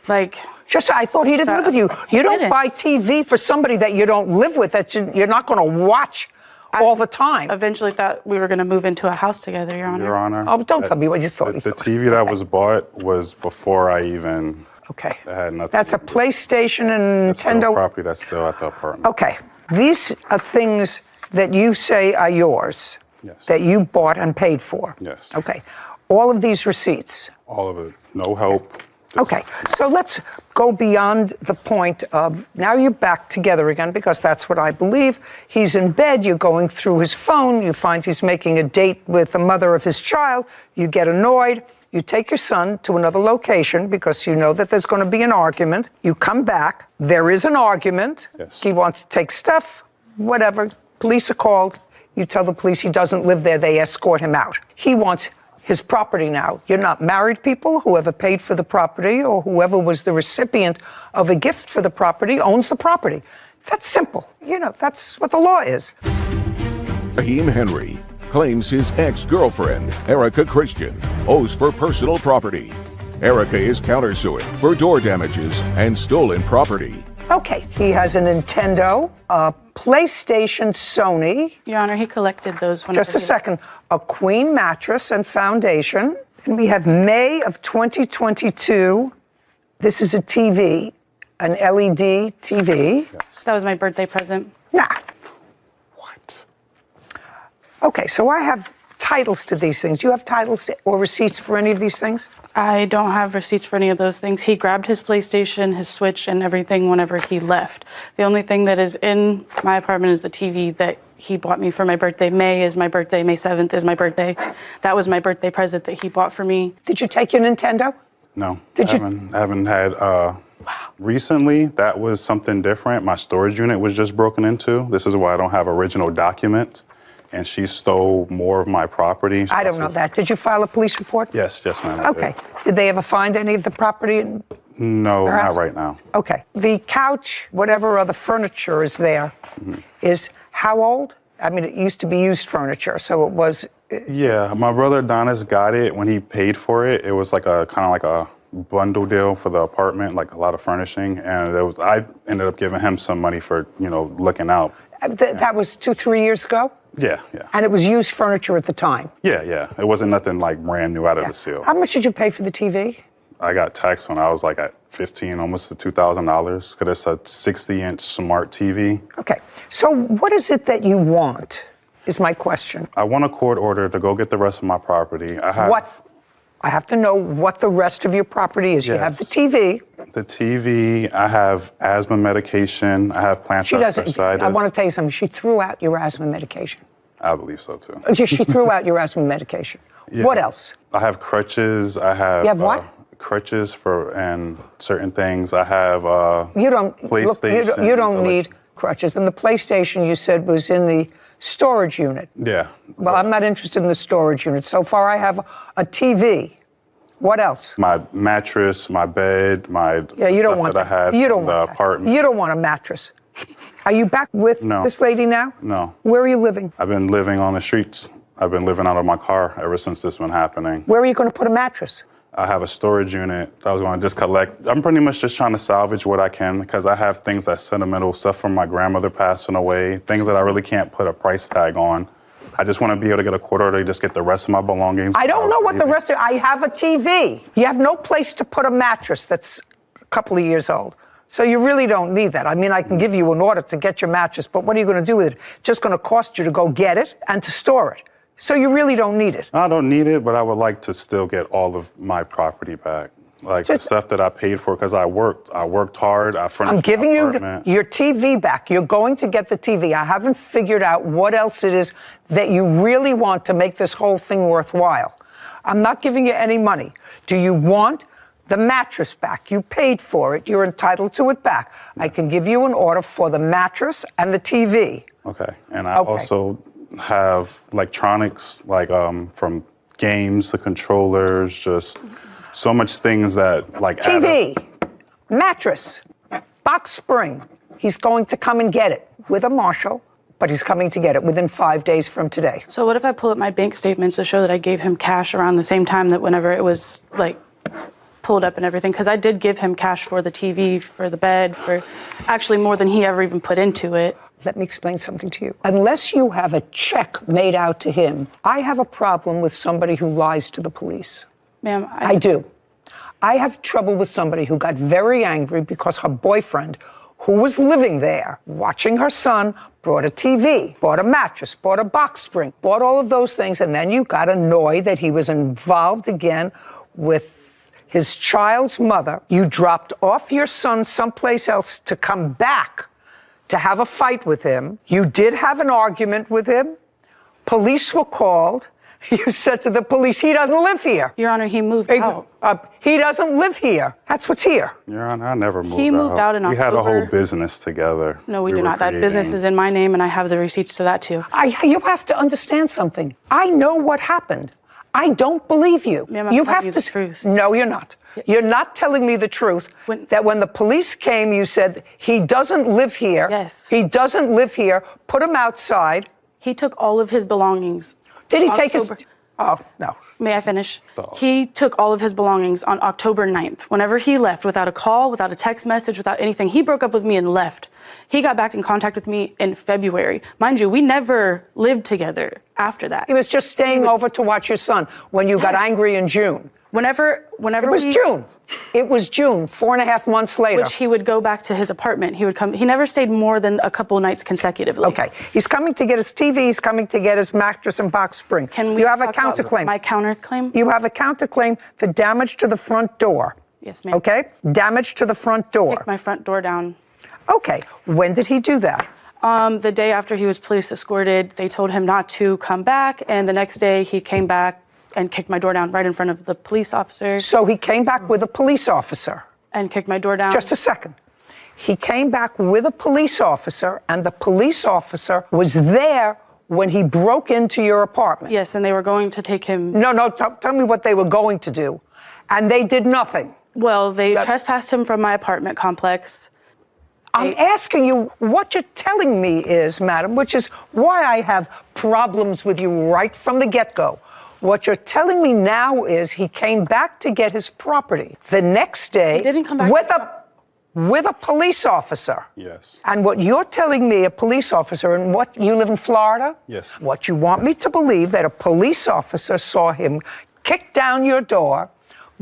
I thought he didn't live with you. You don't buy TV for somebody that you don't live with, that you're not going to watch all the time. Eventually thought we were going to move into a house together, Your Honor. Your Honor. Oh, don't tell me what you thought. The TV that was bought was before I even... Okay. That had nothing. That's a PlayStation and Nintendo. Property that's still at the apartment. Okay. These are things that you say are yours. Yes. That you bought and paid for. Yes. Okay. All of these receipts. All of it. No help. Okay, so let's go beyond the point of now you're back together again, because that's what I believe. He's in bed, you're going through his phone, you find he's making a date with the mother of his child, you get annoyed, you take your son to another location because you know that there's going to be an argument. You come back, there is an argument, he wants to take stuff, whatever, police are called, you tell the police he doesn't live there, they escort him out. He wants his property now. You're not married people. Whoever paid for the property or whoever was the recipient of a gift for the property owns the property. That's simple. You know, that's what the law is. Raheem Henry claims his ex-girlfriend, Erica Christian, owes for personal property. Erica is countersuing for door damages and stolen property. Okay, he has a Nintendo, a PlayStation, Sony. Your Honor, he collected those. Just a second. A queen mattress and foundation. And we have May of 2022. This is a TV, an LED TV. Yes. That was my birthday present. Nah. What? Okay, so I have titles to these things. You have titles or receipts for any of these things? I don't have receipts for any of those things. He grabbed his PlayStation, his Switch, and everything whenever he left. The only thing that is in my apartment is the TV that he bought me for my birthday. May is my birthday. May 7th is my birthday. That was my birthday present that he bought for me. Did you take your Nintendo? No. I haven't had... Recently, that was something different. My storage unit was just broken into. This is why I don't have original documents. And she stole more of my property. I don't know that. Did you file a police report? Yes, ma'am. Okay. Did they ever find any of the property? No, not right now. Okay. The couch, whatever other furniture is there, is how old? I mean, it used to be used furniture, so it was... Yeah, my brother Adonis got it when he paid for it. It was like a kind of like a bundle deal for the apartment, like a lot of furnishing. And I ended up giving him some money for, looking out. That was 2-3 years ago? Yeah. And it was used furniture at the time? Yeah. It wasn't nothing like brand new out of the seal. How much did you pay for the TV? I got taxed when I was like at 15, almost to $2,000, because it's a 60-inch smart TV. Okay. So what is it that you want, is my question. I want a court order to go get the rest of my property. I have to know what the rest of your property is. Yes. You have the TV. The TV, I have asthma medication, I have plantar fasciitis. I want to tell you something. She threw out your asthma medication. I believe so, too. She threw out your asthma medication. Yeah. What else? I have crutches. I have... You have what? crutches and certain things. I have You don't PlayStation. Look, you don't need crutches. And the PlayStation you said was in the storage unit. Yeah. Well, I'm not interested in the storage unit. So far, I have a TV. What else? My mattress, my bed, my you don't stuff want that I had you don't from the want apartment. You don't want a mattress. Are you back with this lady now? No. Where are you living? I've been living on the streets. I've been living out of my car ever since this been happening. Where are you going to put a mattress? I have a storage unit that I was going to just collect. I'm pretty much just trying to salvage what I can because I have things that's sentimental, stuff from my grandmother passing away, things that I really can't put a price tag on. I just want to be able to get a quarter to just get the rest of my belongings. I don't know what the rest of. I have a TV. You have no place to put a mattress that's a couple of years old. So you really don't need that. I mean, I can give you an order to get your mattress, but what are you going to do with it? It's just going to cost you to go get it and to store it. So you really don't need it. I don't need it, but I would like to still get all of my property back. Like the stuff that I paid for because I worked hard. I furnished I'm giving my you apartment. your TV back. You're going to get the TV. I haven't figured out what else it is that you really want to make this whole thing worthwhile. I'm not giving you any money. Do you want the mattress back? You paid for it. You're entitled to it back. I can give you an order for the mattress and the TV. Okay. And I also have electronics, like from games, the controllers, just so much things that TV, mattress, box spring. He's going to come and get it with a marshal, but he's coming to get it within 5 days from today. So what if I pull up my bank statements to show that I gave him cash around the same time that whenever it was pulled up and everything? Because I did give him cash for the TV, for the bed, for actually more than he ever even put into it. Let me explain something to you. Unless you have a check made out to him, I have a problem with somebody who lies to the police. Ma'am, I do. I have trouble with somebody who got very angry because her boyfriend, who was living there, watching her son, brought a TV, bought a mattress, bought a box spring, bought all of those things, and then you got annoyed that he was involved again with his child's mother. You dropped off your son someplace else to come back to have a fight with him. You did have an argument with him. Police were called. You said to the police, he doesn't live here. Your Honor, he moved out. He doesn't live here. That's what's here. Your Honor, I never moved out. He moved out in We had a October. whole business together. No, we do not. That business is in my name, and I have the receipts to that too. You have to understand something. I know what happened. I don't believe you. Ma'am, I'm you telling have you to. the truth. No, you're not. You're not telling me the truth. That when the police came, you said he doesn't live here. Yes. He doesn't live here. Put him outside. He took all of his belongings. Did he take his? Oh no. May I finish? He took all of his belongings on October 9th. Whenever he left, without a call, without a text message, without anything, he broke up with me and left. He got back in contact with me in February. Mind you, we never lived together after that. He was just staying over to watch your son when you got angry in June. Whenever it was June. It was June, 4.5 months later. Which he would go back to his apartment. He would come. He never stayed more than a couple nights consecutively. Okay. He's coming to get his TV. He's coming to get his mattress and box spring. Can we You have a talk about counterclaim. my counterclaim? You have a counterclaim for damage to the front door. Yes, ma'am. Okay? Damage to the front door. Kicked my front door down. Okay. When did he do that? The day after he was police escorted, they told him not to come back, and the next day he came back and kicked my door down right in front of the police officer. So he came back with a police officer. And kicked my door down. Just a second. He came back with a police officer, and the police officer was there when he broke into your apartment. Yes, and they were going to take him. No, tell me what they were going to do. And they did nothing. Well, they trespassed him from my apartment complex. I'm asking you, what you're telling me is, madam, which is why I have problems with you right from the get-go. What you're telling me now is he came back to get his property. The next day, He didn't come back with a police officer. Yes. And what you're telling me, a police officer, and what, you live in Florida? Yes. What you want me to believe that a police officer saw him kick down your door,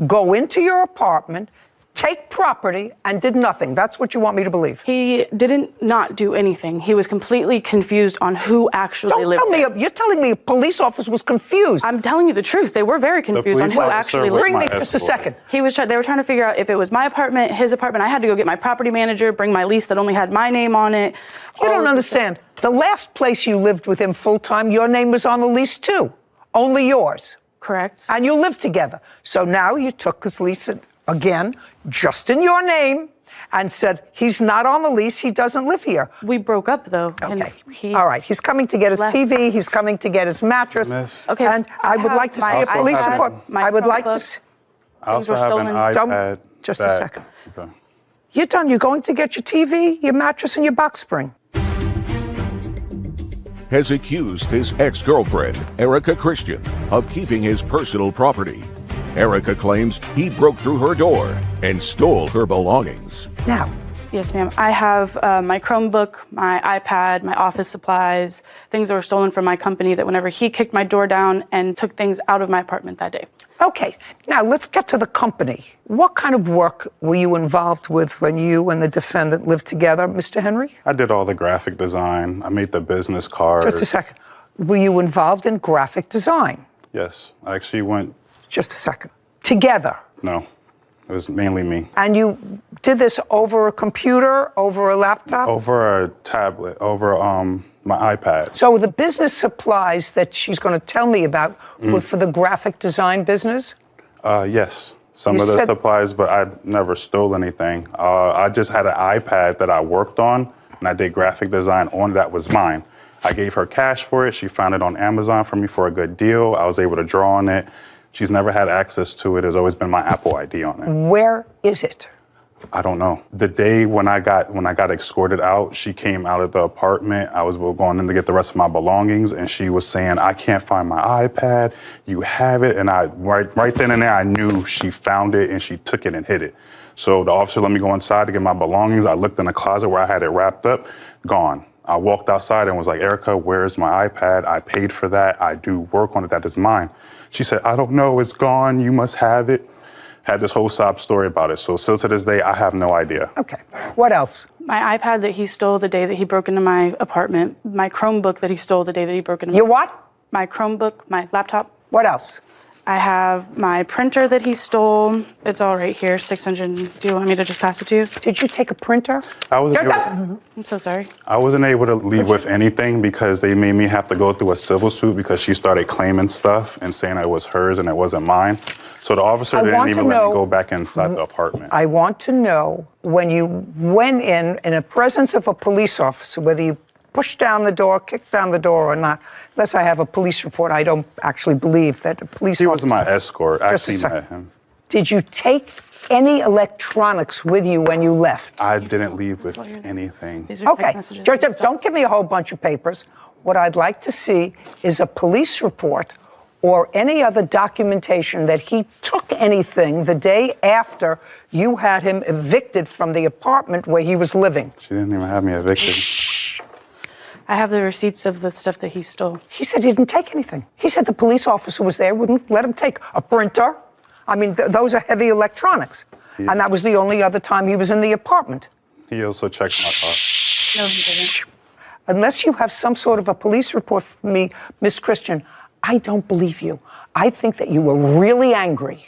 go into your apartment, take property, and did nothing. That's what you want me to believe. He didn't not do anything. He was completely confused on who actually lived there. You're telling me a police officer was confused. I'm telling you the truth. They were very confused on who actually lived there. Bring me just a second. They were trying to figure out if it was my apartment, his apartment. I had to go get my property manager, bring my lease that only had my name on it. You don't understand. The last place you lived with him full-time, your name was on the lease too. Only yours. Correct. And you lived together. So now you took his lease again, just in your name, and said, he's not on the lease, he doesn't live here. We broke up, though. Okay. All right. He's coming to get his TV. He's coming to get his mattress. Okay. And I would like to see a police report. I would like to see. I also have an iPad. Just a second. Okay. You're done. You're going to get your TV, your mattress, and your box spring. Has accused his ex-girlfriend, Erica Christian, of keeping his personal property. Erica claims he broke through her door and stole her belongings. Now. Yes, ma'am. I have my Chromebook, my iPad, my office supplies, things that were stolen from my company that whenever he kicked my door down and took things out of my apartment that day. Okay. Now, let's get to the company. What kind of work were you involved with when you and the defendant lived together, Mr. Henry? I did all the graphic design. I made the business cards. Just a second. Were you involved in graphic design? Yes. I actually went... Just a second. Together? No. It was mainly me. And you did this over a computer, over a laptop? Over a tablet, over my iPad. So the business supplies that she's going to tell me about were for the graphic design business? Yes. Some of the supplies, but I never stole anything. I just had an iPad that I worked on, and I did graphic design on it. That was mine. I gave her cash for it. She found it on Amazon for me for a good deal. I was able to draw on it. She's never had access to it. It's always been my Apple ID on it. Where is it? I don't know. The day when I got escorted out, she came out of the apartment. I was going in to get the rest of my belongings, and she was saying, "I can't find my iPad. You have it." And I right then and there, I knew she found it and she took it and hid it. So the officer let me go inside to get my belongings. I looked in the closet where I had it wrapped up, gone. I walked outside and was like, "Erica, where's my iPad? I paid for that. I do work on it. That is mine." She said, "I don't know. It's gone. You must have it." Had this whole sob story about it. So still to this day, I have no idea. Okay. What else? My iPad that he stole the day that he broke into my apartment. My Chromebook that he stole the day that he broke into Your what? My Chromebook, my laptop. What else? I have my printer that he stole. It's all right here, 600. Do you want me to just pass it to you? Did you take a printer? I'm so sorry. I wasn't able to leave with anything because they made me have to go through a civil suit because she started claiming stuff and saying it was hers and it wasn't mine. So the officer didn't even let me go back inside the apartment. I want to know when you went in the presence of a police officer, whether you pushed down the door, kicked down the door or not. Unless I have a police report, I don't actually believe that a police officer... He was my escort. I Just a actually second. met him. Did you take any electronics with you when you left? I didn't leave with anything. Okay, don't give me a whole bunch of papers. What I'd like to see is a police report or any other documentation that he took anything the day after you had him evicted from the apartment where he was living. She didn't even have me evicted. I have the receipts of the stuff that he stole. He said he didn't take anything. He said the police officer was there, wouldn't let him take a printer. I mean, those are heavy electronics. And that was the only other time he was in the apartment. He also checked my car. No, he didn't. Unless you have some sort of a police report for me, Miss Christian, I don't believe you. I think that you were really angry.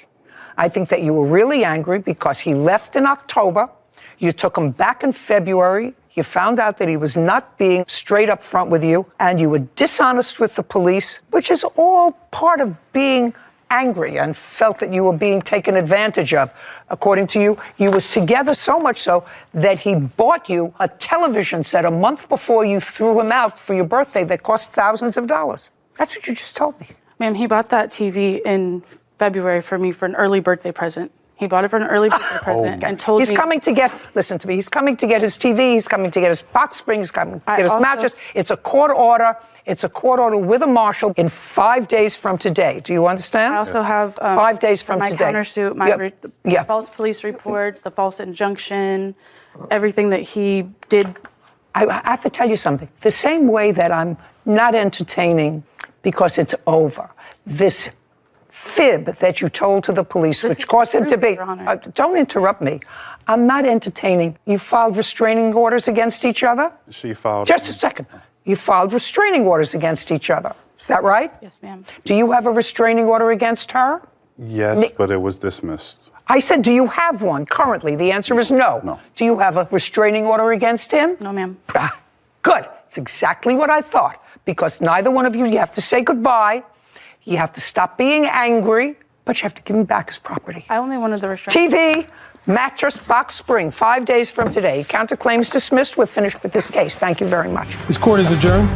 I think that you were really angry because he left in October. You took him back in February. You found out that he was not being straight up front with you, and you were dishonest with the police, which is all part of being angry and felt that you were being taken advantage of. According to you, you was together so much so that he bought you a television set a month before you threw him out for your birthday that cost thousands of dollars. That's what you just told me. Ma'am, he bought that TV in February for me for an early birthday present. He bought it for an early birthday present and told me... He's coming to get, listen to me, he's coming to get his TV, he's coming to get his box spring, he's coming to get his mattress. It's a court order. It's a court order with a marshal in 5 days from today. Do you understand? I also have 5 days from my today. Countersuit, my false police reports, the false injunction, everything that he did. I have to tell you something. The same way that I'm not entertaining because it's over, this fib that you told to the police, which caused him to be... don't interrupt me. I'm not entertaining. You filed restraining orders against each other? She filed... Just a second. You filed restraining orders against each other. Is that right? Yes, ma'am. Do you have a restraining order against her? Yes, but it was dismissed. I said, do you have one currently? The answer is no. No. Do you have a restraining order against him? No, ma'am. Good. It's exactly what I thought. Because neither one of you have to say goodbye. You have to stop being angry. But you have to give him back his property. I only wanted the restraint. TV, mattress, box spring, 5 days from today. Counterclaims dismissed. We're finished with this case. Thank you very much. This court is adjourned.